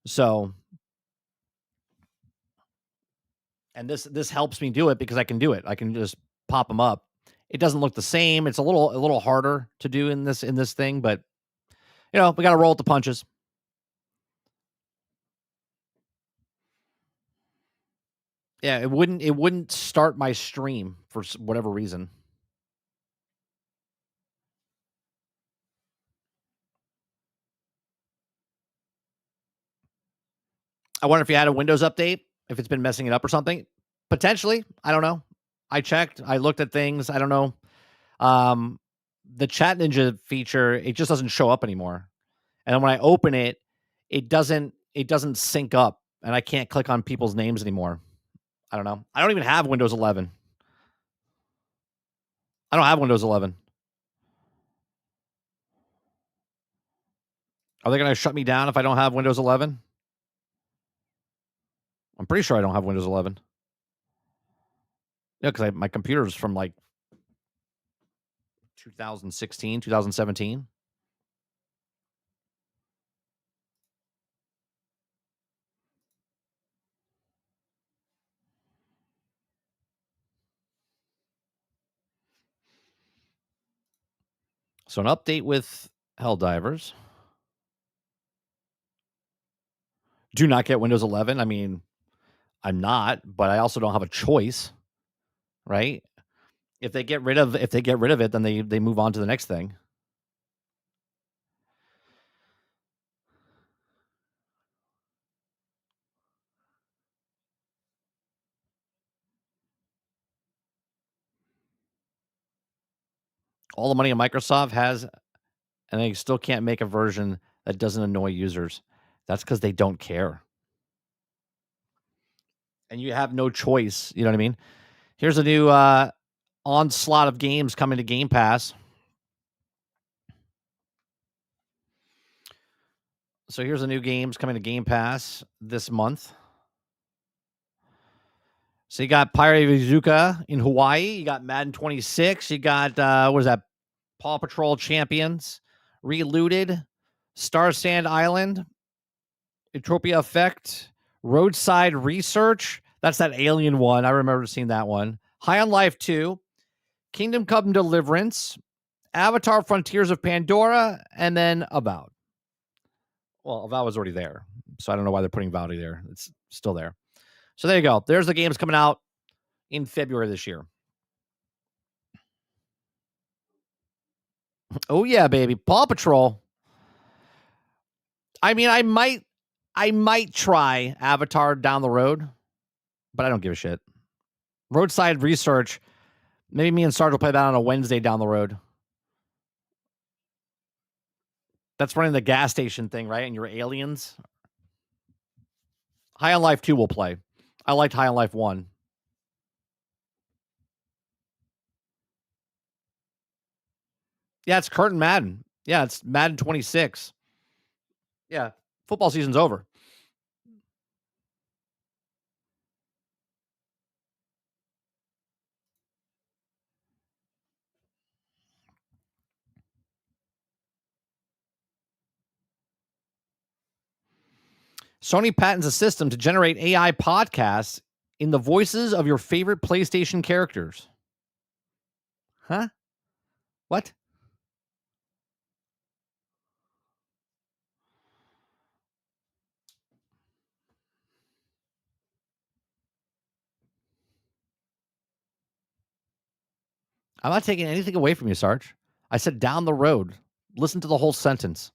So, and this helps me do it because I can do it. I can just pop them up. It doesn't look the same. It's a little harder to do in this thing, but we got to roll with the punches. Yeah, it wouldn't start my stream for whatever reason. I wonder if you had a Windows update, if it's been messing it up or something. Potentially. I don't know. I checked. I looked at things. I don't know. The Chat Ninja feature, it just doesn't show up anymore. And then when I open it, it doesn't sync up, and I can't click on people's names anymore. I don't know. I don't even have Windows 11. I don't have Windows 11. Are they going to shut me down if I don't have Windows 11? I'm pretty sure I don't have Windows 11. Yeah, because my computer is from like 2016, 2017. So an update with Helldivers. Do not get Windows 11. I mean, I'm not, but I also don't have a choice, right? If they get rid of it, then they move on to the next thing. All the money Microsoft has, and they still can't make a version that doesn't annoy users. That's because they don't care. And you have no choice. You know what I mean? Here's a new onslaught of games coming to Game Pass. So here's the new games coming to Game Pass this month. So you got Pirate Bazooka in Hawaii. You got Madden 26. You got, what is that? Paw Patrol Champions. Relooted. Star Sand Island. Utopia Effect. Roadside Research. That's that alien one. I remember seeing that one. High on Life 2. Kingdom Come Deliverance. Avatar Frontiers of Pandora. And then Avowed. Well, Avowed was already there. So I don't know why they're putting Avowed there. It's still there. So there you go. There's the games coming out in February this year. Oh yeah, baby. Paw Patrol. I mean, I might try Avatar down the road, but I don't give a shit. Roadside Research. Maybe me and Sarge will play that on a Wednesday down the road. That's running the gas station thing, right? And your aliens. High on Life 2 will play. I liked High on Life 1. Yeah, it's Curtin Madden. Yeah, it's Madden 26. Yeah, football season's over. Sony patents a system to generate AI podcasts in the voices of your favorite PlayStation characters. Huh? What? I'm not taking anything away from you, Sarge. I said down the road. Listen to the whole sentence.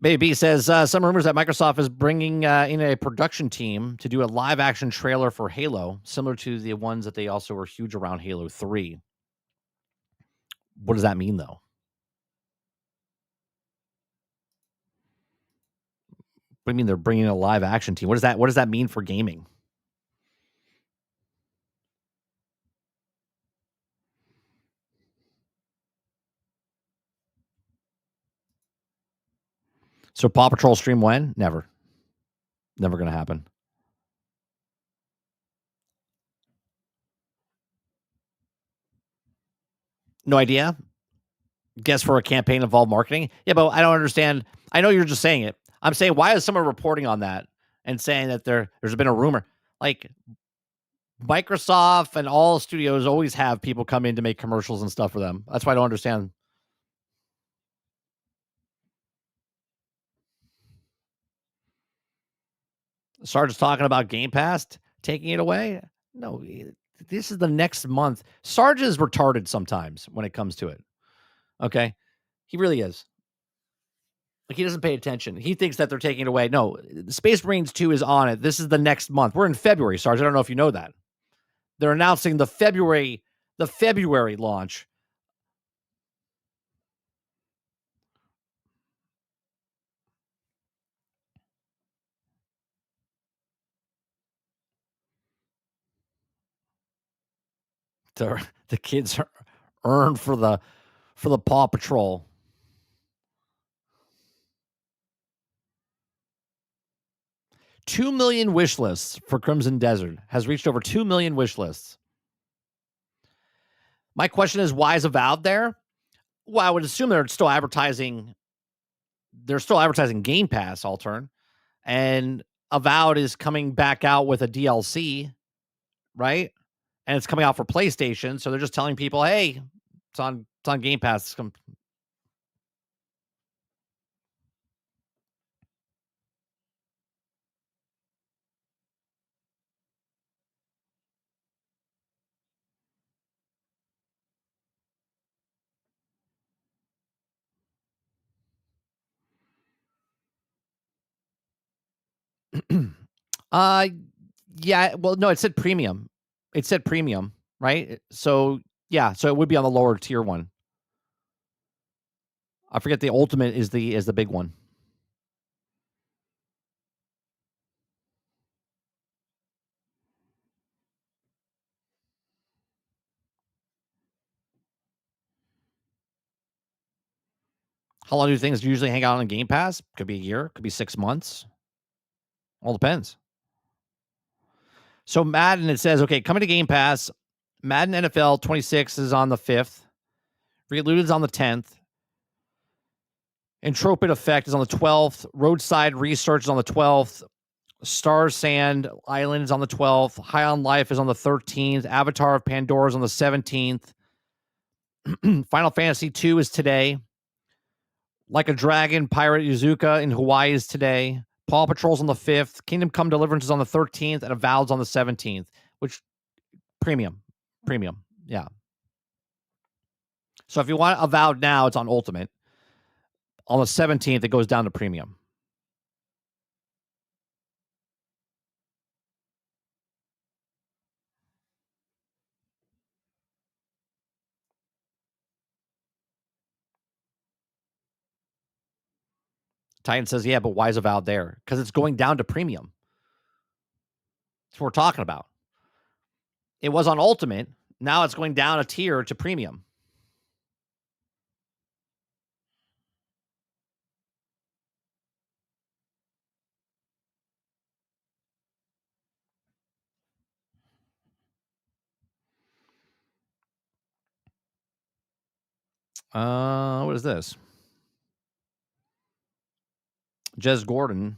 Baby says some rumors that Microsoft is bringing in a production team to do a live action trailer for Halo, similar to the ones that they also were huge around Halo 3. What does that mean, though? What do you mean they're bringing in a live action team? What does that mean for gaming? So Paw Patrol stream when? Never. Never going to happen. No idea? Guess for a campaign involved marketing? Yeah, but I don't understand. I know you're just saying it. I'm saying, why is someone reporting on that and saying that there's been a rumor? Like, Microsoft and all studios always have people come in to make commercials and stuff for them. That's why I don't understand. Sarge is talking about Game Pass taking it away. No, this is the next month. Sarge is retarded sometimes when it comes to it. Okay? He really is. Like, he doesn't pay attention. He thinks that they're taking it away. No, Space Marines 2 is on it. This is the next month. We're in February, Sarge. I don't know if you know that. They're announcing the February launch. The kids earn for the Paw Patrol. $2 million wish lists for Crimson Desert. Has reached over 2 million wish lists. My question is, why is Avowed there? Well, I would assume they're still advertising. They're still advertising Game Pass, Altern. And Avowed is coming back out with a DLC, right? And it's coming out for PlayStation. So they're just telling people, hey, it's on Game Pass. Yeah, well, no, it said premium. It said premium, right? So yeah, so it would be on the lower tier one. I forget the ultimate is the big one. How long do things usually hang out on Game Pass? Could be a year, could be 6 months. All depends. So Madden, it says, okay, coming to Game Pass, Madden NFL 26 is on the 5th. Reloaded is on the 10th. Entropid Effect is on the 12th. Roadside Research is on the 12th. Star Sand Island is on the 12th. High on Life is on the 13th. Avatar of Pandora is on the 17th. Final Fantasy 2 is today. Like a Dragon, Pirate Yuzuka in Hawaii is today. Paw Patrol's on the 5th. Kingdom Come Deliverance is on the 13th, and Avowed's on the 17th, which premium. Yeah. So if you want Avowed now, it's on Ultimate. On the 17th, it goes down to premium. Titan says, yeah, but why is Avowed there? Because it's going down to premium. That's what we're talking about. It was on Ultimate. Now it's going down a tier to premium. What is this? Jez Corden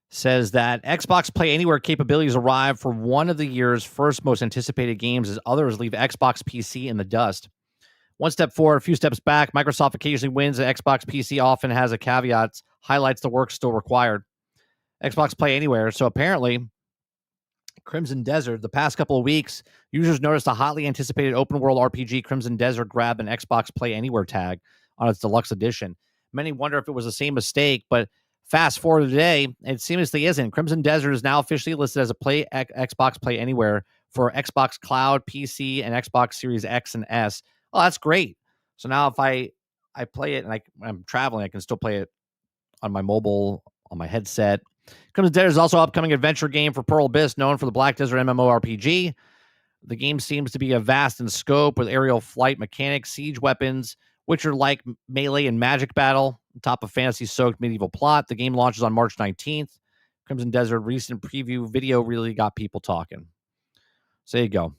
says that Xbox Play Anywhere capabilities arrive for one of the year's first most anticipated games as others leave Xbox PC in the dust. One step forward, a few steps back. Microsoft occasionally wins, and Xbox PC often has a caveat, highlights the work still required. Xbox Play Anywhere. So apparently, Crimson Desert, the past couple of weeks, users noticed a hotly anticipated open world RPG, Crimson Desert, grab an Xbox Play Anywhere tag on its deluxe edition. Many wonder if it was the same mistake, but fast forward to today, it seemingly isn't. Crimson Desert is now officially listed as a Xbox Play Anywhere for Xbox Cloud, PC, and Xbox Series X and S. Oh, that's great. So now if I play it and I'm traveling, I can still play it on my mobile, on my headset. Crimson Desert is also an upcoming adventure game for Pearl Abyss, known for the Black Desert MMORPG. The game seems to be a vast in scope with aerial flight mechanics, siege weapons, which are like melee and magic battle, on top of fantasy-soaked medieval plot. The game launches on March 19th. Crimson Desert recent preview video really got people talking. So there you go.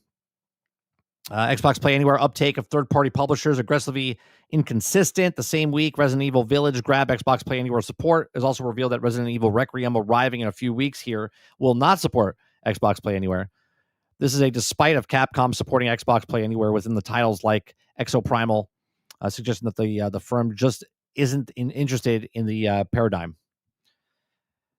Xbox Play Anywhere uptake of third-party publishers aggressively inconsistent. The same week, Resident Evil Village grabbed Xbox Play Anywhere support. It is also revealed that Resident Evil Requiem, arriving in a few weeks here, will not support Xbox Play Anywhere. This is a despite of Capcom supporting Xbox Play Anywhere within the titles like Exoprimal, suggesting that the firm just isn't interested in the paradigm.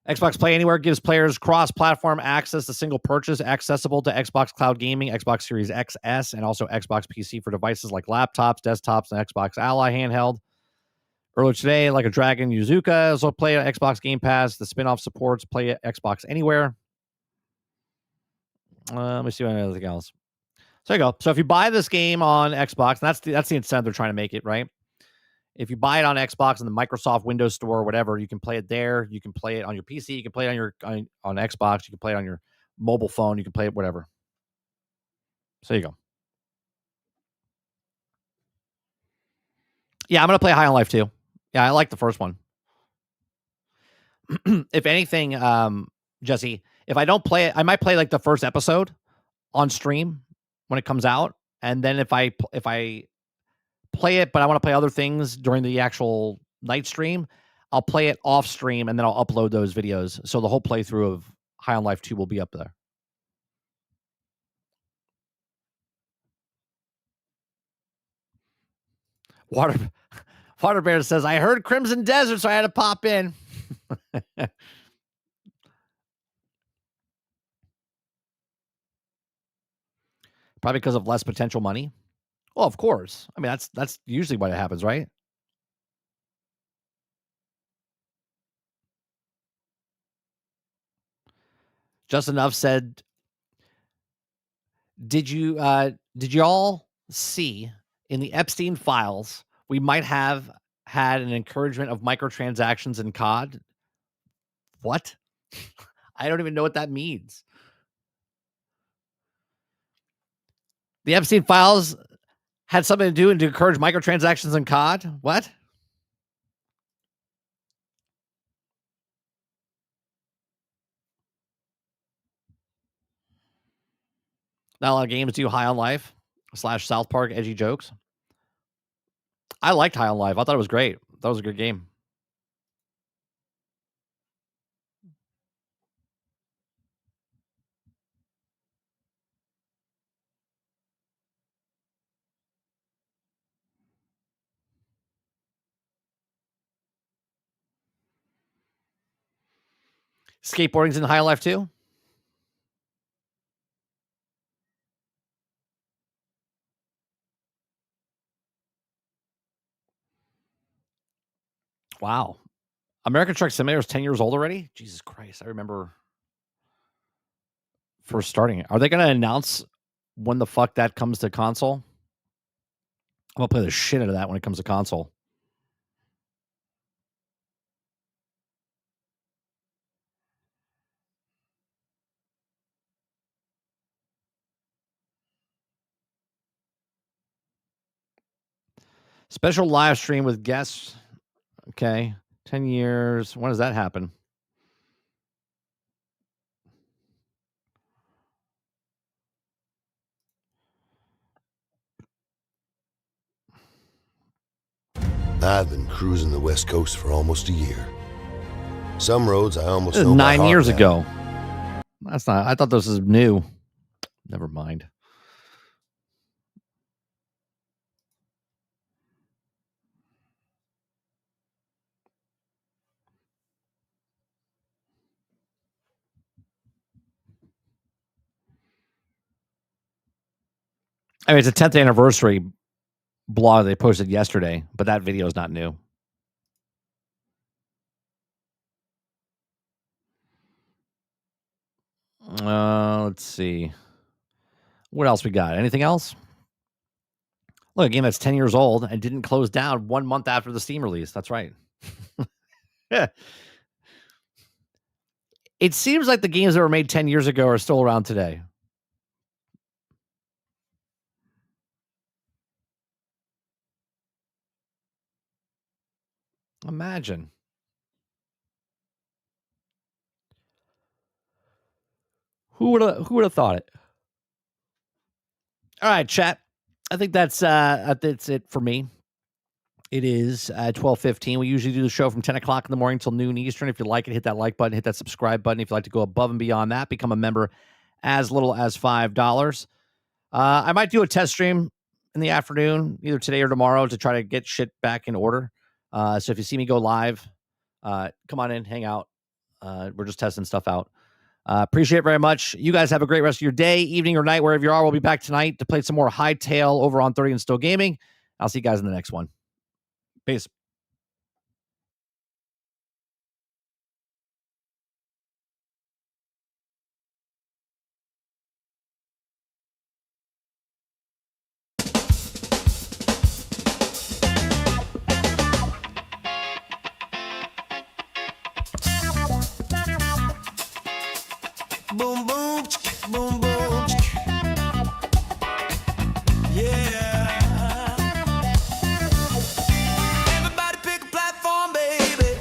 Xbox Play Anywhere gives players cross-platform access to single purchase, accessible to Xbox Cloud Gaming, Xbox Series XS, and also Xbox PC for devices like laptops, desktops, and Xbox Ally handheld. Earlier today, Like a Dragon, Yuzuka also play on Xbox Game Pass. The spin-off supports Play Xbox Anywhere. Let me see anything else. So there you go. So if you buy this game on Xbox, that's the incentive they're trying to make it, right? If you buy it on Xbox and the Microsoft Windows Store or whatever, you can play it there. You can play it on your PC. You can play it on Xbox. You can play it on your mobile phone. You can play it whatever. So there you go. Yeah, I'm gonna play High on Life too. Yeah, I like the first one. If anything, Jesse, if I don't play it, I might play like the first episode on stream when it comes out, and then if I play it, but I want to play other things during the actual night stream, I'll play it off stream and then I'll upload those videos. So the whole playthrough of High on Life 2 will be up there. Water Bear says, I heard Crimson Desert, so I had to pop in. Probably because of less potential money. Well, of course. I mean, that's usually what happens, right? Just Enough said, did you all see in the Epstein files we might have had an encouragement of microtransactions in COD? What? I don't even know what that means. The Epstein files had something to do and to encourage microtransactions in COD? What? Not a lot of games do High on Life / South Park edgy jokes. I liked High on Life. I thought it was great. That was a good game. Skateboarding's in high life too? Wow. American Truck Simulator is 10 years old already? Jesus Christ. I remember first starting it. Are they going to announce when the fuck that comes to console? I'm going to play the shit out of that when it comes to console. Special live stream with guests. Okay. 10 years. When does that happen? I've been cruising the West Coast for almost a year. Some roads I almost know 9 years now. ago. That's not. I thought this was new. Never mind. I mean, it's a 10th anniversary blog they posted yesterday, but that video is not new. Let's see. What else we got? Anything else? Look, a game that's 10 years old and didn't close down 1 month after the Steam release. That's right. Yeah. It seems like the games that were made 10 years ago are still around today. Imagine. Who would have thought it? All right, chat. I think that's it for me. It is 12:15. We usually do the show from 10 o'clock in the morning till noon Eastern. If you like it, hit that like button, hit that subscribe button. If you'd like to go above and beyond that, become a member as little as $5. I might do a test stream in the afternoon, either today or tomorrow, to try to get shit back in order. So if you see me go live, come on in, hang out. We're just testing stuff out. Appreciate it very much. You guys have a great rest of your day, evening, or night, wherever you are. We'll be back tonight to play some more Hytale over on 30 and Still Gaming. I'll see you guys in the next one. Peace. Boom, boom, boom, boom. Yeah. Everybody pick a platform, baby.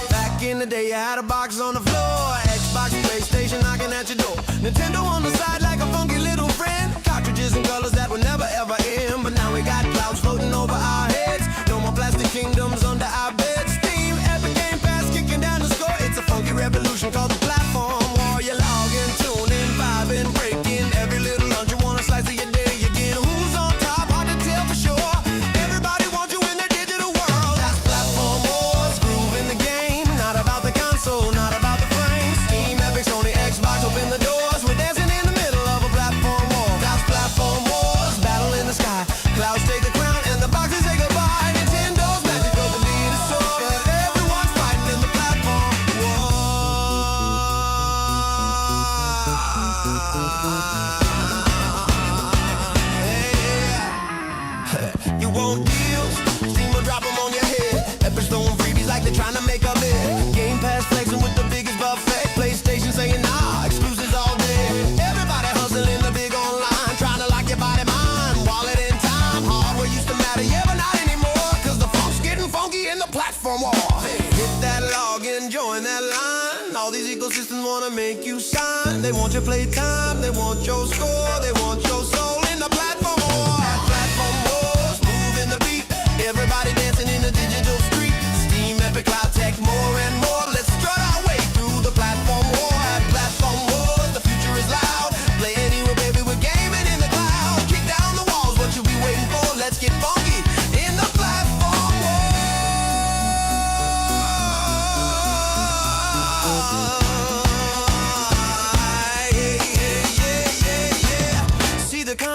Back in the day, I had a box on the floor. Xbox, PlayStation knocking at your door. Nintendo on the side like a funky little friend. Cartridges and colors that were never ever in. But now we got clouds floating over our heads. No more plastic kingdoms under our beds. Steam, Epic Game Pass kicking down the score. It's a funky revolution called the platform war. You log in, tune in, vibing, breaking. Every little lunch you want a slice of your day. You get who's on top, hard to tell for sure. Everybody wants you in the digital world. That's platform wars, grooving the game. Not about the console, not about the frame. Steam, Epic, Sony, Xbox, open the doors. We're dancing in the middle of a platform war. That's platform wars, battle in the sky. Clouds take the crown and the boxes say goodbye. Nintendo's magic of the lead is so, but everyone's fighting in the platform war. Yeah. You want deals? Steam will drop them on your head. Epic throwing freebies like they're trying to make a bid. Game Pass flexing with the biggest buffet. PlayStation saying nah, exclusives all day. Everybody hustling the big online, trying to lock your body, mind, wallet in time. Hardware used to matter, yeah, but not anymore. Cause the funk's getting funky in the platform war. Hit that login, join that line. All these ecosystems wanna make you shine. They want your playtime, they want your score, they want your soul in the platform war. Platform wars, moving the beat. Everybody dancing in the digital street. Steam, Epic, Cloud,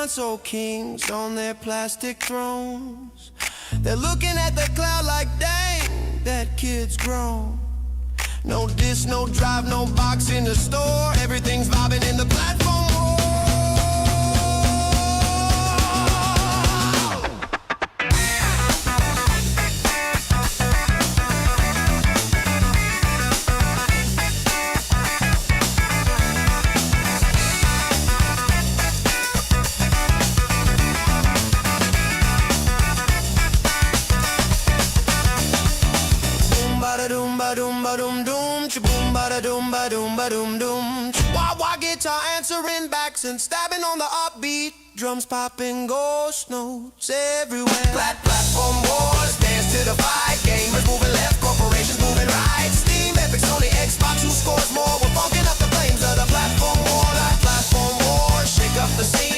console kings on their plastic thrones. They're looking at the cloud like, dang, that kid's grown. No disc, no drive, no box in the store. Everything's vibing in the platform war. Wah-wah guitar answering backs and stabbing on the upbeat. Drums popping ghost notes everywhere. Platform wars, dance to the fight. Gamers moving left, corporations moving right. Steam, Epic, Sony, Xbox, who scores more? We're funking up the flames of the platform war. Like platform wars, shake up the scene.